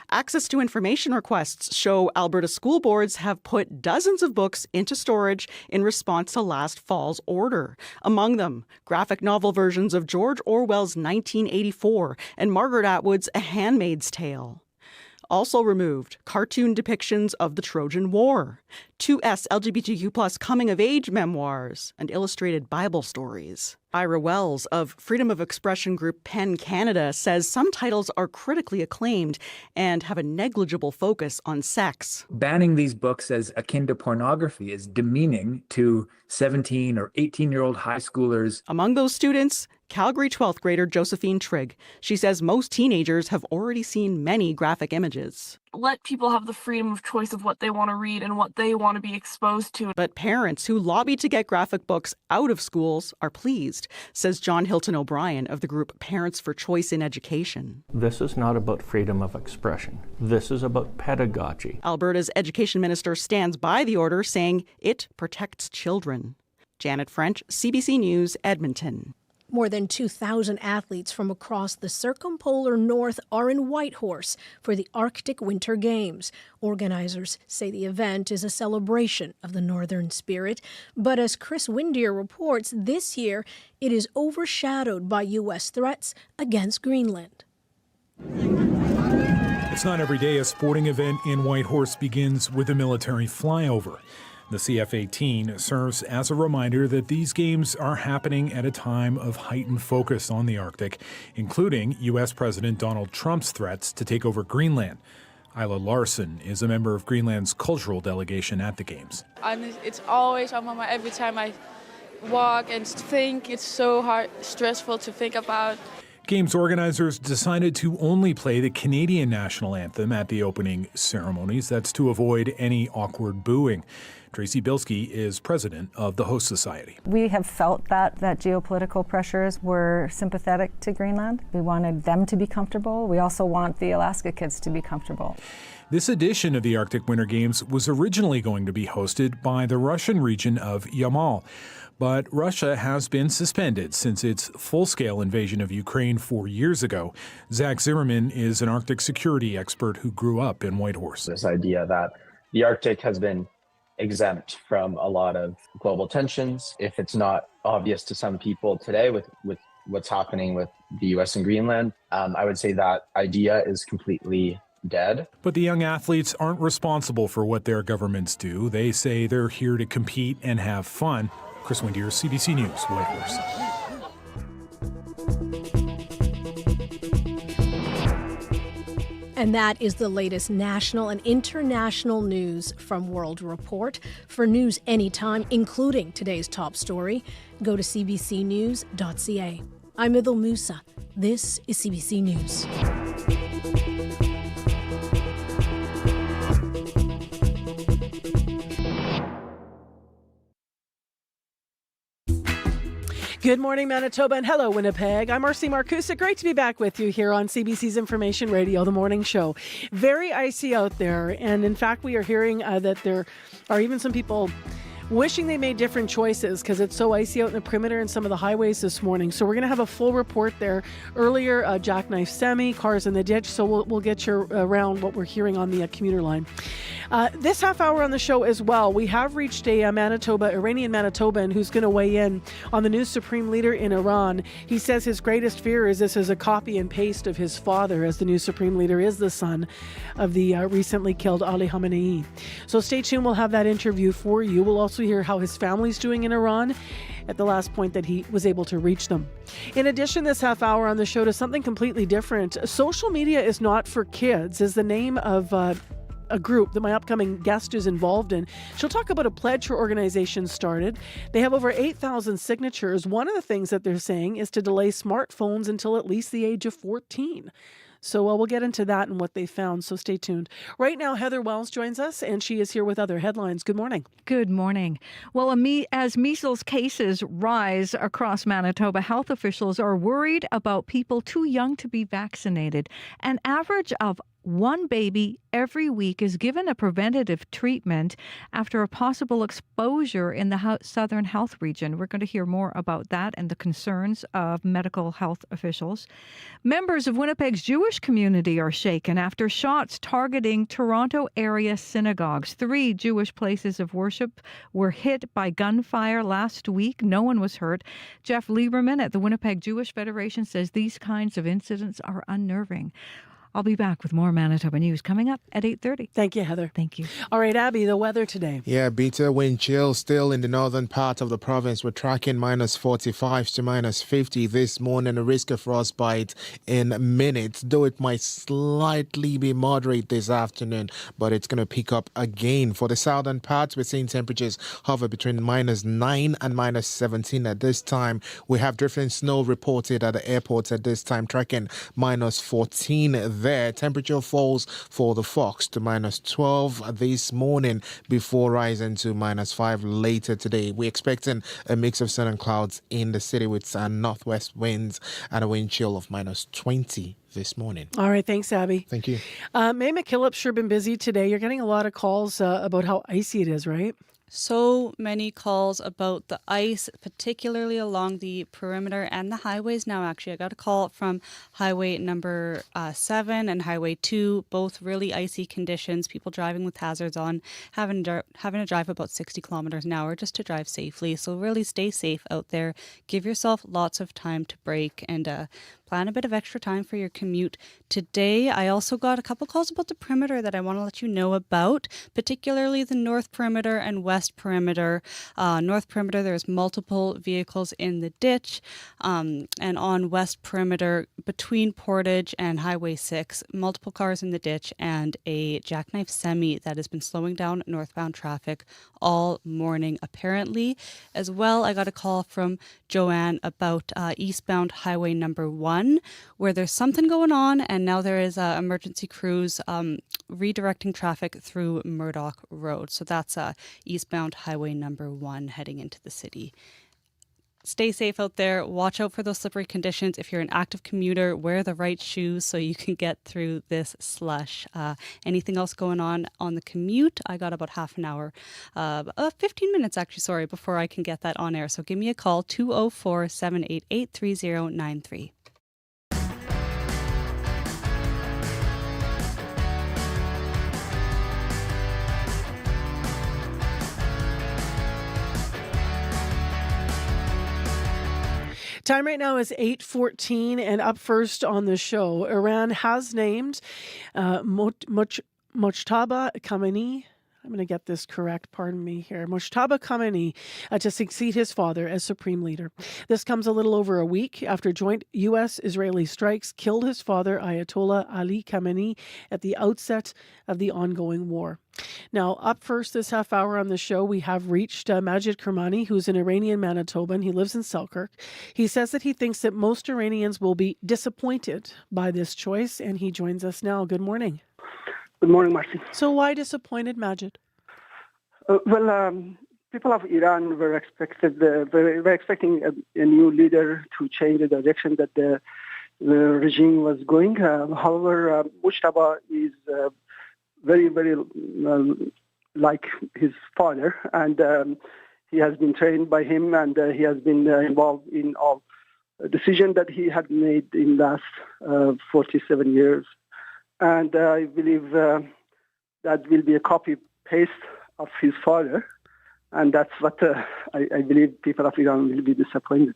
Access to information requests show Alberta school boards have put dozens of books into storage in response to last fall's order. Among them, graphic novel versions of George Orwell's 1984 and Margaret Atwood's A Handmaid's Tale. Also removed, cartoon depictions of the Trojan War, 2S LGBTQ+ coming-of-age memoirs, and illustrated Bible stories. Ira Wells of freedom of expression group PEN Canada says some titles are critically acclaimed and have a negligible focus on sex. Banning these books as akin to pornography is demeaning to 17 or 18-year-old high schoolers. Among those students, Calgary 12th grader Josephine Trigg. She says most teenagers have already seen many graphic images. Let people have the freedom of choice of what they want to read and what they want to be exposed to. But parents who lobbied to get graphic books out of schools are pleased, says John Hilton O'Brien of the group Parents for Choice in Education. This is not about freedom of expression. This is about pedagogy. Alberta's education minister stands by the order, saying it protects children. Janet French, CBC News, Edmonton. More than 2,000 athletes from across the circumpolar north are in Whitehorse for the Arctic Winter Games. Organizers say the event is a celebration of the northern spirit, but as Chris Windier reports, this year it is overshadowed by U.S. threats against Greenland. It's not every day a sporting event in Whitehorse begins with a military flyover. The CF-18 serves as a reminder that these games are happening at a time of heightened focus on the Arctic, including U.S. President Donald Trump's threats to take over Greenland. Isla Larson is a member of Greenland's cultural delegation at the Games. It's always on my mind every time I walk and think. It's so hard, stressful to think about. Games organizers decided to only play the Canadian national anthem at the opening ceremonies. That's to avoid any awkward booing. Tracy Bilski is president of the host society. We have felt that geopolitical pressures were sympathetic to Greenland. We wanted them to be comfortable. We also want the Alaska kids to be comfortable. This edition of the Arctic Winter Games was originally going to be hosted by the Russian region of Yamal. But Russia has been suspended since its full-scale invasion of Ukraine 4 years ago. Zach Zimmerman is an Arctic security expert who grew up in Whitehorse. This idea that the Arctic has been exempt from a lot of global tensions. If it's not obvious to some people today with what's happening with the U.S. and Greenland, I would say that idea is completely dead. But the young athletes aren't responsible for what their governments do. They say they're here to compete and have fun. Chris Windier, CBC News, Whitehorse. And that is the latest national and international news from World Report. For news anytime, including today's top story, go to cbcnews.ca. I'm Idil Musa. This is CBC News. Good morning, Manitoba, and hello, Winnipeg. I'm Marcy Marcusa. Great to be back with you here on CBC's Information Radio, the morning show. Very icy out there, and in fact, we are hearing that there are even some people wishing they made different choices because it's so icy out in the perimeter and some of the highways this morning. So we're going to have a full report there. Earlier, jackknife semi, cars in the ditch. So we'll get you around what we're hearing on the commuter line. This half hour on the show as well, we have reached a Iranian Manitoban who's going to weigh in on the new supreme leader in Iran. He says his greatest fear is this is a copy and paste of his father, as the new supreme leader is the son of the recently killed Ali Khamenei. So stay tuned. We'll have that interview for you. We'll also hear how his family's doing in Iran at the last point that he was able to reach them. In addition, this half hour on the show to something completely different. Social media is not for kids is the name of a group that my upcoming guest is involved in. She'll talk about a pledge her organization started. They have over 8,000 signatures. One of the things that they're saying is to delay smartphones until at least the age of 14. So we'll get into that and what they found, so stay tuned. Right now, Heather Wells joins us, and she is here with other headlines. Good morning. Good morning. Well, as measles cases rise across Manitoba, health officials are worried about people too young to be vaccinated. An average of one baby every week is given a preventative treatment after a possible exposure in the Southern Health region. We're going to hear more about that and the concerns of medical health officials. Members of Winnipeg's Jewish community are shaken after shots targeting Toronto area synagogues. 3 Jewish places of worship were hit by gunfire last week. No one was hurt. Jeff Lieberman at the Winnipeg Jewish Federation says these kinds of incidents are unnerving. I'll be back with more Manitoba news coming up at 8:30. Thank you, Heather. Thank you. All right, Abby, the weather today. Yeah, bitter wind chill still in the northern part of the province. We're tracking -45 to -50 this morning. A risk of frostbite in minutes, though it might slightly be moderate this afternoon, but it's going to pick up again. For the southern parts, we're seeing temperatures hover between -9 and -17 at this time. We have drifting snow reported at the airports at this time, tracking -14 there. Temperature falls for the Fox to -12 this morning before rising to -5 later today. We're expecting a mix of sun and clouds in the city with northwest winds and a wind chill of -20 this morning. All right, tks, Abby. Thank you. May McKillop's sure been busy today. You're getting a lot of calls about how icy it is, right? So many calls about the ice, particularly along the perimeter and the highways. Now, actually, I got a call from highway number 7 and highway 2, both really icy conditions, people driving with hazards on, having to drive about 60 kilometers an hour just to drive safely. So really stay safe out there. Give yourself lots of time to brake and plan a bit of extra time for your commute. Today, I also got a couple calls about the perimeter that I want to let you know about, particularly the north perimeter and west perimeter. North perimeter, there's multiple vehicles in the ditch, and on west perimeter, between Portage and Highway 6, multiple cars in the ditch and a jackknife semi that has been slowing down northbound traffic all morning, apparently. As well, I got a call from Joanne about eastbound highway number 1, where there's something going on, and now there is emergency crews redirecting traffic through Murdoch Road. So that's eastbound highway number 1 heading into the city. Stay safe out there. Watch out for those slippery conditions. If you're an active commuter, wear the right shoes so you can get through this slush. Anything else going on the commute? I got about half an hour, 15 minutes actually, before I can get that on air. So give me a call, 204-788-3093. Time right now is 8:14, and up first on the show, Iran has named Mojtaba Khamenei. I'm going to get this correct, pardon me here. Mojtaba Khamenei to succeed his father as supreme leader. This comes a little over a week after joint U.S.-Israeli strikes killed his father, Ayatollah Ali Khamenei, at the outset of the ongoing war. Now, up first this half hour on the show, we have reached Majid Kermani, who's an Iranian Manitoban. He lives in Selkirk. He says that he thinks that most Iranians will be disappointed by this choice, and he joins us now. Good morning. Good morning, Marcy. So why disappointed, Majid? People of Iran were expecting a new leader to change the direction that the regime was going. However, Mojtaba is very, very like his father, and he has been trained by him, and he has been involved in all decisions that he had made in the last 47 years. And I believe that will be a copy-paste of his father, and that's what I believe people of Iran will be disappointed.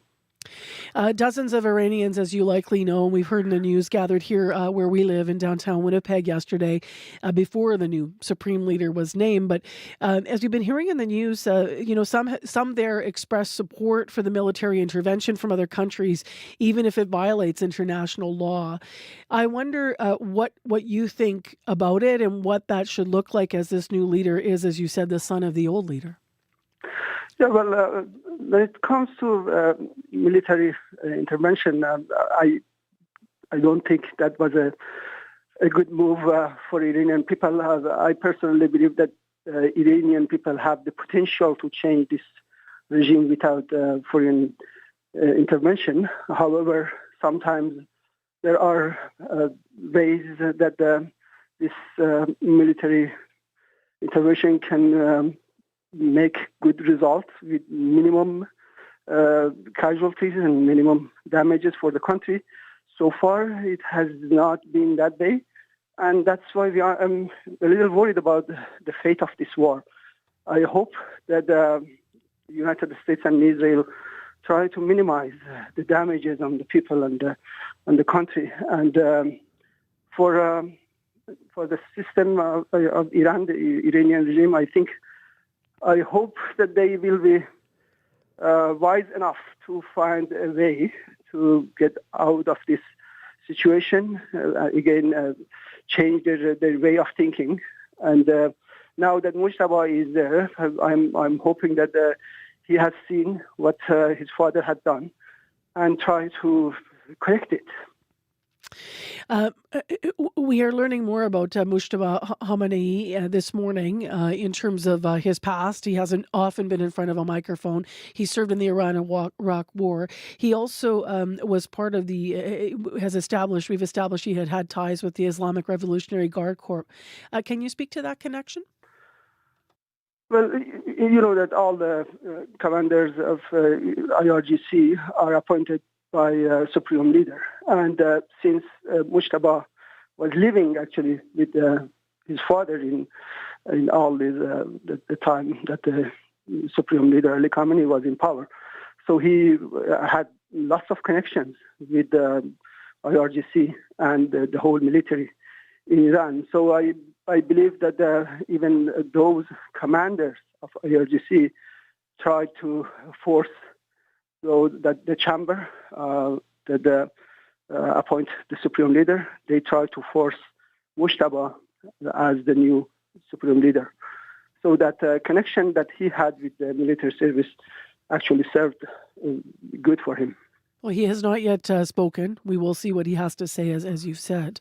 Dozens of Iranians, as you likely know, we've heard in the news, gathered here where we live in downtown Winnipeg yesterday before the new Supreme Leader was named. But as you've been hearing in the news, some there express support for the military intervention from other countries, even if it violates international law. I wonder what you think about it and what that should look like as this new leader is, as you said, the son of the old leader. Yeah, well, when it comes to military intervention, I don't think that was a good move for Iranian people. I personally believe that Iranian people have the potential to change this regime without foreign intervention. However, sometimes there are ways that this military intervention can make good results with minimum casualties and minimum damages for the country. So far, it has not been that way, and that's why I'm a little worried about the fate of this war. I hope that the United States and Israel try to minimize the damages on the people and the country, and for the system of Iran, the Iranian regime, I hope that they will be wise enough to find a way to get out of this situation, change their way of thinking. And now that Mujtaba is there, I'm hoping that he has seen what his father had done and try to correct it. We are learning more about Mujtaba Khamenei this morning in terms of his past. He hasn't often been in front of a microphone. He served in the Iran-Iraq War. He also was part of we've established he had ties with the Islamic Revolutionary Guard Corps. Can you speak to that connection? Well, you know that all the commanders of IRGC are appointed by Supreme Leader. And since Mujtaba was living actually with his father in all the time that the Supreme Leader Ali Khamenei was in power, so he had lots of connections with IRGC and the whole military in Iran. So I believe that even those commanders of IRGC tried to force that the chamber that appoint the Supreme Leader, they try to force Mujtaba as the new Supreme Leader. So that connection that he had with the military service actually served good for him. Well, he has not yet spoken. We will see what he has to say, as you've said.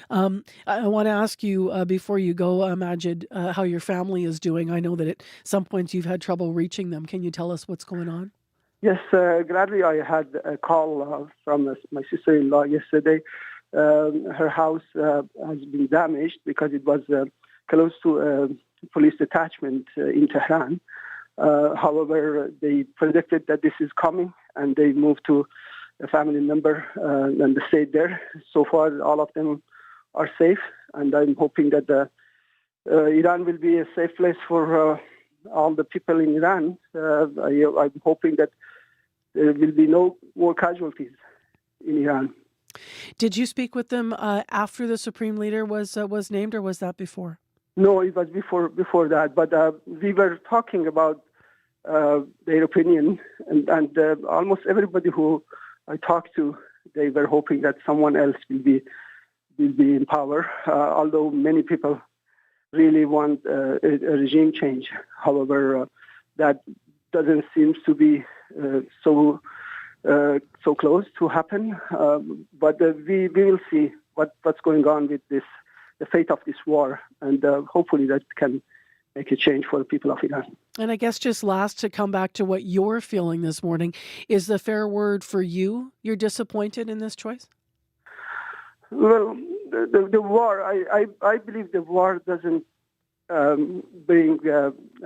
I want to ask you, before you go, Majid, how your family is doing. I know that at some points you've had trouble reaching them. Can you tell us what's going on? Yes, gladly. I had a call from my sister-in-law yesterday. Her house has been damaged because it was close to a police detachment in Tehran. However, they predicted that this is coming, and they moved to a family member and they stayed there. So far, all of them are safe, and I'm hoping that Iran will be a safe place for all the people in Iran. I'm hoping that there will be no more casualties in Iran. Did you speak with them after the Supreme Leader was named, or was that before? No, it was before that. But we were talking about their opinion, and almost everybody who I talked to, they were hoping that someone else will be in power. Although many people really want a regime change. However, that doesn't seem to be so close to happen. But we will see what's going on with the fate of this war, and hopefully that can make a change for the people of Iran. And I guess just last, to come back to what you're feeling this morning, is the fair word for you? You're disappointed in this choice? Well, the war, I believe the war doesn't bring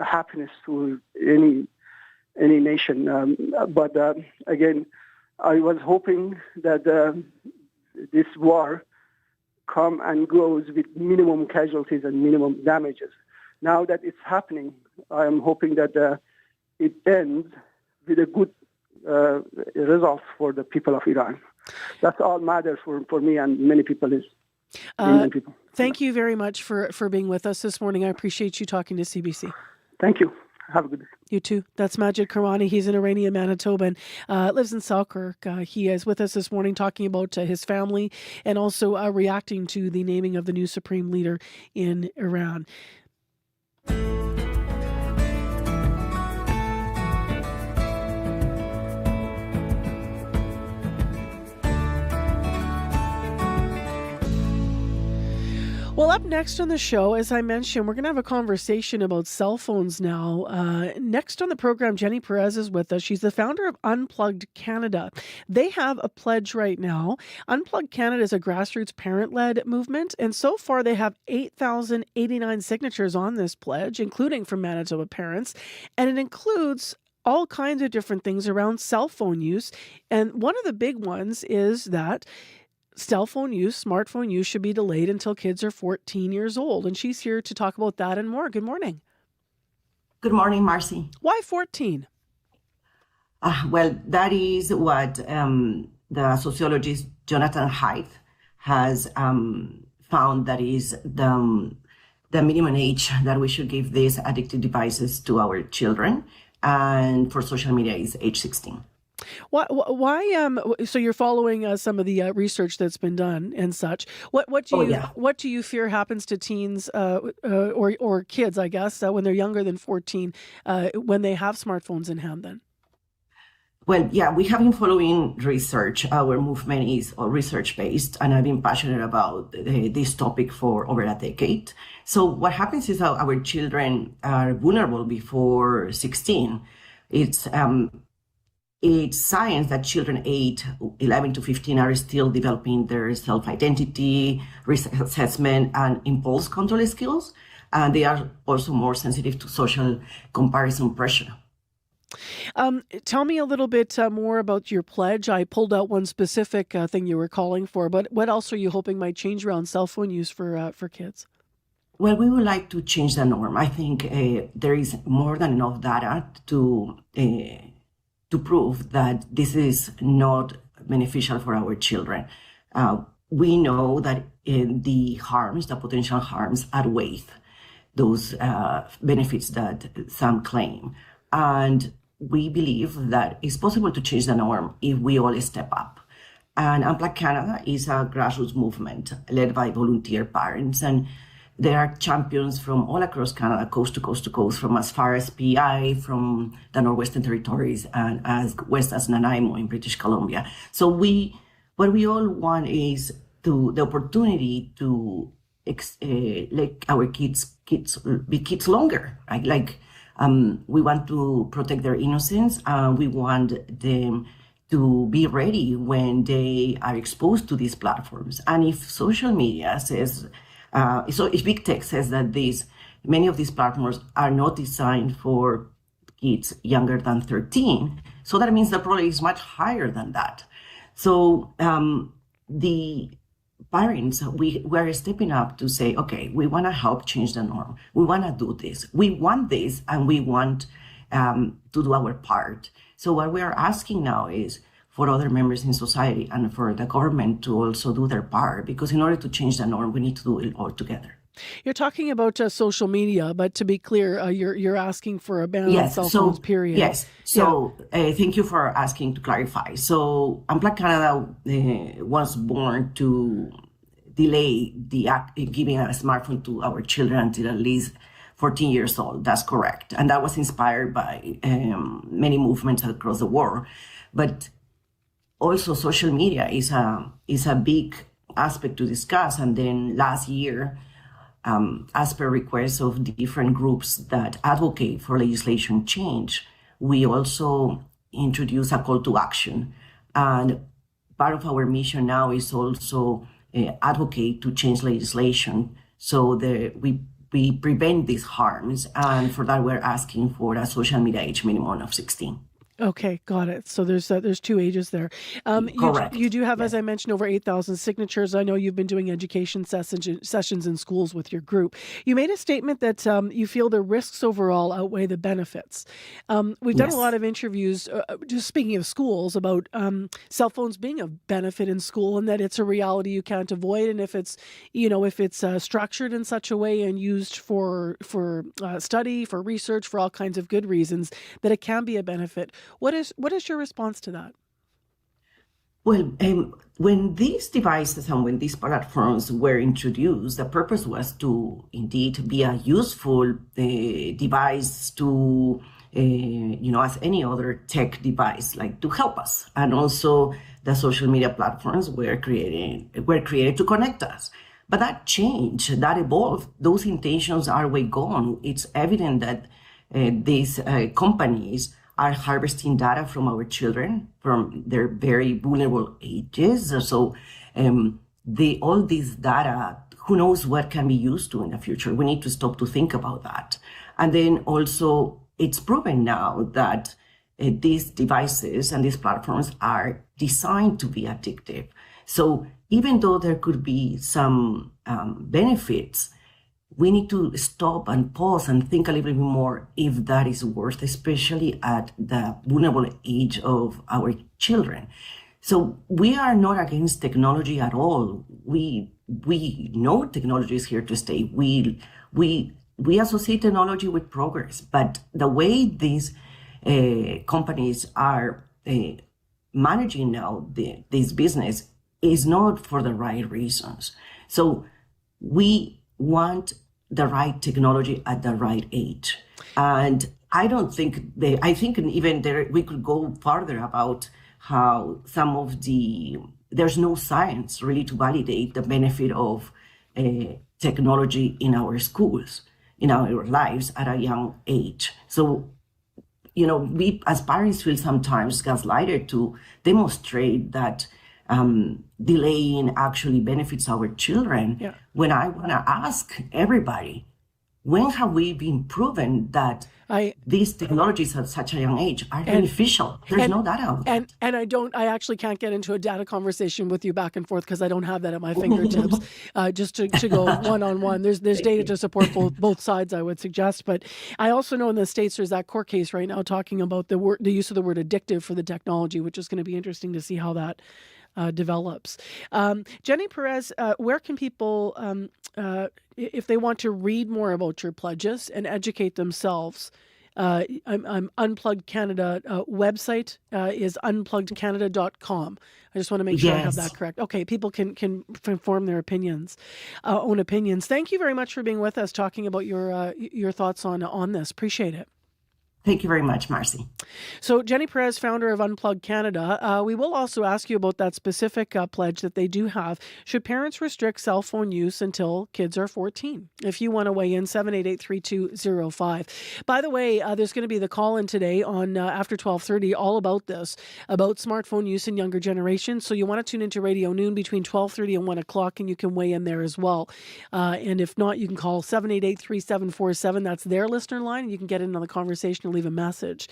happiness to any nation. But again, I was hoping that this war come and goes with minimum casualties and minimum damages. Now that it's happening, I am hoping that it ends with a good result for the people of Iran. That's all matters for me and many people. Thank you very much for being with us this morning. I appreciate you talking to CBC. Thank you. Have a good day. You too. That's Majid Karani. He's an Iranian Manitoban, lives in Selkirk. He is with us this morning talking about his family and also reacting to the naming of the new supreme leader in Iran. Well, up next on the show, as I mentioned, we're going to have a conversation about cell phones now. Next on the program, Jenny Perez is with us. She's the founder of Unplugged Canada. They have a pledge right now. Unplugged Canada is a grassroots parent-led movement, and so far they have 8,089 signatures on this pledge, including from Manitoba parents, and it includes all kinds of different things around cell phone use. And one of the big ones is that cell phone use, smartphone use should be delayed until kids are 14 years old. And she's here to talk about that and more. Good morning. Good morning, Marcy. Why 14? Well, that is what the sociologist Jonathan Haidt has found that is the minimum age that we should give these addictive devices to our children. And for social media is age 16. Why? So you're following some of the research that's been done and such. What do you fear happens to teens or kids, I guess, when they're younger than 14, when they have smartphones in hand? Then. Well, yeah, we have been following research. Our movement is research based, and I've been passionate about this topic for over a decade. So what happens is that our children are vulnerable before 16. It's science that children 11 to 15 are still developing their self-identity, risk assessment, and impulse control skills. And they are also more sensitive to social comparison pressure. Tell me a little bit more about your pledge. I pulled out one specific thing you were calling for, but what else are you hoping might change around cell phone use for kids? Well, we would like to change the norm. I think there is more than enough data to prove that this is not beneficial for our children. We know that the potential harms outweigh those benefits that some claim. And we believe that it's possible to change the norm if we all step up. And Unplugged Canada is a grassroots movement led by volunteer parents, and there are champions from all across Canada, coast to coast to coast, from as far as PI, from the Northwestern Territories, and as west as Nanaimo in British Columbia. So what we all want is the opportunity to let our kids be kids longer. Right? We want to protect their innocence. We want them to be ready when they are exposed to these platforms. And if social media says, if big tech says that many of these platforms are not designed for kids younger than 13, so that means the probability is much higher than that. So the parents, we are stepping up to say, okay, we want to help change the norm. We want to do this. We want this, and we want to do our part. So what we are asking now is for other members in society and for the government to also do their part, because in order to change the norm, we need to do it all together. You're talking about social media, but to be clear, you're asking for a ban on cell phones, period. Yes. So thank you for asking to clarify. So Unplugged Canada was born to delay giving a smartphone to our children until at least 14 years old. That's correct. And that was inspired by many movements across the world. But also social media is a big aspect to discuss. And then last year, as per requests of different groups that advocate for legislation change, we also introduced a call to action. And part of our mission now is also advocate to change legislation so that we we prevent these harms. And for that, we're asking for a social media age minimum of 16. Okay, got it. So there's two ages there. Correct. You do have, as I mentioned, over 8,000 signatures. I know you've been doing education sessions in schools with your group. You made a statement that you feel the risks overall outweigh the benefits. We've done a lot of interviews, just speaking of schools, about cell phones being a benefit in school, and that it's a reality you can't avoid. And if it's structured in such a way and used for study, for research, for all kinds of good reasons, that it can be a benefit. What is your response to that? Well, when these devices and when these platforms were introduced, the purpose was to indeed be a useful device to, as any other tech device, like to help us. And also the social media platforms were created to connect us. But that changed, that evolved. Those intentions are way gone. It's evident that these companies are harvesting data from our children, from their very vulnerable ages. So all this data, who knows what can be used to in the future? We need to stop to think about that. And then also, it's proven now that these devices and these platforms are designed to be addictive. So even though there could be some benefits, we need to stop and pause and think a little bit more if that is worth, especially at the vulnerable age of our children. So we are not against technology at all. We know technology is here to stay. We associate technology with progress, but the way these companies are managing now this business is not for the right reasons. So we want the right technology at the right age. And I don't think I think even there we could go further about how there's no science really to validate the benefit of technology in our schools, in our lives at a young age. So, we as parents feel sometimes gaslighted to demonstrate that delaying actually benefits our children. Yeah. When I want to ask everybody, when have we been proven that these technologies at such a young age are beneficial? There's no data out there. And I actually can't get into a data conversation with you back and forth because I don't have that at my fingertips. Just to go one-on-one. There's data to support both sides, I would suggest. But I also know in the States there's that court case right now talking about the use of the word addictive for the technology, which is going to be interesting to see how that develops. Jenny Perez, where can people, if they want to read more about your pledges and educate themselves, I'm Unplugged Canada website is unpluggedcanada.com. I just want to make sure I have that correct. Okay, people can form their own opinions. Thank you very much for being with us, talking about your thoughts on this. Appreciate it. Thank you very much, Marcy. So Jenny Perez, founder of Unplugged Canada, we will also ask you about that specific pledge that they do have. Should parents restrict cell phone use until kids are 14? If you want to weigh in, 788-3205. By the way, there's going to be the call-in today on after 12:30 all about this, about smartphone use in younger generations. So you want to tune into Radio Noon between 12:30 and 1 o'clock, and you can weigh in there as well. And if not, you can call 788-3747. That's their listener line, and you can get in on the conversation. Leave a message.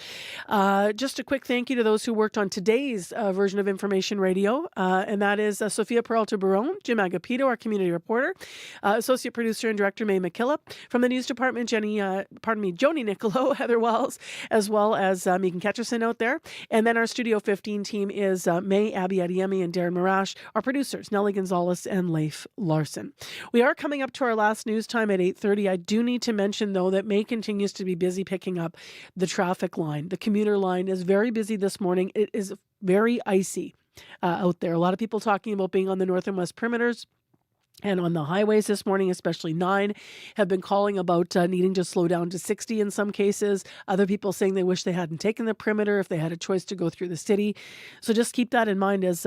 Just a quick thank you to those who worked on today's version of Information Radio, and that is Sophia Peralta-Barone, Jim Agapito, our community reporter, associate producer and director May McKillop, from the news department, Joni Nicolo, Heather Wells, as well as Megan Ketcherson out there. And then our Studio 15 team is May, Abby Adiemi, and Darren Marash. Our producers, Nellie Gonzalez and Leif Larson. We are coming up to our last news time at 8:30. I do need to mention, though, that May continues to be busy picking up the traffic line. The commuter line is very busy this morning. It is very icy out there. A lot of people talking about being on the north and west perimeters. And on the highways this morning, especially 9, have been calling about needing to slow down to 60 in some cases. Other people saying they wish they hadn't taken the perimeter if they had a choice to go through the city. So just keep that in mind as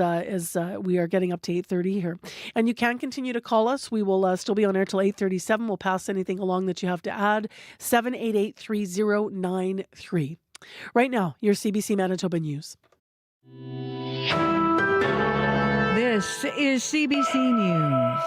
we are getting up to 8:30 here. And you can continue to call us. We will still be on air till 8:37. We'll pass anything along that you have to add. 788-3093. Right now, your CBC Manitoba News. This is CBC News.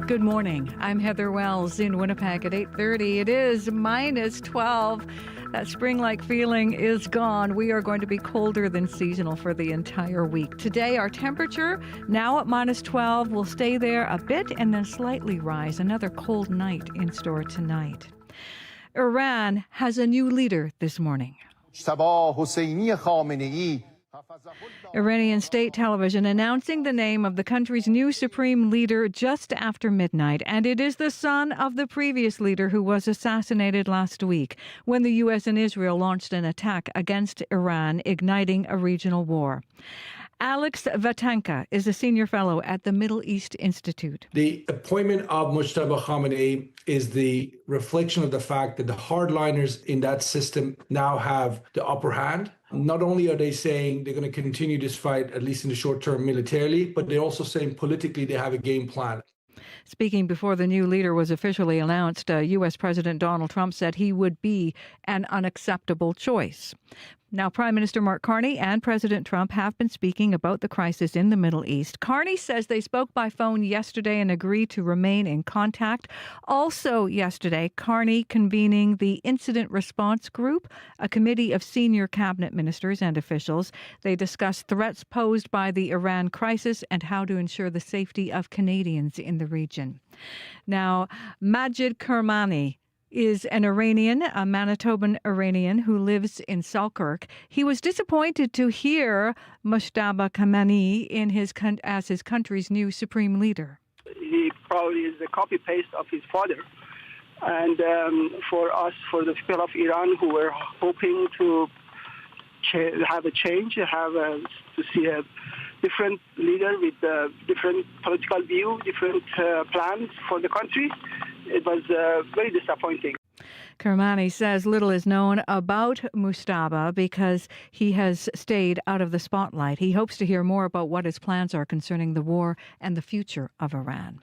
Good morning. I'm Heather Wells in Winnipeg at 8:30. It is minus 12. That spring-like feeling is gone. We are going to be colder than seasonal for the entire week. Today, our temperature now at minus 12 will stay there a bit and then slightly rise. Another cold night in store tonight. Iran has a new leader this morning. Iranian state television announcing the name of the country's new supreme leader just after midnight, and it is the son of the previous leader who was assassinated last week when the U.S. and Israel launched an attack against Iran, igniting a regional war. Alex Vatanka is a senior fellow at the Middle East Institute. The appointment of Mujtaba Khamenei is the reflection of the fact that the hardliners in that system now have the upper hand. Not only are they saying they're going to continue this fight, at least in the short term militarily, but they're also saying politically they have a game plan. Speaking before the new leader was officially announced, U.S. President Donald Trump said he would be an unacceptable choice. Now, Prime Minister Mark Carney and President Trump have been speaking about the crisis in the Middle East. Carney says they spoke by phone yesterday and agreed to remain in contact. Also yesterday, Carney convening the Incident Response Group, a committee of senior cabinet ministers and officials. They discussed threats posed by the Iran crisis and how to ensure the safety of Canadians in the region. Now, Majid Kermani is an Iranian, a Manitoban Iranian who lives in Selkirk. He was disappointed to hear Mujtaba Khamenei as his country's new supreme leader. He probably is a copy-paste of his father. And for us, for the people of Iran who were hoping to have a change, to see a different leader with a different political view, different plans for the country, it was very disappointing. Kermani says little is known about Mujtaba because he has stayed out of the spotlight. He hopes to hear more about what his plans are concerning the war and the future of Iran.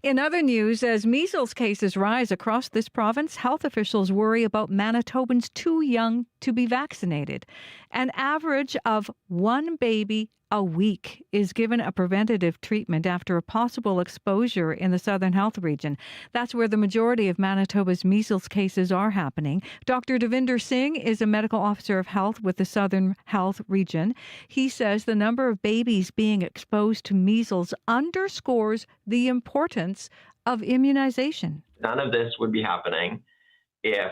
In other news, as measles cases rise across this province, health officials worry about Manitobans too young to be vaccinated. An average of one baby a week is given a preventative treatment after a possible exposure in the Southern Health region. That's where the majority of Manitoba's measles cases are happening. Dr. Devinder Singh is a medical officer of health with the Southern Health region. He says the number of babies being exposed to measles underscores the importance of immunization. None of this would be happening if,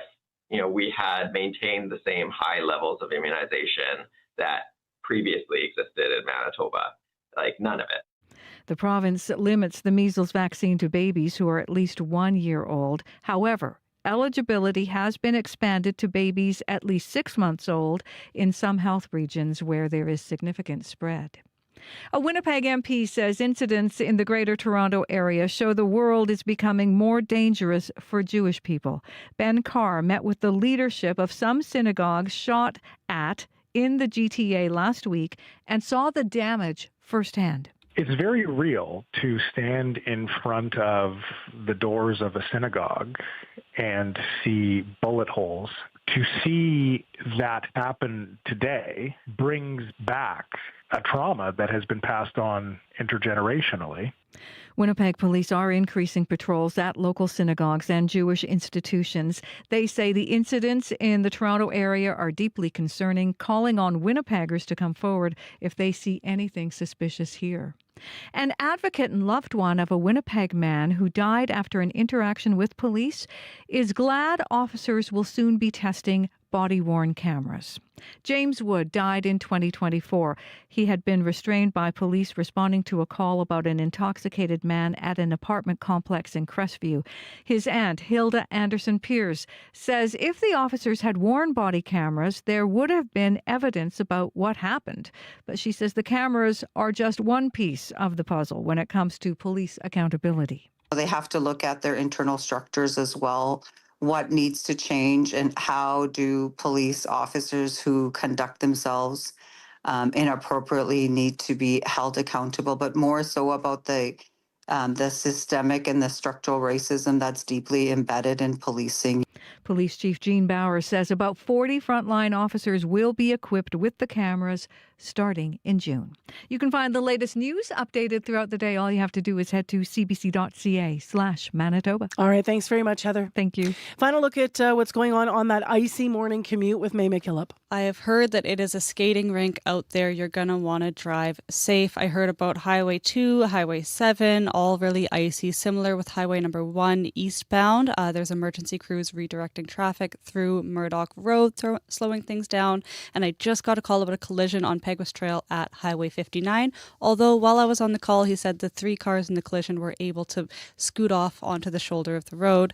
we had maintained the same high levels of immunization that previously existed in Manitoba, like none of it. The province limits the measles vaccine to babies who are at least 1 year old. However, eligibility has been expanded to babies at least 6 months old in some health regions where there is significant spread. A Winnipeg MP says incidents in the Greater Toronto area show the world is becoming more dangerous for Jewish people. Ben Carr met with the leadership of some synagogues shot at in the GTA last week and saw the damage firsthand. It's very real to stand in front of the doors of a synagogue and see bullet holes. To see that happen today brings back a trauma that has been passed on intergenerationally. Winnipeg police are increasing patrols at local synagogues and Jewish institutions. They say the incidents in the Toronto area are deeply concerning, calling on Winnipeggers to come forward if they see anything suspicious here. An advocate and loved one of a Winnipeg man who died after an interaction with police is glad officers will soon be testing body-worn cameras. James Wood died in 2024. He had been restrained by police responding to a call about an intoxicated man at an apartment complex in Crestview. His aunt, Hilda Anderson-Pierce, says if the officers had worn body cameras, there would have been evidence about what happened. But she says the cameras are just one piece of the puzzle when it comes to police accountability. They have to look at their internal structures as well. What needs to change and how do police officers who conduct themselves inappropriately need to be held accountable, but more so about the systemic and the structural racism that's deeply embedded in policing. Police Chief Gene Bauer says about 40 frontline officers will be equipped with the cameras starting in June. You can find the latest news updated throughout the day. All you have to do is head to cbc.ca/Manitoba. All right. Thanks very much, Heather. Thank you. Final look at what's going on that icy morning commute with May McKillop. I have heard that it is a skating rink out there. You're going to want to drive safe. I heard about Highway 2, Highway 7, all really icy, similar with Highway number 1 eastbound. There's emergency crews redirecting traffic through Murdoch Road, slowing things down. And I just got a call about a collision on Peguis Trail at Highway 59. Although while I was on the call, he said the 3 cars in the collision were able to scoot off onto the shoulder of the road.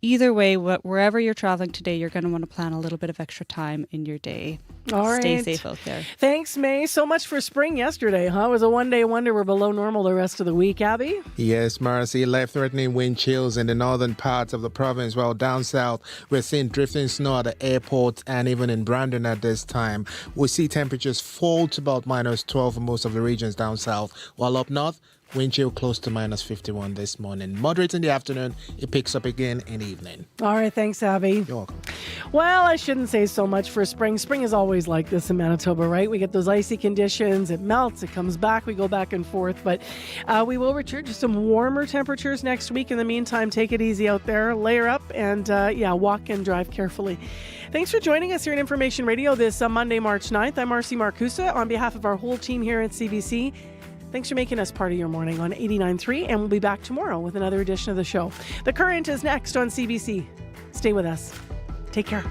Either way, wherever you're traveling today, you're going to want to plan a little bit of extra time in your day. All right. Stay safe out there. Thanks, May. So much for spring yesterday, huh? It was a one-day wonder. We're below normal the rest of the week. Abby? Yes, Marcy. Life-threatening wind chills in the northern parts of the province. While down south, we're seeing drifting snow at the airport and even in Brandon at this time. We see temperatures fall to about -12 in most of the regions down south. While up north, wind chill close to -51 this morning. Moderate in the afternoon. It picks up again in the evening. All right. Thanks, Abby. You're welcome. Well, I shouldn't say so much for spring. Spring is always like this in Manitoba, right? We get those icy conditions. It melts. It comes back. We go back and forth. But we will return to some warmer temperatures next week. In the meantime, take it easy out there. Layer up and, walk and drive carefully. Thanks for joining us here in Information Radio this Monday, March 9th. I'm Marcy Marcusa on behalf of our whole team here at CBC. Thanks for making us part of your morning on 89.3, and we'll be back tomorrow with another edition of the show. The Current is next on CBC. Stay with us. Take care.